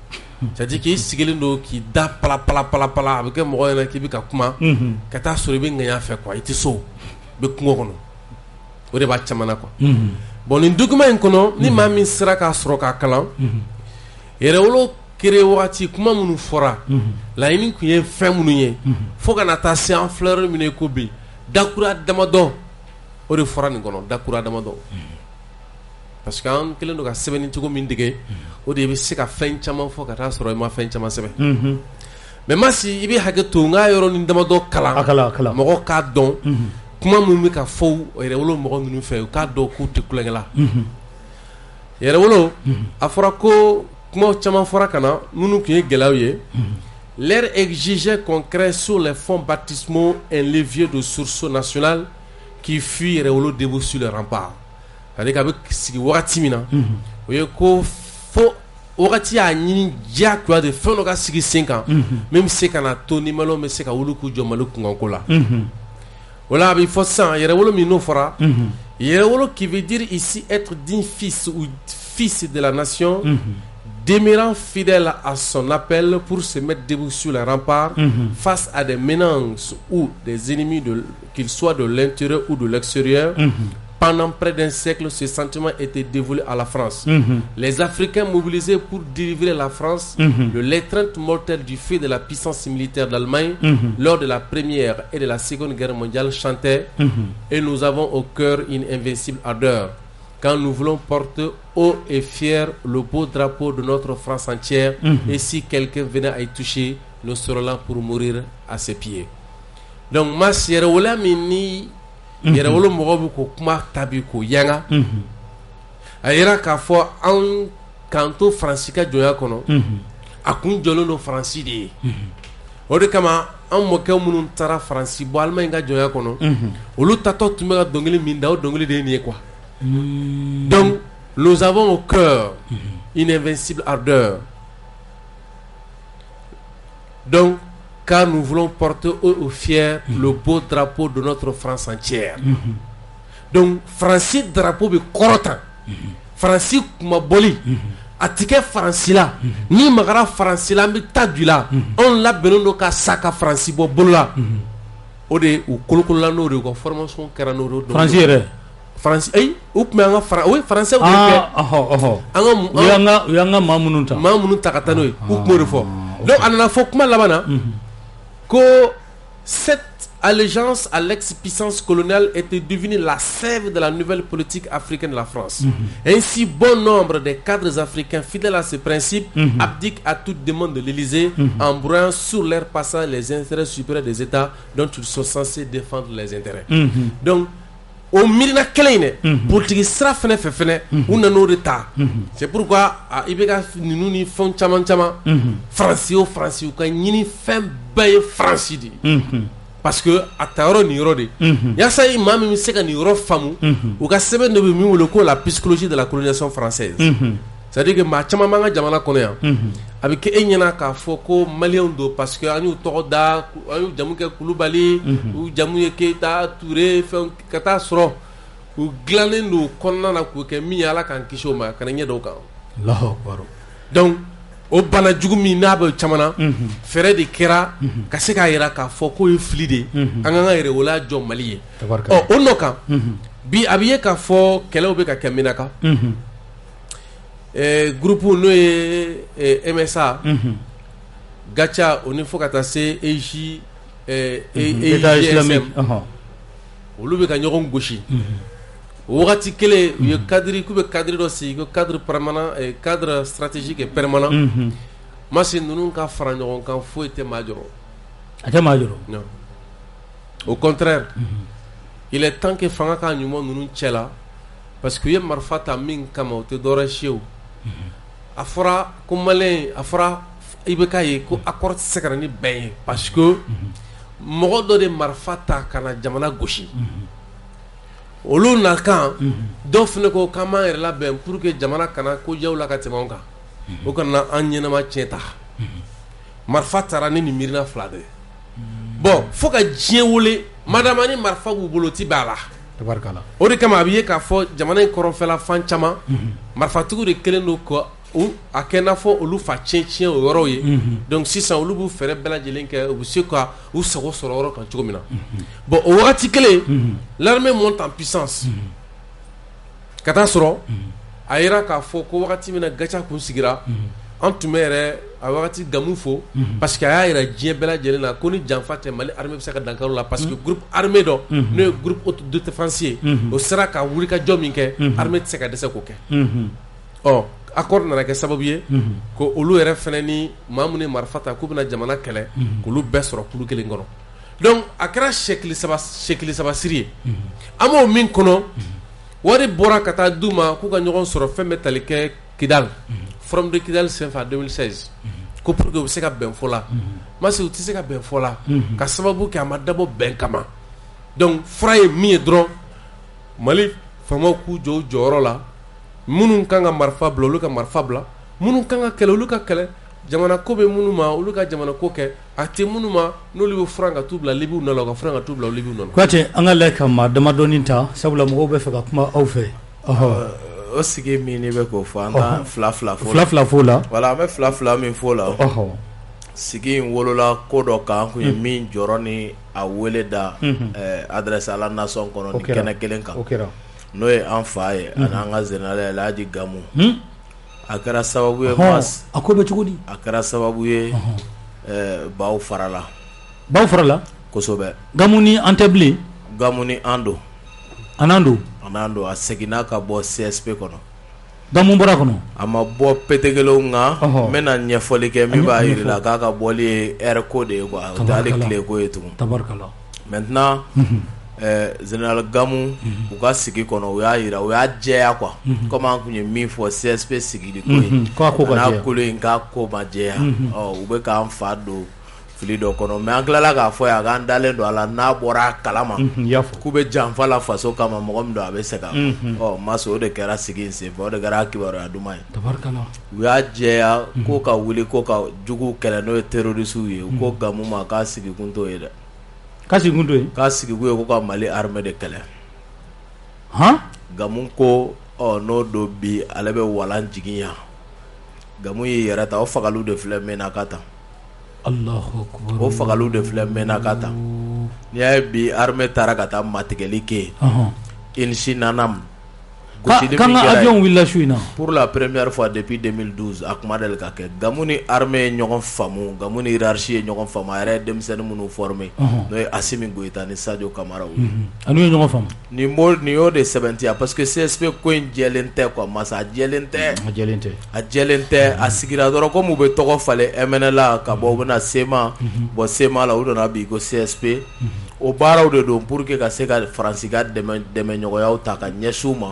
c'est-à-dire k'i sigilen don k'i da pala a bɛ kɛ mɔgɔ ɲɛna k'i bɛ ka kuma ka taa sɔrɔ i bɛ ŋaɲa fɛ quoi i tɛ so i bɛ kungo kɔnɔ o de b'a caman na quoi bon nin document in kɔnɔ ni maa min sera k'a sɔrɔ k'a kalan yɛrɛwolo kere wagati kuma minnu fɔra laɲini tun ye fɛn minnu ye fo ka na taa se an filɛ yɔrɔ min na ko bi dakura damadɔ o de fɔra nin kɔnɔ dakura damadɔ parce que an kelen don ka sɛbɛnni cogo min dege o de bɛ se ka fɛn caman fɔ ka taa sɔrɔ i ma fɛn caman sɛbɛn mais masi i bɛ hakɛ to n ka yɔrɔ nin damadɔ kalan mɔgɔ k'a dɔn kuma minnu bɛ ka fɔ yɛrɛwolo mɔgɔ ninnu fɛ u k'a dɔn k'u tɛ kulonkɛ la yɛrɛwolo a fɔra ko kuma caman fɔra ka na minnu tun ye gɛlɛyaw ye leur exigeait qu'on crée sur les fonds baptismaux un levier de sursaut national qui fut yɛrɛwolo debout sur les remparts c'est-à-dire k'a bɛ sigi wagati min na o ye ko fo wagati y'a ɲini diyagoya de fɛn dɔ ka sigi sen kan min bɛ se ka na to ni maliyɛnw bɛ se ka wuli k'u jɔ Mali kunkanko la o la a bɛ fɔ sisan yɛrɛwolo min n'o fɔra yɛrɛwolo qui veut dire ici être digne fils ou fils de la nation demeurant fidèle à son appel pour se mettre debout sur les remparts face à des menaces ou des ennemis qu'ils soient de l'intérieur ou de l'extérieur. Pendant près d'un siècle, ce sentiment était dévolu à la France. Les Africains mobilisés pour délivrer la France de l'étreinte mortelle du fait de la puissance militaire d'Allemagne lors de la Première et de la Seconde Guerre mondiale chantaient et nous avons au cœur une invincible ardeur quand nous voulons porter haut et fier le beau drapeau de notre France entière et si quelqu'un venait à y toucher, nous serons là pour mourir à ses pieds. Donc, ma sœur, voilà mini yɛrɛwolo mɔgɔw bɛ ko kuma tabi ko yanga a yira k'a fɔ an k'an to Faransi ka jɔnya kɔnɔ a kun jɔlen don Faransi de ye o de kama an mɔkɛ minnu taara Faransi bɔ Allemagne ka jɔnya kɔnɔ olu tatɔ tun bɛ ka dɔnkili min da o dɔnkili de ye nin ye quoi donc nous avons au cœur une invincible ardeur donc car nous voulons porter haut et fier le beau drapeau de notre France entière. Donc, Francis drapeau be korota. Francis kumaboli. Atike Francis la. Ni magara Francis la mbi tadula. On la benondo ka saka Francis bo bola. Ode u kolokolola no de ko formation karano do. Francis re. Francis ay ou me nga oui français ou ke. Yanga mamununta. Mamununta katano ou mo refo. Donc anana fok ma labana. Que cette allégeance à l'ex-puissance coloniale était devenue la sève de la nouvelle politique africaine de la France. Ainsi, bon nombre des cadres africains fidèles à ce principe abdiquent à toute demande de l'Élysée en brouillant sur leur passage les intérêts supérieurs des États dont ils sont censés défendre les intérêts. Donc, au milieu de politique sera fait ou n'en retard. C'est pourquoi il y a ni font chaman Francis ou quand ni fait bail Francis parce que à Taoro ni rode ya sa imam mi se ka ni ro famu ou ka sebe no bi mi wolo ko la psychologie de la colonisation française c'est-à-dire que ma chama manga jamana kono ya avec e nyana ka fo ko malien do parce que anu to da anu jamu ke kulubali ou jamu ke ta touré fe kata soro ou glané no konna na ko ke mi ala kan kisho ma kan nye do kan Allahu akbar donc o bana jugu min n'a bɛ caman na fɛrɛ de kɛra ka se k'a yira k'a fɔ k'o ye fili de an ka yɛrɛ wala jɔ Mali ye o nɔ kan bi a bɛ ye k'a fɔ kɛlɛw bɛ ka kɛ Menaka groupe n'o ye MSA Gacha o ni fo ka taa se EJSM olu bɛ ka ɲɔgɔn gosi wagati kelen u ye cadre k'u bɛ cadre dɔ sigi ko cadre permanent cadre stratégique et permanent masi ninnu ka fara ɲɔgɔn kan foyi tɛ maa jɔrɔ a tɛ maa jɔrɔ non au contraire il est temps que fanga ka ɲuman ninnu cɛ la parce que u ye marifa ta min kama o tɛ dɔwɛrɛ siyew a fɔra ko maliyɛn a fɔra IBK ye ko accord tɛ se ka na ni bɛn ye parce que mɔgɔ dɔ de marifa ta ka na jamana gosi olu na kan dɔw fana ko k'an b'an yɛrɛ labɛn pour que jamana kana ko jaw la ka tɛmɛ anw kan o kana an ɲɛnama tiɲɛ ta marifa taara ni nin miirina fila de bon fo ka diɲɛ wele madama ni marifa b'u bolo ti b'a la tabarikala o de kama a bɛ ye k'a fɔ jamana in kɔrɔnfɛla fan caman marifatigiw de kɛlen don ka a kɛ n'a fɔ olu fa tiɲɛ o yɔrɔw ye donc sisan olu b'u fɛɛrɛ bɛɛ lajɛlen kɛ u bɛ se ka u sago sɔrɔ yɔrɔ kan cogo min na bon o wagati kelen l'armée monte en puissance ka taa sɔrɔ a yira k'a fɔ ko wagati min na gaca kun sigira an tun bɛ yɛrɛ a wagati gamu fo parce que a y'a yira diɲɛ bɛɛ lajɛlen na ko ni janfa tɛ Mali armée bɛ se ka dankari la parce que groupe armé dɔ n'o ye groupe autodéfense ye o sera ka wulikajɔ min kɛ armée tɛ se ka dɛsɛ k'o kɛ ɔ accord nana kɛ sababu ye ko olu yɛrɛ fɛnɛ ni maa mun ye marifa ta k'u bɛna jamana kɛlɛ k'olu bɛɛ sɔrɔ kulu kelen kɔnɔ donc a kɛra siècle saba siri ye an b'o min kɔnɔ wari bɔra ka taa d'u ma k'u ka ɲɔgɔn sɔrɔ fɛn bɛ tali kɛ Kidal forum de Kidal senfɛ 2016 ko pour que u bɛ se ka bɛn fɔ la masi u tɛ se ka bɛn fɔ la ka sababu kɛ a ma dabɔ bɛn kama donc fura ye min ye dɔrɔn Mali faamaw k'u jɔ u jɔyɔrɔ la minnu kan ka marifa bila olu ka marifa bila minnu kan ka kɛlɛ olu ka kɛlɛ jamana ko bɛ minnu ma olu ka jamana ko kɛ a tɛ minnu ma n'olu bɛ furan ka t'u bila Libiw nɔ la u ka furan ka t'u bila Libiw nɔ la. Kuyate an ka lajɛ ka maa damadɔni ta sabula mɔgɔw bɛ fɛ ka kuma aw fɛ. O sigi min ne bɛ k'o fɔ an ka fila f'o la wala an bɛ fila min f'o la sigi in wolola ko dɔ kan kun ye min jɔrɔ ni a wele da adresse à la nation kɔnɔ ni kɛnɛ kelen kan n'o ye an fa ye ani an ka général Alhaji Gamu a kɛra sababu ye a ko bɛ cogo di a kɛra sababu ye baw farala kosɛbɛ Gamu ni an tɛ bilen Gamu ni an don a seginna ka bɔ CSP kɔnɔ Gamu bɔra kɔnɔ a ma bɔ petekelenw kan n bɛna ɲɛfɔli kɛ min b'a yira la k'a ka bɔli ye air ko de ye quoi o tɛ hali tile ko ye tugun maintenant général Gamu u ka sigi kɔnɔ u y'a yira u y'a jɛya quoi comme an kun ye min fɔ CSP sigili ko ye n'a kolo in k'a ko ma jɛya u bɛ k'an fa don fili dɔ kɔnɔ mais an tilala k'a fɔ yan k'an dalen don a la n'a bɔra a kalama k'u bɛ janfa la faso kama mɔgɔ min don a bɛ sɛgɛn maso o de kɛra sigi in senfɛ o de kɛra kibaruya duman ye u y'a jɛya ko ka wuli ko ka juguw kɛlɛ n'o ye terrorisiw ye u ko Gamu ma k'a sigi kun t'o ye dɛ k'a sigi kun ye ko ka Mali armée de kɛlɛ Gamu ko n'o don bi ale bɛ walan jigin yan Gamu y'i yɛrɛ ta o fagaliw de filɛ Menaka tan o fagaliw de filɛ Menaka tan n'i y'a ye bi armée taara ka taa matigɛli kɛ Insi Nanam kan ka avion wulila su in na pour la première fois depuis 2012 a kuma deli ka kɛ Gamu ni armée ye ɲɔgɔn faamu Gamu ni hiérarchie ye ɲɔgɔn faamu a yɛrɛ ye denmisɛnnin minnu formé n'o ye Assimi Goïta ni Sadio Kamara anu ye ɲɔgɔn faamu nin y'o de sɛbɛntiya parce que CSP ko in jɛlen tɛ quoi masa a jɛlen tɛ a sigira dɔrɔn comme u bɛ tɔgɔ falen MNLA ka bɔ u bɛna SEMA bɔn SEMA la u donna bi ko CSP o baaraw de don pour que ka se ka Faransi ka dɛmɛɲɔgɔnyaw ta ka ɲɛsin u ma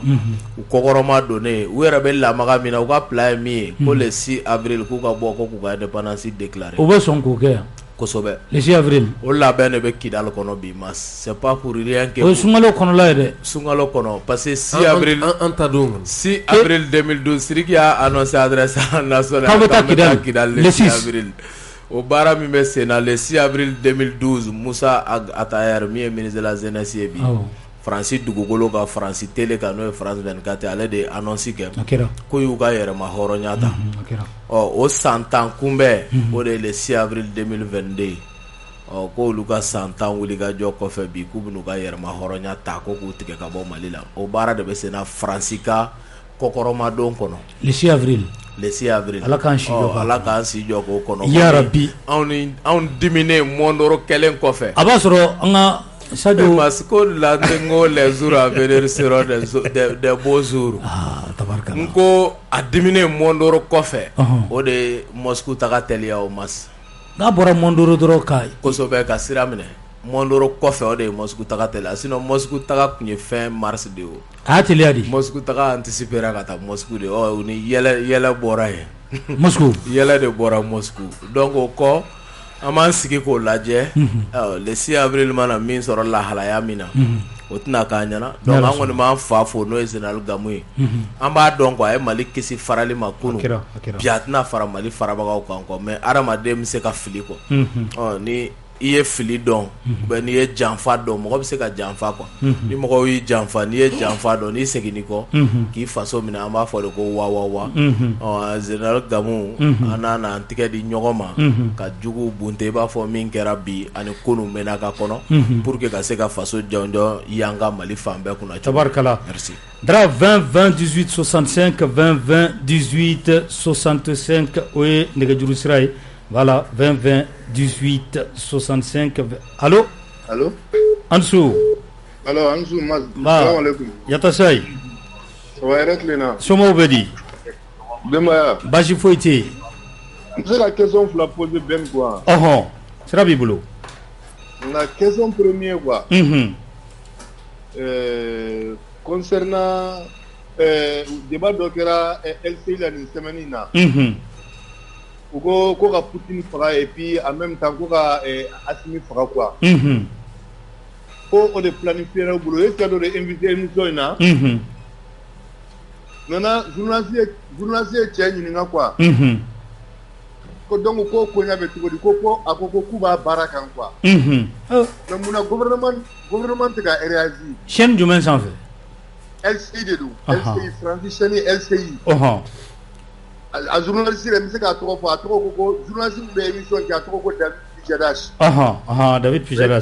u kɔkɔrɔma donnen u yɛrɛ bɛ lamaga min na u ka plan ye min ye ko le 6 avril k'u ka bɔ ko k'u ka indépendance déclarer u bɛ sɔn k'o kɛ yan kosɛbɛ le 6 avril o labɛn de bɛ Kidal kɔnɔ bi mas c'est pas pour rien que o ye sunkalo kɔnɔla ye dɛ sunkalo kɔnɔ parce que 6 avril an ta don 6 avril 2012 Sidiki y'a annoncé adresse nationale k'a bɛ taa Kidal le 6 avril o baara min bɛ sen na le 6 avril 2012 Musa Atayer min ye ministre de la jeunesse ye bi Faransi dugukolo ka Faransi télé kan n'o ye France 24 ale de annonce kɛ ko y'u ka yɛrɛma hɔrɔnya ta o san 10 kunbɛn o de ye le 6 avril 2022 ko olu ka san 10 wulikajɔ kɔfɛ bi k'u bɛn'u ka yɛrɛma hɔrɔnya ta ko k'u tigɛ ka bɔ Mali la o baara de bɛ sen na Faransi ka kɔkɔrɔmadon kɔnɔ le 6 avril Ala k'an si jɔ k'o kɔnɔ ya Rabbi anw diminen mɔndɔrɔ kɛlen kɔfɛ a b'a sɔrɔ an ka Sadio Masco la tengo les jours à venir seront des beaux jours. Tabarkala. Nko a dimine mondoro kɔfɛ o de Moscou taga teliya o mas. N'a bɔra Mondoro dɔrɔn kai. Kosɛbɛ ka sira minɛ. Mondoro kɔfɛ o de Moscou taga teliya sinon Moscou taga kun ye fin mars de o. A teliya di. Moscou taga anticipera ka taa Moscou de o ni yɛlɛ bɔra ye. Moscou. Yɛlɛ de bɔra Moscou. Donc o kɔ an b'an sigi k'o lajɛ. Le 6 avril mana min sɔrɔ lahalaya min na. O tɛna k'a ɲɛna. Donc an kɔni b'an fa fo n'o ye Général Gamu ye. An b'a dɔn quoi a ye Mali kisi farali ma kunun. Bi a tɛna fara Mali farabagaw kan quoi mais adamaden bɛ se ka fili quoi. Ni i ye fili dɔn ou n'i ye janfa dɔn mɔgɔ bɛ se ka janfa quoi. Ni mɔgɔw y'i janfa n'i ye janfa dɔn n'i seginni kɔ k'i faso minɛ an b'a fɔ de ko wa. Général Gamu an n'an tigɛ di ɲɔgɔn ma ka juguw bunte i b'a fɔ min kɛra bi ani kunun mɛnna ka kɔnɔ pour que ka se ka faso jɔnjɔn yan ka Mali fan bɛɛ kunna. Tabarkala. Merci. Dra 20 20 18 65 20 20 18 65 o ye nɛgɛjuru sira ye. Voilà 20 20 18 65 20. Allô? Allô? Ansou. Alors, Ansou, salam alaikum. Yatasai. Ça va être là. Somo Bedi. Demain. Baji Foiti. C'est la question que la poser bien quoi. Oh, c'est Bibolo. La question première quoi. Concernant débat d'Okera LCI la semaine là. Ko ka Poutine fera et puis en même temps ko ka Assimi fera quoi. Ko on de planifier le boulot et qu'il de inviter émission là. Maintenant journaliste tient ni quoi. Ko donc ko nya be tugo di ko akoko kuba barakan quoi. Donc mon gouvernement te ga réagir. Chaîne Jumain sans fait. LCI de nous. LCI France chaîne LCI. A journaliste le se ka trop fois trop ko journaliste be émission qui a trop ko David Pijadas. David Pijadas.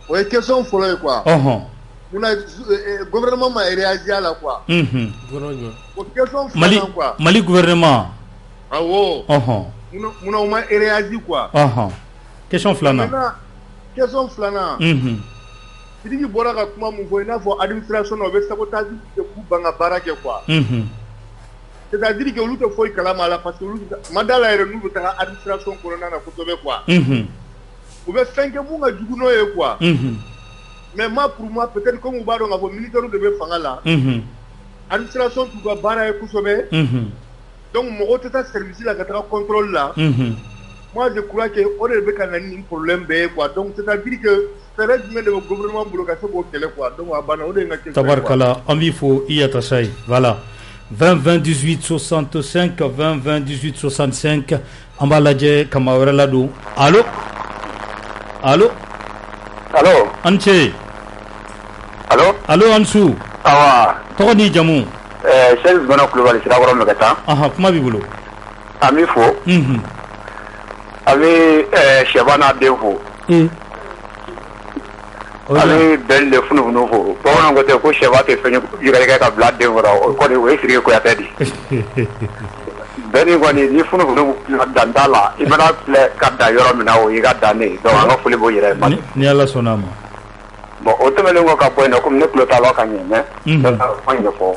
Ouais question follow quoi. Gouvernement m'a réagi à la quoi. Mali gouvernement. Ah ouais. Mon m'a réagi quoi. Question flana. Question flana. Il dit bora ka kuma mun fo ina fo administration o be sabotage de ku banga barake quoi. C'est-à-dire que l'autre fois il kalama la parce que mandala ere nous ta administration corona na kotobe quoi. Ou be 5 mois nga juguno e quoi. Mais moi pour moi peut-être comme ba do nga fo militaire de be fanga la. Administration tu dois bara e kusobe. Donc mon tata service la ka contrôle là. Moi je crois que on est avec un problème be quoi. Donc c'est-à-dire que c'est le gouvernement bloqué pour quel quoi. Donc abana on est ngaki. Tabarkala ami fo iyata say. Voilà. 20 20 18 65 20 20 18 65 an b'a lajɛ kama wɛrɛ la don. Allo allo allo an ce. allo allo Ansou. awa tɔgɔ ni jamu. Cheikh Zubana Kulubali Sirakɔrɔ Mɛgɛta. Kuma b'i bolo. An b'i fo. An bɛ Sɛbana den fo. An bɛ bɛn de funufunu fo. Bamananw ko ten ko sɛba tɛ fɛn yɛrɛkɛ ka bila den kɔrɔ o kɔni o ye Sidiki Kuyatɛ de. Bɛnni kɔni ni funufunu dan t'a la i mana filɛ ka dan yɔrɔ min na o y'i ka dan ne ye donc an ka foli b'o yɛrɛ ye. Ni Ala sɔnna ma. Bon o tɛmɛnen kɔ ka bɔ yen nɔ komi ne tulo t'a la ka ɲɛ mais n ka kuma ɲɛfɔ.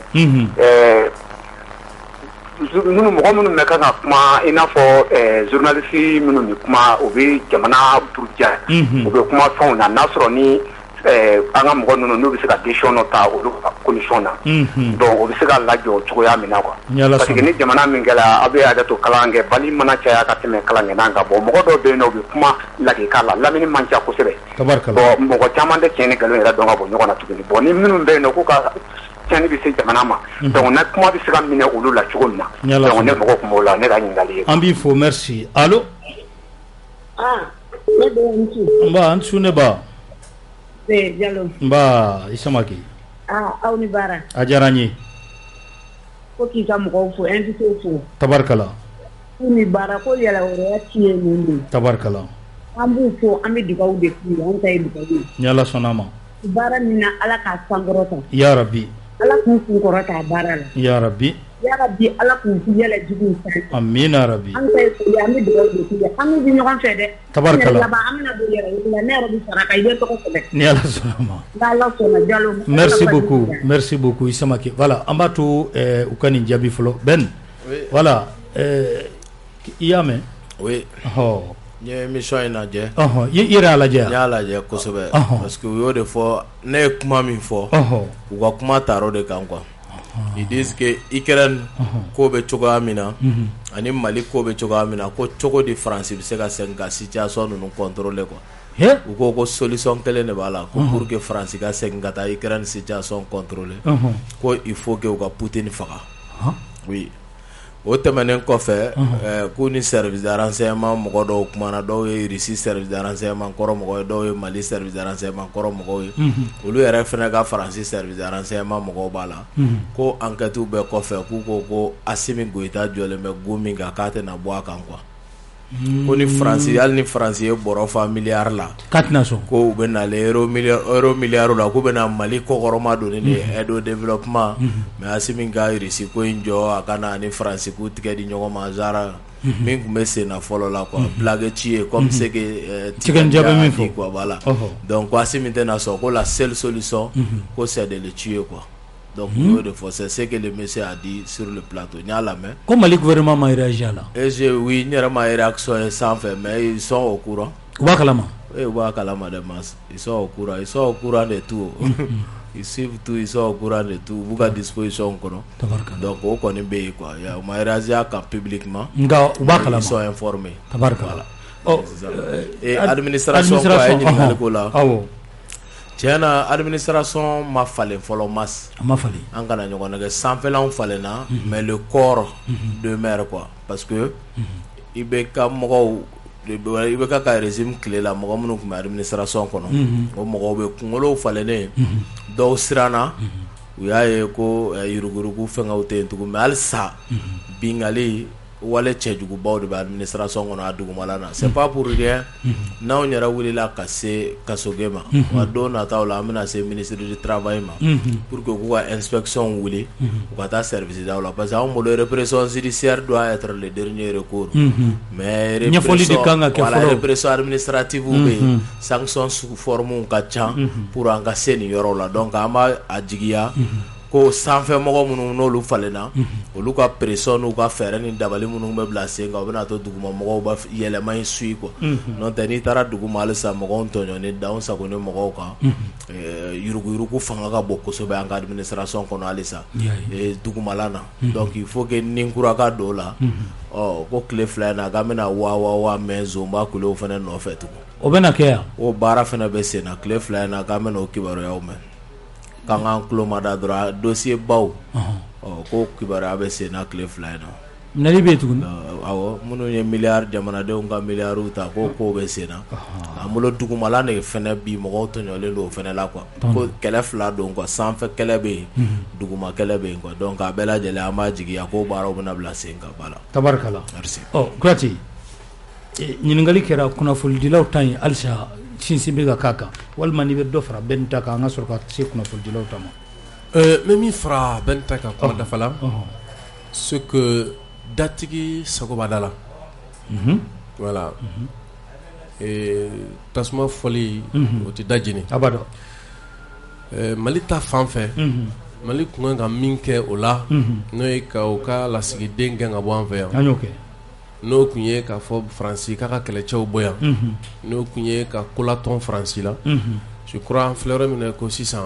Mɔgɔ minnu bɛ kan ka kuma i n'a fɔ journaliste minnu bɛ kuma o bɛ jamana buruja o bɛ kuma fɛnw na n'a sɔrɔ ni an ka mɔgɔ ninnu n'u bɛ se ka décision dɔ ta olu ka condition na donc o bɛ se ka lajɔ cogoya min na quoi parce que ni jamana min kɛra a bɛ hakɛ to kalan kɛ bali mana caya ka tɛmɛ kalan kɛ kan bon mɔgɔ dɔw bɛ yen nɔ u bɛ kuma lakika la lamini man ca kosɛbɛ bon mɔgɔ caman tɛ tiɲɛ ni nkalon yɛrɛ dɔn ka bɔ ɲɔgɔn na tuguni bon ni minnu bɛ yen nɔ k'u ka tiɲɛni bɛ se jamana ma donc na kuma bɛ se ka minɛ olu la cogo min na donc ne mɔgɔ kun b'o la ne ka ɲininkali ye. An b'i fo merci. Allo. Ne bɛ Ansou. Nba Ansou ne ba. Diallo. Nba Isamaki. Aw ni baara. A diyara n ye. Ko k'i ka mɔgɔw fo invité fo. Tabarikala. K'u ni baara ko yala wɛrɛ ci ye nin de. Tabarikala. An b'u fo an bɛ dugawu de k'u ye an ta ye dugawu ye. Ni Ala sɔnna ma. Baara min na Ala k'a sankɔrɔta. Ya Rabi. ala k'u kun kɔrɔta baara la ya rabbi ala k'u k'i yɛlɛ juguw sanfɛ amin ya rabbi an ka foli an bɛ dugawu de k'i ye an bɛ ɲɔgɔn fɛ dɛ tabarakala an bɛna don yɛrɛ la ne yɛrɛ bɛ saraka i bɛ tɔgɔ sɛbɛn ni ala sɔnna ma n'ala sɔnna Jalo merci beaucoup Isamake voilà an b'a to u ka nin jaabi fɔlɔ Ben voilà i y'a mɛn oui n ye émission in lajɛ i yɛrɛ y'a lajɛ n y'a lajɛ kosɛbɛ parce que u y'o de fɔ ne ye kuma min fɔ u ka kuma taar'o de kan quoi ils disent que Ukraine ko bɛ cogoya min na ani Mali ko bɛ cogoya min na ko cogo di France bɛ se ka segin ka situation ninnu contrôler quoi u ko solution kelen de b'a la ko pour que France ka segin ka taa Ukraine situation contrôler ko il faut que u ka Poutine faga oui o tɛmɛnen kɔfɛ k'u ni service de renseignement mɔgɔ dɔw kumana dɔw ye Russie service de renseignement kɔrɔ mɔgɔ ye dɔw ye Mali service de renseignement kɔrɔ mɔgɔw ye olu yɛrɛ fɛnɛ ka Faransi service de renseignement mɔgɔw b'a la ko enquête bɛɛ kɔfɛ k'u ko Assimi Goïta jɔlen bɛ go min kan k'a tɛna bɔ a kan quoi ko ni Faransi hali ni Faransi ye bɔrɔ fa miliyari la k'a tɛna sɔn ko u bɛ nalen euro miliyari la k'u bɛna Mali kɔkɔrɔma donni ni aide au développement mais Assimi ka Russie ko in jɔ a kana ni Faransi k'u tigɛ di ɲɔgɔn ma genre min tun bɛ sen na fɔlɔ la quoi blague ci ye comme c'est que tigɛ jaabi min fɔ quoi voilà donc Assimi tɛna sɔn ko la seule solution ko c'est de le tuer quoi donc de c'est ce que le monsieur a dit sur le plateau nya la mais comme le gouvernement m'a réagi là et oui n'y a ma réaction sans faire mais ils sont au courant wa kalama wa kalama de masse ils sont au courant de tout ils suivent tout ils sont au courant de tout vous à disposition kono donc on connaît bien quoi il y a ma réagi publiquement nga wa kalama ils sont informés tabaraka et administration quoi là tiɲɛna administration ma falen fɔlɔ mas ma falen an kana ɲɔgɔn nɛgɛ sanfɛlanw falenna mais le corps de maire quoi parce que i bɛ ka mɔgɔw i bɛ ka régime tile la mɔgɔ minnu tun bɛ administration kɔnɔ o mɔgɔw bɛ kunkolow falennen dɔw siranna u y'a ye ko yuruguyurugu fɛngɛw tɛ yen tugun mais halisa bingali wale cɛjugubaw de bɛ administration kɔnɔ a dugumala na c'est pas pour rien n'anw yɛrɛ wulila ka se kasoge ma wa don nataw la an bɛna se ministre du travail ma pour que k'u ka inspection wuli u ka taa service daw la parce que anw bolo répression judiciaire doit être le dernier recours mais répression administrative bɛ yen sanction sous forme ka ca pour an ka se nin yɔrɔ la donc an b'a a jigiya ko sanfɛ mɔgɔ minnu n'olu falenna olu ka pression n'u ka fɛɛrɛ ni dabali minnu bɛ bila sen kan u bɛna to duguma mɔgɔw b'a yɛlɛma in suit quoi n'o tɛ n'i taara duguma halisa mɔgɔw tɔɲɔni danw sagoni mɔgɔw kan yuruguyurugu fanga ka bon kosɛbɛ an ka administration kɔnɔ halisa dugumala na donc il faut que ni kura ka don o la ko tile fila in na k'an bɛna wa mɛ zonba kulew fana nɔfɛ tugun o bɛna kɛ yan o baara fana bɛ sen na tile fila in na k'an bɛna o kibaruyaw mɛn kan an tulo ma da dɔrɔn dossier baw ko kibaruya bɛ sen na tile fila in na minɛli bɛ yen tuguni awɔ minnu ye miliyari jamanadenw ka miliyariw ta ko bɛ sen na an bolo dugumala de fɛnɛ bi mɔgɔw tɔɲɔlen don o fɛnɛ la quoi ko kɛlɛ fila don quoi sanfɛ kɛlɛ bɛ yen duguma kɛlɛ bɛ yen quoi donc a bɛɛ lajɛlen an b'a jigiya ko baaraw bɛna bila sen kan bala tabarikala merci Kuyate ɲininkali kɛra kunnafonidilaw ta ye halisa sinsin bɛ ka k'a kan walima n'i bɛ dɔ fara bɛn ta kan an ka sɔrɔ ka se kunnafonidilaw ta ma mɛ min fara bɛn ta kan kuma dafa la ce que datigi sago b'a da la voilà tasuma fɔli o tɛ da jeni a b'a dɔn Mali ta fan fɛ Mali kun kan ka min kɛ o la n'o ye ka o ka lasigiden gɛn ka bɔ an fɛ yan an y'o kɛ n'o kun ye k'a fɔ Faransi k'a ka kɛlɛcɛw bɔ yan n'o kun ye ka kolatɔn Faransi la je crois an filɛ yɔrɔ min na ko sisan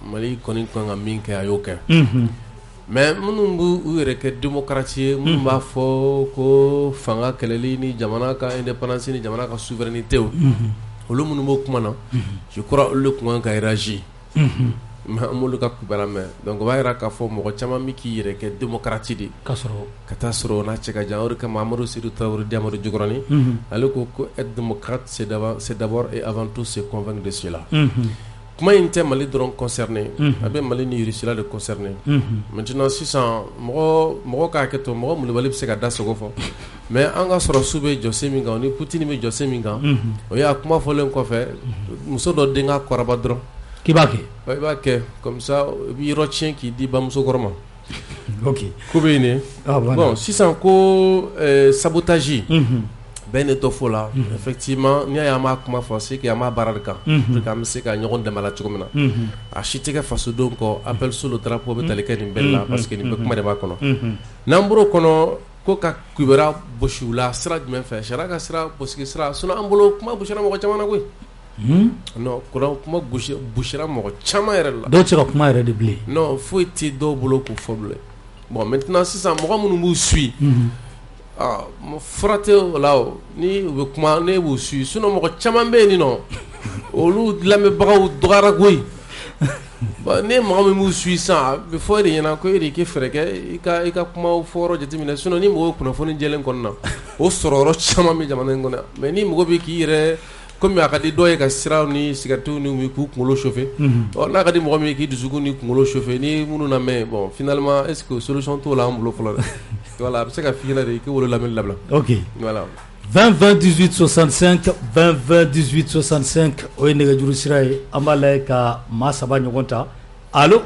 Mali kɔni kan ka min kɛ a y'o kɛ mais minnu b'u yɛrɛ kɛ démocrate ye minnu b'a fɔ ko fanga kɛlɛli ni jamana ka indépendance ni jamana ka souveraineté olu minnu b'o kuma na je crois olu kun kan ka réagir mais an m'olu ka kubara mɛn donc o b'a yira k'a fɔ mɔgɔ caman bɛ k'i yɛrɛ kɛ démocrate de ka taa sɔrɔ o n'a cɛ ka jan o de kama Amadu Seydou Traoré Amadu Jikɔrɔni ale ko être démocrate c'est d'abord et avant tout se convaincre de cela kuma in tɛ Mali dɔrɔn concerné a bɛ Mali ni Russie la de concerné maintenant sisan mɔgɔ k'a kɛ to mɔgɔ mulibali bɛ se ka da sogo fɔ mais an ka sɔrɔ su bɛ jɔsen min kan ni Poutine bɛ jɔsen min kan o ye a kuma fɔlen kɔfɛ muso dɔ den ka kɔrɔba dɔrɔn k'i b'a kɛ i b'a kɛ comme ça i b'i yɔrɔ tiɲɛ k'i di bamusokɔrɔ ma. Ok. Ko bɛ yen ne. Bon sisan ko sabotage. Bɛɛ ne tɔ fɔ la. Effectivement n'i y'a ye an b'a kuma fɔ c'est que an b'a baara de kan. Pour que an bɛ se ka ɲɔgɔn dɛmɛ la cogo min na. A si tɛ kɛ fasodenw kɔ appel sur le drapeau bɛ tali kɛ nin bɛɛ la parce que nin bɛɛ kuma de b'a kɔnɔ. N'an bɔr'o kɔnɔ ko ka kibaruya gosi u la sira jumɛn fɛ sariya ka sira bosigi sira sinon an bolo kuma gosira mɔgɔ caman na koyi. Non kuma gosira mɔgɔ caman yɛrɛ la. Dɔw tɛ ka kuma yɛrɛ de bilen. Non foyi tɛ dɔw bolo k'o fɔ bilen. Bon maintenant sisan mɔgɔ minnu b'u suit. Fura tɛ o la o ni u bɛ kuma ne b'u suit sinon mɔgɔ caman bɛ yen nɔ olu lamɛnbagaw dɔgɔyara koyi. Ne mɔgɔ min b'u suit sisan a bɛ fɔ e de ɲɛna ko e de k'i fɛɛrɛ kɛ i ka kumaw fɔ yɔrɔ jateminɛ sinon ni mɔgɔw kunnafoni jɛlen kɔnɔ na o sɔrɔ yɔrɔ caman bɛ jamana in kɔnɔ mais ni mɔgɔ bɛ k'i yɛrɛ comme a ka di dɔw ye ka siraw ni sigaretiw ni k'u kunkolo chauffer n'a ka di mɔgɔ min ye k'i dusukun ni kunkolo chauffer ni minnu lamɛn bon finalement est-ce que solution t'o la an bolo fɔlɔ dɛ voilà a bɛ se ka f'i ɲɛna de i k'i wolo lamɛnni dabila. Ok. Voilà. 20 20 18 65 20 20 18 65 o ye nɛgɛjuru sira ye an b'a lajɛ ka maa saba ɲɔgɔn ta. Allo.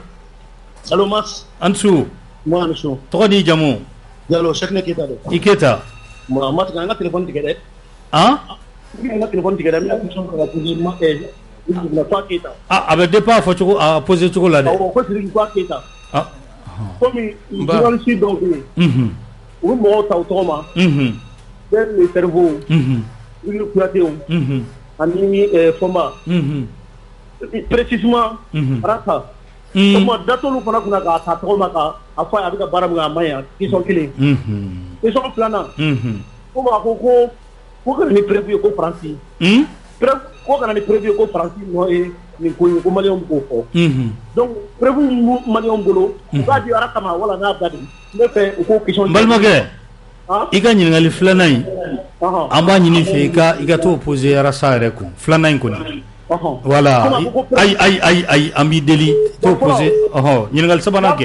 Allo Mas. Ansu. Moi Ansu. Tɔgɔ ni jamu. Jalo Cheikh ne Keita de. I Keita. Moi ma tigɛ an ka téléphone tigɛ dɛ. An? An ka téléphone tigɛ dɛ n bɛna question kɛ ka poser ma Fa Keita. A bɛ dépend a fɔ cogo a poser cogo la dɛ. Awɔ ko Sidiki Fa Keita. Komi journaliste dɔw bɛ yen. U bɛ mɔgɔw ta u tɔgɔ ma. Bɛɛ le cerveau. Ilu Kuyatew. Ani Fɔnba. Précisément Arata. Comment datolu fana kunna k'a ta tɔgɔ ma k'a fɔ a bɛ ka baara min kɛ a man ɲi question kelen. Question filanan. Ko a ko kana ni prévu ye ko Faransi. Ko kana ni prévu ye ko Faransi nɔ ye nin ko ye ko maliyɛnw b'o fɔ. Donc prévu min b'u maliyɛnw bolo u k'a di Arata ma wala n'a da de ne fɛ u ko question. N balimakɛ i ka ɲininkali filanan in an b'a ɲini fɛ i ka t'o poser Arasa yɛrɛ kun filanan in kɔni. Voilà ayi an b'i deli t'o poser ɲininkali sabanan kɛ.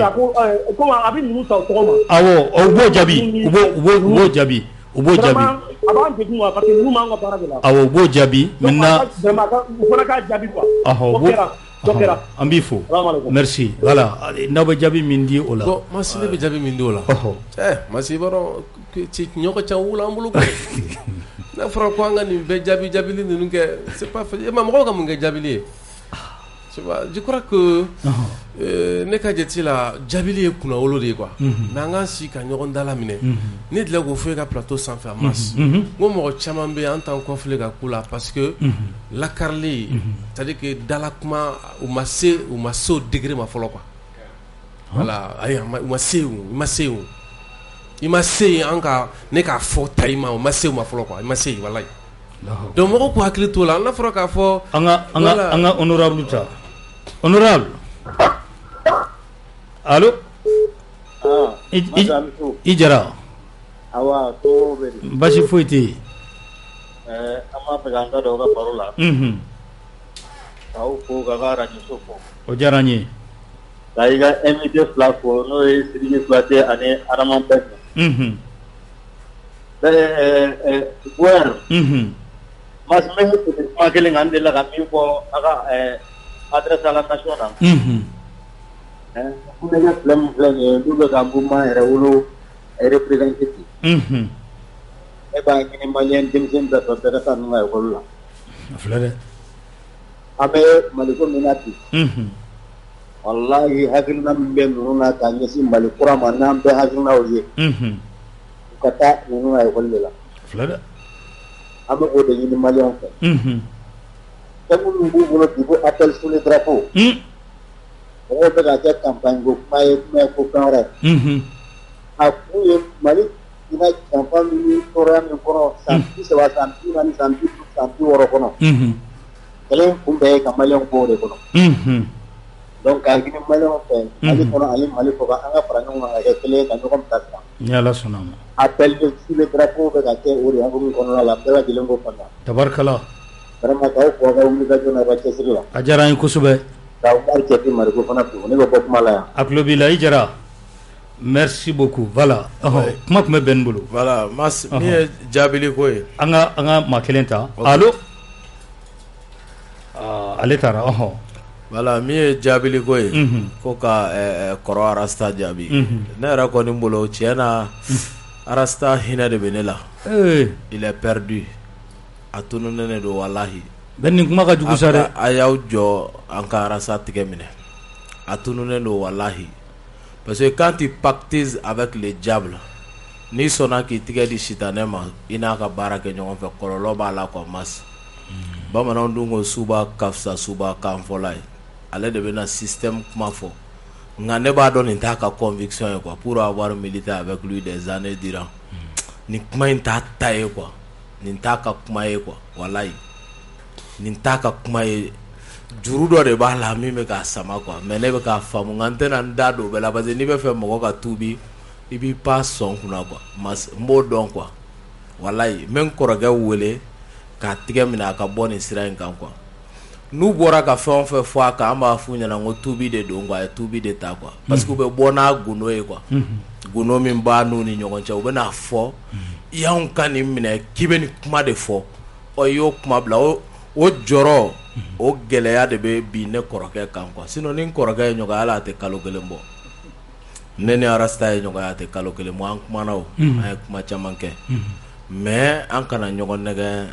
Komi a bɛ ninnu ta u tɔgɔ ma. Awɔ u b'o jaabi u b'o jaabi. U b'o jaabi. A b'an degun wa parce que ninnu b'an ka baara de la. Awɔ u b'o jaabi maintenant. U fana k'a jaabi quoi. Dɔ kɛra. An b'i fo. Merci voilà n'aw bɛ jaabi min di o la. Bon Masi ne bɛ jaabi min di o la. Masi i b'a dɔn ɲɔ ka ca wula an bolo koyi. N'a fɔra ko an ka nin bɛɛ jaabili ninnu kɛ c'est pas fait mɔgɔw ka mun kɛ jaabili ye. Je crois que ne ka jate la jaabili ye kunnawolo de ye quoi. Mais an k'an si ka ɲɔgɔn dala minɛ. Ne delila k'o fɔ e ka plateau sanfɛ Mas. N ko mɔgɔ caman bɛ yen an t'an kɔfile ka ko la parce que lakarili c'est-à-dire que dala kuma u ma se o degré ma fɔlɔ quoi. Voilà ayi u ma se yen i ma se yen an ka ne k'a fɔ ta i ma o ma se u ma fɔlɔ quoi i ma se yen walayi. Donc mɔgɔw k'u hakili t'o la n'a fɔra k'a fɔ. An ka honorable ta. Honorable. Allo. I Jara. Awa to bɛ di. Basi foyi tɛ yen. An b'a fɛ k'an da don aw ka baro la. K'aw fo k'a ka radio so fo. O diyara n ye. Ka i ka invité fila fo n'o ye Sidiki Kuyate ani Adama Bɛn. Guère. Mas n bɛ kuma kelen kan n delila ka min fɔ a ka adresse à la nation na. Ko ne ka filɛ min filɛ nin ye n'u bɛ ka mouvement yɛrɛ wolo représenté ten. Ne b'a ɲini maliyɛn denmisɛnnin bɛɛ fɛ bɛɛ ka taa ninnu ka école la. A filɛ dɛ. An bɛ Maliko min na bi. Walahi hakilina min bɛ ninnu na k'a ɲɛsin Mali kura ma n'an bɛɛ hakilinaw ye. U ka taa ninnu ka école de la. A filɛ dɛ. An bɛ o de ɲini maliyɛnw fɛ. Fɛn minnu b'u bolo bi ko appel sur le drapeau. Mɔgɔw bɛ ka kɛ campagne ko kuma ye ko fɛn wɛrɛ. A kun ye Mali bɛna janfa min tɔɔrɔya min kɔnɔ san 30 san 40 san 50 san 60 kɔnɔ. Kɛlɛ kun bɛɛ ye ka maliyɛnw bɔ o de kɔnɔ. Donc k'a ɲini maliyɛnw fɛ Mali kɔnɔ ani Mali kɔ kan an ka fara ɲɔgɔn kan ka kɛ kelen ye ka ɲɔgɔn bilasira. Ni Ala sɔnna ma. Appel sur le drapeau bɛ ka kɛ o de hukumu kɔnɔna la bɛɛ lajɛlen k'o faamuya. Tabarikala. Vraiment k'aw fo aw ka wulikajɔ n'a ka cɛsiri la. A diyara n ye kosɛbɛ. K'aw mari cɛti Mariko fana fo ne bɛ bɔ kuma la yan. A tulo b'i la i Jara. Merci beaucoup voilà. Kuma tun bɛ bɛn n bolo. Voilà Mas min ye jaabili ko ye. An ka maa kelen ta. Allo. Ale taara Voilà, mi ye jaabili ko ye ko ka kɔrɔ arasta jaabi ne yɛrɛ kɔni bolo tiɲɛ na arasta hinɛ de bɛ ne la il est perdu a tununen de don walahi bɛɛ nin kuma ka jugu sa dɛ a y'aw jɔ an ka arasta tigɛ minɛ a tununen don walahi parce que quand tu pactises avec le diable n'i sɔnna k'i tigɛ di sitanɛ ma i n'a ka baara kɛ ɲɔgɔn fɛ kɔlɔlɔ b'a la quoi mas bamananw dun ko suba ka fisa suba kan fɔla ye ale de bɛna système kuma fɔ nka ne b'a dɔn nin t'a ka conviction ye quoi pour avoir milité avec lui des années durant nin kuma in t'a ta ye quoi nin t'a ka kuma ye quoi walayi nin t'a ka kuma ye juru dɔ de b'a la min bɛ k'a sama quoi mais ne bɛ k'a faamu nka n tɛna n da don o bɛɛ la parce que n'i bɛ fɛ mɔgɔ ka tuubi i b'i pas sɔn kunna quoi mas n b'o dɔn quoi walayi n bɛ n kɔrɔkɛ wele k'a tigɛ minɛ a ka bɔ nin sira in kan quoi n'u bɔra ka fɛn o fɛn fɔ a kan an b'a f'u ɲɛna ko tuubi de don quoi a ye tuubi de ta quoi parce que u bɛ bɔ n'a gundo ye quoi gundo min b'a n'u ni ɲɔgɔn cɛ u bɛ n'a fɔ i y'anw ka nin minɛ k'i bɛ nin kuma de fɔ ɔ i y'o kuma bila o jɔrɔ o gɛlɛya de bɛ bi ne kɔrɔkɛ kan quoi sinon ni n kɔrɔkɛ ye ɲɔgɔn ala a tɛ kalo kelen bɔ ne ni arasta ye ɲɔgɔn a tɛ kalo kelen bɔ an kumana o an ye kuma caman kɛ mais an kana ɲɔgɔn nɛgɛ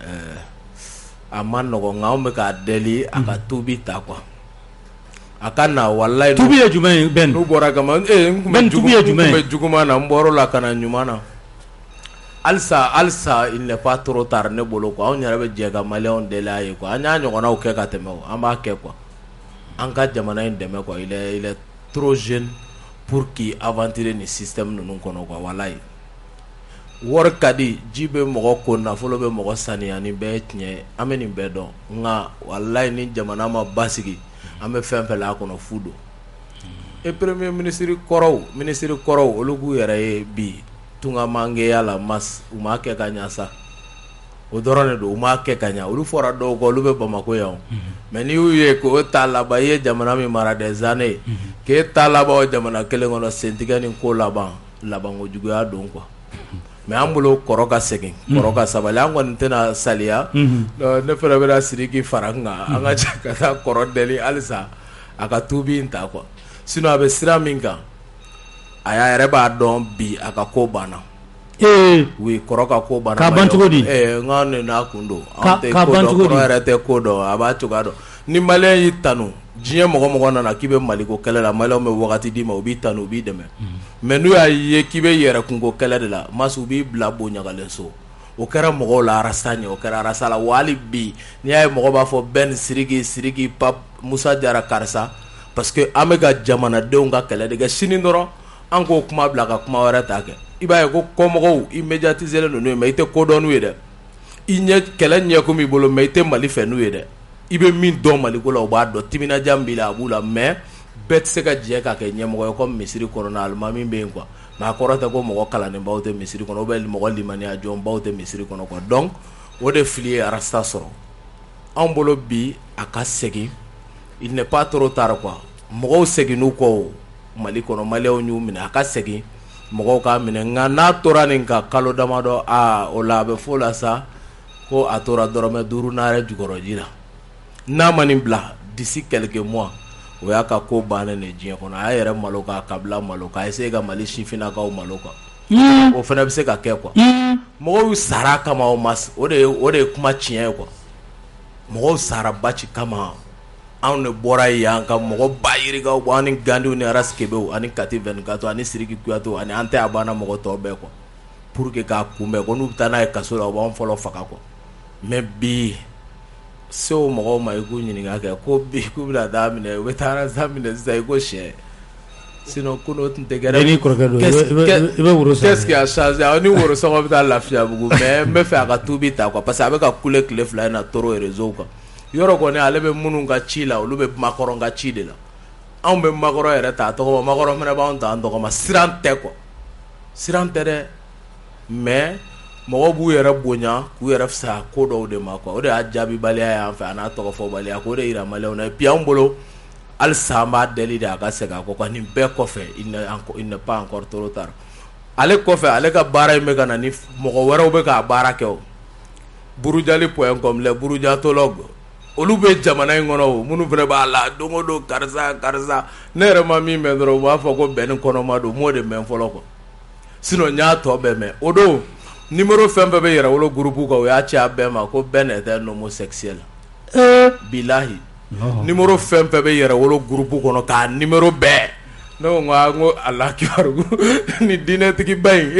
a ma nɔgɔn nka anw bɛ k'a deli a ka tuubi ta quoi a ka na walayi tuubi ye jumɛn ye Ben n'u bɔra kama n kun bɛ juguman na n bɔr'o la ka na ɲuman na halisa il n'est pas trop tard ne bolo quoi anw yɛrɛ bɛ jɛ ka maliyɛnw deli a ye quoi an y'a ɲɔgɔnnaw kɛ ka tɛmɛ o an b'a kɛ quoi an ka jamana in dɛmɛ quoi il est trop jeune pour qu'il aventure nin système ninnu kɔnɔ quoi walayi wari ka di ji bɛ mɔgɔ ko nafolo bɛ mɔgɔ saniya nin bɛɛ ye tiɲɛ ye an bɛ nin bɛɛ dɔn nka walayi ni jamana ma basigi an bɛ fɛn fɛn la a kɔnɔ fu don et premier ministre kɔrɔw olu k'u yɛrɛ ye bi tungamangeya la mas u m'a kɛ ka ɲa sa o dɔrɔn de don u m'a kɛ ka ɲa olu fɔra dɔw kɔ olu bɛ Bamako yan mais n'i y'u ye k'o ta laban i ye jamana min mara des années k'e ta laban o jamana kelen kɔnɔ sentigɛ ni ko laban ko juguya don quoi mais an bolo kɔrɔ ka segin kɔrɔ ka sabali an kɔni tɛna saliya ne fana bɛna Sidiki fara n kan an ka cɛ ka taa kɔrɔ deli halisa a ka tuubi in ta quoi sinon a bɛ sira min kan a yɛrɛ b'a dɔn bi a ka ko banna oui kɔrɔ ka ko banna k'a ban cogo di nka ne n'a kun don an tɛ ko dɔn kɔrɔ yɛrɛ tɛ ko dɔn a b'a cogoya dɔn ni maliyɛn y'i tanu diɲɛ mɔgɔ nana k'i bɛ Maliko kɛlɛ la maliyɛnw bɛ wagati d'i ma u b'i tanu u b'i dɛmɛ mais n'u y'a ye k'i bɛ yɛrɛ kunko kɛlɛ de la mas u b'i bila boɲagalen so o kɛra mɔgɔw la arasa ɲɛ o kɛra arasa la wa hali bi n'i y'a ye mɔgɔ b'a fɔ Ben Sidiki Pap Musa Jara karisa parce que an bɛ ka jamanadenw ka kɛlɛ de kɛ sini dɔrɔn an k'o kuma bila ka kuma wɛrɛ ta kɛ i b'a ye ko kɔmɔgɔw i médiatiselen don n'u ye mais i tɛ ko dɔn n'u ye dɛ i ɲɛ kɛlɛ ɲɛko b'i bolo mais i tɛ Mali fɛ n'u ye dɛ i bɛ min dɔn Maliko la u b'a dɔn timinadiya min b'i la a b'u la mais bɛɛ tɛ se ka jɛ ka kɛ ɲɛmɔgɔ ye comme misiri kɔnɔna alimami bɛ yen quoi mais a kɔrɔ tɛ ko mɔgɔ kalannenbaw tɛ misiri kɔnɔ ou bien mɔgɔ limaniya jɔnbaw tɛ misiri kɔnɔ quoi donc o de fili ye arasta sɔrɔ anw bolo bi a ka segin il n'est pas trop tard quoi mɔgɔw seginn'u kɔ Mali kɔnɔ maliyɛnw y'u minɛ a ka segin mɔgɔw k'a minɛ nka n'a tora nin ka kalo damadɔ o la a bɛ fɔ o la sa ko a tora dɔrɔmɛ 5 n'are jukɔrɔji la n'a ma nin bila d'ici quelques mois o y'a ka ko bannen de diɲɛ kɔnɔ a y'a yɛrɛ malo k'a kabila malo k'a essayer ka Mali sifinnakaw malo quoi o fana bɛ se ka kɛ quoi mɔgɔw sara kama o de ye kuma tiɲɛ ye quoi mɔgɔw sara baci kama anw de bɔra yan ka mɔgɔ ba yirikaw bɔ ani Gandiw ni Araskɛbew ani Kati 24 ani Sidiki Kuyate ani an tɛ a banna mɔgɔ tɔw bɛɛ quoi pour que k'a kunbɛn ko n'u bɛ taa n'a ye kaso la u b'anw fɔlɔ faga quoi mais bi se o mɔgɔw ma i k'u ɲininka kɛ ko bi k'u bɛna taa minɛ u bɛ taa arasta minɛ sisan i ko sɛ sinon ko n'o tun tɛ kɛ n'i kɔrɔkɛ don i bɛ woro sɔngɔ qu'est-ce qui a changé ni woro sɔngɔ bɛ taa Lafiyabugu mais n bɛ fɛ a ka tuubi ta quoi parce que a bɛ ka kule tile 2 in na trop réseau kan yɔrɔ kɔni ale bɛ minnu ka ci la olu bɛ Makɔrɔ ka ci de la anw bɛ Makɔrɔ yɛrɛ ta tɔgɔ ma Makɔrɔ fana b'anw ta an tɔgɔ ma siran tɛ quoi siran tɛ dɛ mais mɔgɔw b'u yɛrɛ bonya k'u yɛrɛ fisaya ko dɔw de ma quoi o de y'a jaabibaliya y'an fɛ a n'a tɔgɔfɔbaliya k'o de yira maliyɛnw na et puis anw bolo halisa an b'a deli de a ka segin a kɔ quoi nin bɛɛ kɔfɛ il n'est pas encore trop tard ale kɔfɛ ale ka baara in bɛ ka na ni mɔgɔ wɛrɛw bɛ k'a baara kɛ o burujali.com les burujatologues olu bɛ jamana in kɔnɔ o minnu fana b'a la don o don karisa ne yɛrɛ ma min mɛn dɔrɔn u b'a fɔ ko bɛnni kɔnɔma don m'o de mɛn fɔlɔ quoi sinon n y'a tɔ bɛɛ mɛn o don numéro fɛn fɛn bɛ yɛrɛwolo groupe kan o y'a ci a bɛɛ ma ko bɛɛ n'est un homosexuel bilahi numéro fɛn fɛn bɛ yɛrɛwolo groupe kɔnɔ k'a numéro bɛɛ ne ko n ko ala kibaru ni diinɛtigi ba in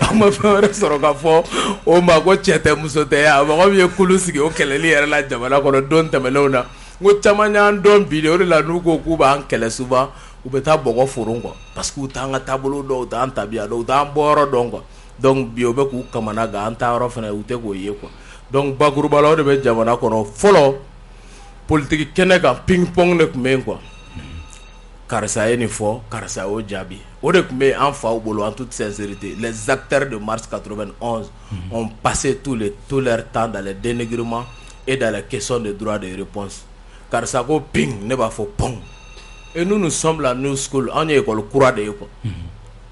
a ma fɛn wɛrɛ sɔrɔ ka fɔ o ma ko cɛ tɛ muso tɛ a mɔgɔ min ye kulu sigi o kɛlɛli yɛrɛ la jamana kɔnɔ don tɛmɛnenw na n ko caman y'an dɔn bi de o de la n'u ko k'u b'an kɛlɛ souvent u bɛ taa bɔgɔ foron quoi parce que u t'an ka taabolo dɔn u t'an tabiya dɔn u t'an bɔyɔrɔ dɔn quoi donc bi o bɛ k'u kamana gan an ta yɔrɔ fana u tɛ k'o ye quoi donc bakuruba la o de bɛ jamana kɔnɔ fɔlɔ politique kɛnɛ kan ping pong de tun bɛ yen quoi karisa ye nin fɔ karisa y'o jaabi o de tun bɛ an faw bolo en toute sincérité les acteurs de mars 91 ont passé tout leur temps dans les dénigrements et dans les questions de droit de réponse karisa ko ping ne b'a fɔ pong et nous sommes la new school an ye école kura de ye quoi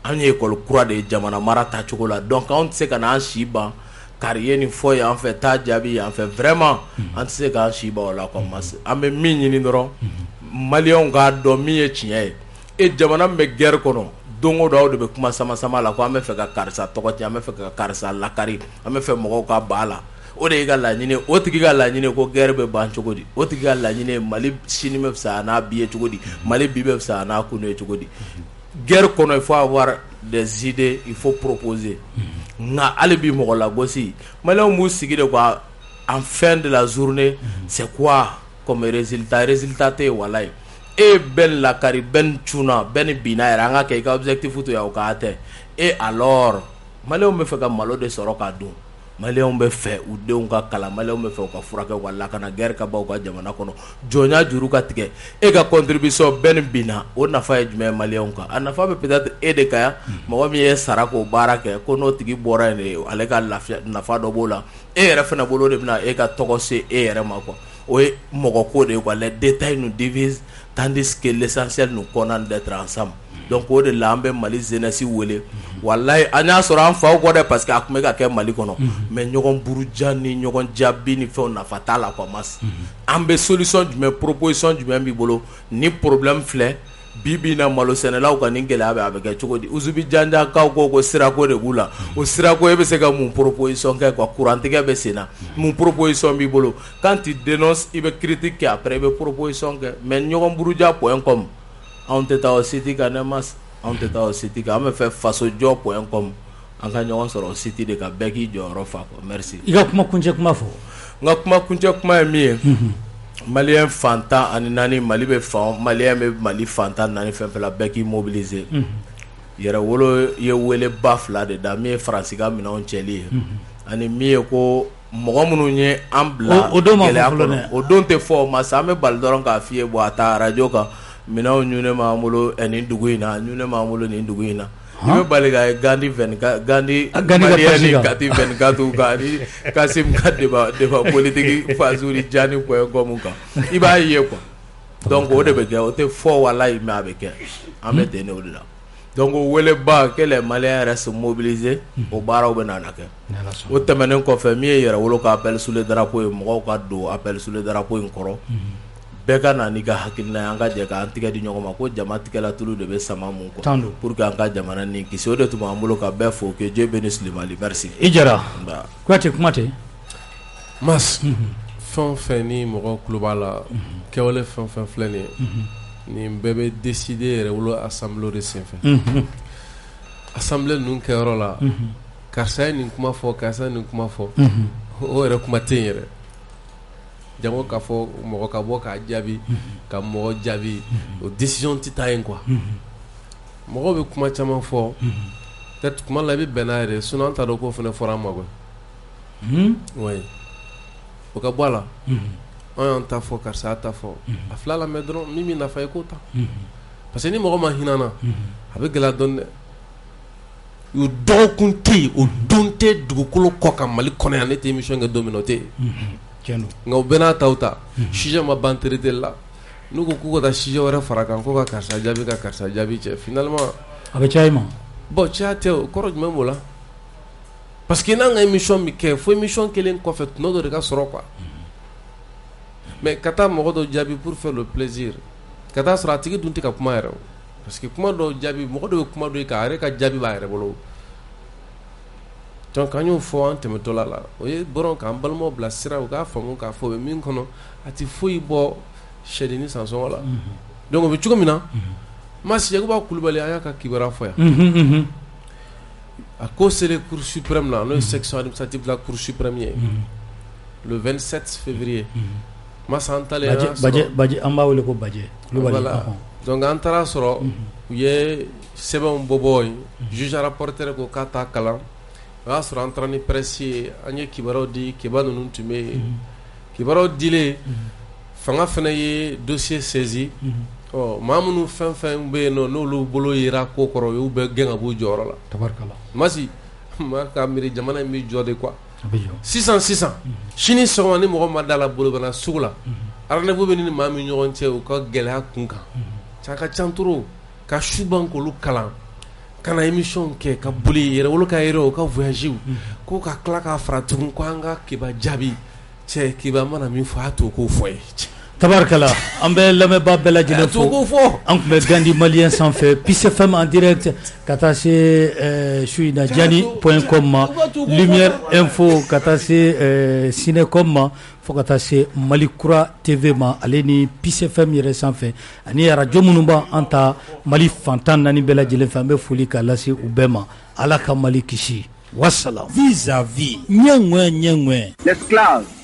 an ye école kura de ye jamana mara tacogo la donc an tɛ se ka n'an si ban kari ye nin fɔ yan fɛ taa jaabi yan fɛ vraiment an tɛ se k'an si ban o la quoi an bɛ min ɲini dɔrɔn maliyɛnw k'a dɔn min ye tiɲɛ ye e jamana min bɛ guerre kɔnɔ don o don aw de bɛ kuma sama la ko an bɛ fɛ ka karisa tɔgɔ tiɲɛ an bɛ fɛ ka karisa lakari an bɛ fɛ mɔgɔw ka ban a la o de y'i ka laɲini o tigi ka laɲini ko guerre bɛ ban cogo di o tigi ka laɲini Mali sini bɛ fisaya n'a bi ye cogo di Mali bi bɛ fisaya n'a kunu ye cogo di guerre kɔnɔ il faut avoir des idées il faut proposer nka hali bi mɔgɔ lagosi maliyɛnw b'u sigi de quoi en fin de la journée c'est quoi comme résultat tɛ yen walayi e bɛn lakari bɛn cunna bɛn binna yɛrɛ an ka kɛ i ka objectif to yan o k'a tɛ et alors maliyɛnw bɛ fɛ ka malo de sɔrɔ k'a dun maliyɛnw bɛ fɛ u denw ka kalan maliyɛnw bɛ fɛ u ka furakɛ u ka lakana guerre ka ban u ka jamana kɔnɔ jɔnya juru ka tigɛ e ka contribution bɛn binna o nafa ye jumɛn ye maliyɛnw kan a nafa bɛ peut-être e de kan yan mɔgɔ min ye sara k'o baara kɛ ko n'o tigi bɔra yen de ale ka lafiya nafa dɔ b'o la e yɛrɛ fana bolo de bɛna e ka tɔgɔ se e yɛrɛ ma quoi o ye mɔgɔ ko de ye quoi les détails nous divisent tandis que l'essentiel nous condamne d'être ensemble donc o de la an bɛ Mali jeunesse wele walayi an y'a sɔrɔ an faw kɔ dɛ parce que a tun bɛ ka kɛ Mali kɔnɔ mais ɲɔgɔn buruja ni ɲɔgɔn jaabi ni fɛnw nafa t'a la quoi mas an bɛ solution jumɛn proposition jumɛn b'i bolo ni problème filɛ bi na malo sɛnɛlaw ka nin gɛlɛya bɛ a bɛ kɛ cogo di Uzubi Janjakaw ko sirako de b'u la o sirako e bɛ se ka mun proposition kɛ quoi kurantigɛ bɛ sen na mun proposition b'i bolo quand tu dénonces i bɛ critique kɛ après i bɛ proposition kɛ mais ɲɔgɔnburuja.com anw tɛ taa o site kan ne mas anw tɛ taa o site kan an bɛ fɛ fasojɔ.com an ka ɲɔgɔn sɔrɔ o site de kan bɛɛ k'i jɔyɔrɔ fa quoi merci i ka kuma kuncɛ kuma fɔ n ka kuma kuncɛ kuma ye min ye maliyɛn fantan ani naani Mali bɛ fan maliyɛn bɛ Mali fantan naani fɛn fɛn la bɛɛ k'i mobiliser yɛrɛwolo ye weleba fila de da min ye faransi ka minɛnw cɛli ye ani min ye ko mɔgɔ minnu ye an bila gɛlɛya kɔnɔ o don tɛ fɔ masa an bɛ bali dɔrɔn k'a f'i ye bon a taa radio kan minɛnw ɲunnen b'an bolo nin dugu in na ɲunnen b'an bolo nin dugu in na i bɛ bali ka Gandi maliyɛn ni Kati 24 kan ni Kasim ka débat politique Fazuri Jani.com kan i b'a ye quoi donc o de bɛ kɛ o tɛ fɔ walayi mais a bɛ kɛ an bɛ ten o de la donc o weleba que les Maliens restent mobilisés o baaraw bɛ na kɛ o tɛmɛnen kɔfɛ min ye yɛrɛwolo ka appel sous le drapeau ye mɔgɔw ka don appel sous le drapeau in kɔrɔ bɛɛ ka na n'i ka hakilina ye an ka jɛ k'an tigɛ di ɲɔgɔn ma ko jama tigɛla tulu de bɛ sama mun kɔ pour que an ka jamana nin kisi o de tun b'an bolo ka bɛɛ fo que Dieu bénisse le Mali merci i jara Kuyate kuma tɛ mas fɛn o fɛn ni mɔgɔ tulo b'a la kɛwale fɛn o fɛn filɛ nin ye nin bɛɛ bɛ décider yɛrɛwolo assemblée de senfɛ assemblée ninnu kɛyɔrɔ la karisa ye nin kuma fɔ karisa ye nin kuma fɔ o yɛrɛ kuma tɛ yen yɛrɛ jango k'a fɔ mɔgɔ ka bɔ k'a jaabi ka mɔgɔ jaabi o décision tɛ taa yen quoi mɔgɔ bɛ kuma caman fɔ peut-être kuma la i bɛ bɛn n'a yɛrɛ sinon an t'a dɔn k'o fana fɔra an ma quoi oui o ka bɔ a la an y'an ta fɔ karisa y'a ta fɔ a fila lamɛn dɔrɔn min bɛ nafa ye k'o ta parce que ni mɔgɔ ma hinɛ na a bɛ gɛlɛya dɔɔnin dɛ o dɔgɔkun tɛ yen o don tɛ dugukolo kɔ kan Mali kɔnɔ yan ne tɛ émission kɛ don min na o tɛ yen nka o bɛɛ n'a taw ta sujet ma ban traité la n'u ko k'u ka taa sujet wɛrɛ fara kan ko ka karisa jaabi cɛ finalement a bɛ caya i ma bon caya tɛ o kɔrɔ jumɛn b'o la parce que n'an ka émission min kɛ fo émission kelen kɔfɛ tuma dɔ de ka sɔrɔ quoi mais ka taa mɔgɔ dɔ jaabi pour faire le plaisir ka taa sɔrɔ a tigi dun tɛ ka kuma yɛrɛ parce que kuma dɔ jaabi mɔgɔ dɔ bɛ kuma dɔ ye k'a yɛrɛ ka jaabi b'a yɛrɛ bolo donc an y'o fɔ an tɛmɛtɔ la o ye dɔrɔn k'an balimaw bila sira u k'a faamu k'a fɔ o bɛ min kɔnɔ a tɛ foyi bɔ sɛdenni sansɔngɔ la donc o bɛ cogo min na Massi Yakuba Kulibali a y'a ka kibaruya fɔ yan a ko sera Cour suprême la n'o ye section administrative la Cour suprême ye le 27 février Massa an taalen Baje an b'a wele ko Baje Kulibali donc an taara sɔrɔ u ye sɛbɛnw bɔ yen juge rapporteur ko k'a t'a kalan o y'a sɔrɔ an taara ni presse ye an ye kibaruyaw di kibaruya ninnu tun bɛ yen kibaruyaw dilen fanga fana ye dossier saisi maa minnu fɛn fɛn bɛ yen nɔ n'olu bolo yera ko kɔrɔ y'u bɛɛ gɛn ka b'u jɔyɔrɔ la tabarikala Massi ma ka miiri jamana in bɛ jɔ de quoi sisan sini sɔgɔma ni mɔgɔ ma da la bolobana sugu la rendez-vous bɛ ni maa min ɲɔgɔn cɛ u ka gɛlɛya kun kan ca ka can trop ka su ban k'olu kalan ka na émission kɛ ka boli yɛrɛwolo ka yɛrɛ o ka voyage ko ka tila k'a fara tugun ko an ka kiba jaabi cɛ kiba mana min fɔ a to k'o fɔ ye tabarikala an bɛ lamɛnbaa bɛɛ lajɛlen fo an tun bɛ Gandi Malien sanfɛ Peace FM en direct ka taa se suinajani.com ma Lumière Info ka taa se Cinecom ma fo ka taa se Malikura TV ma ale ni Peace FM yɛrɛ sanfɛ ani radio minnu b'an ta Mali fantan naani bɛɛ lajɛlen fɛ an bɛ foli k'a lase u bɛɛ ma Ala ka Mali kisi wassalam vis-à-vis ɲɛŋɛ l'esclave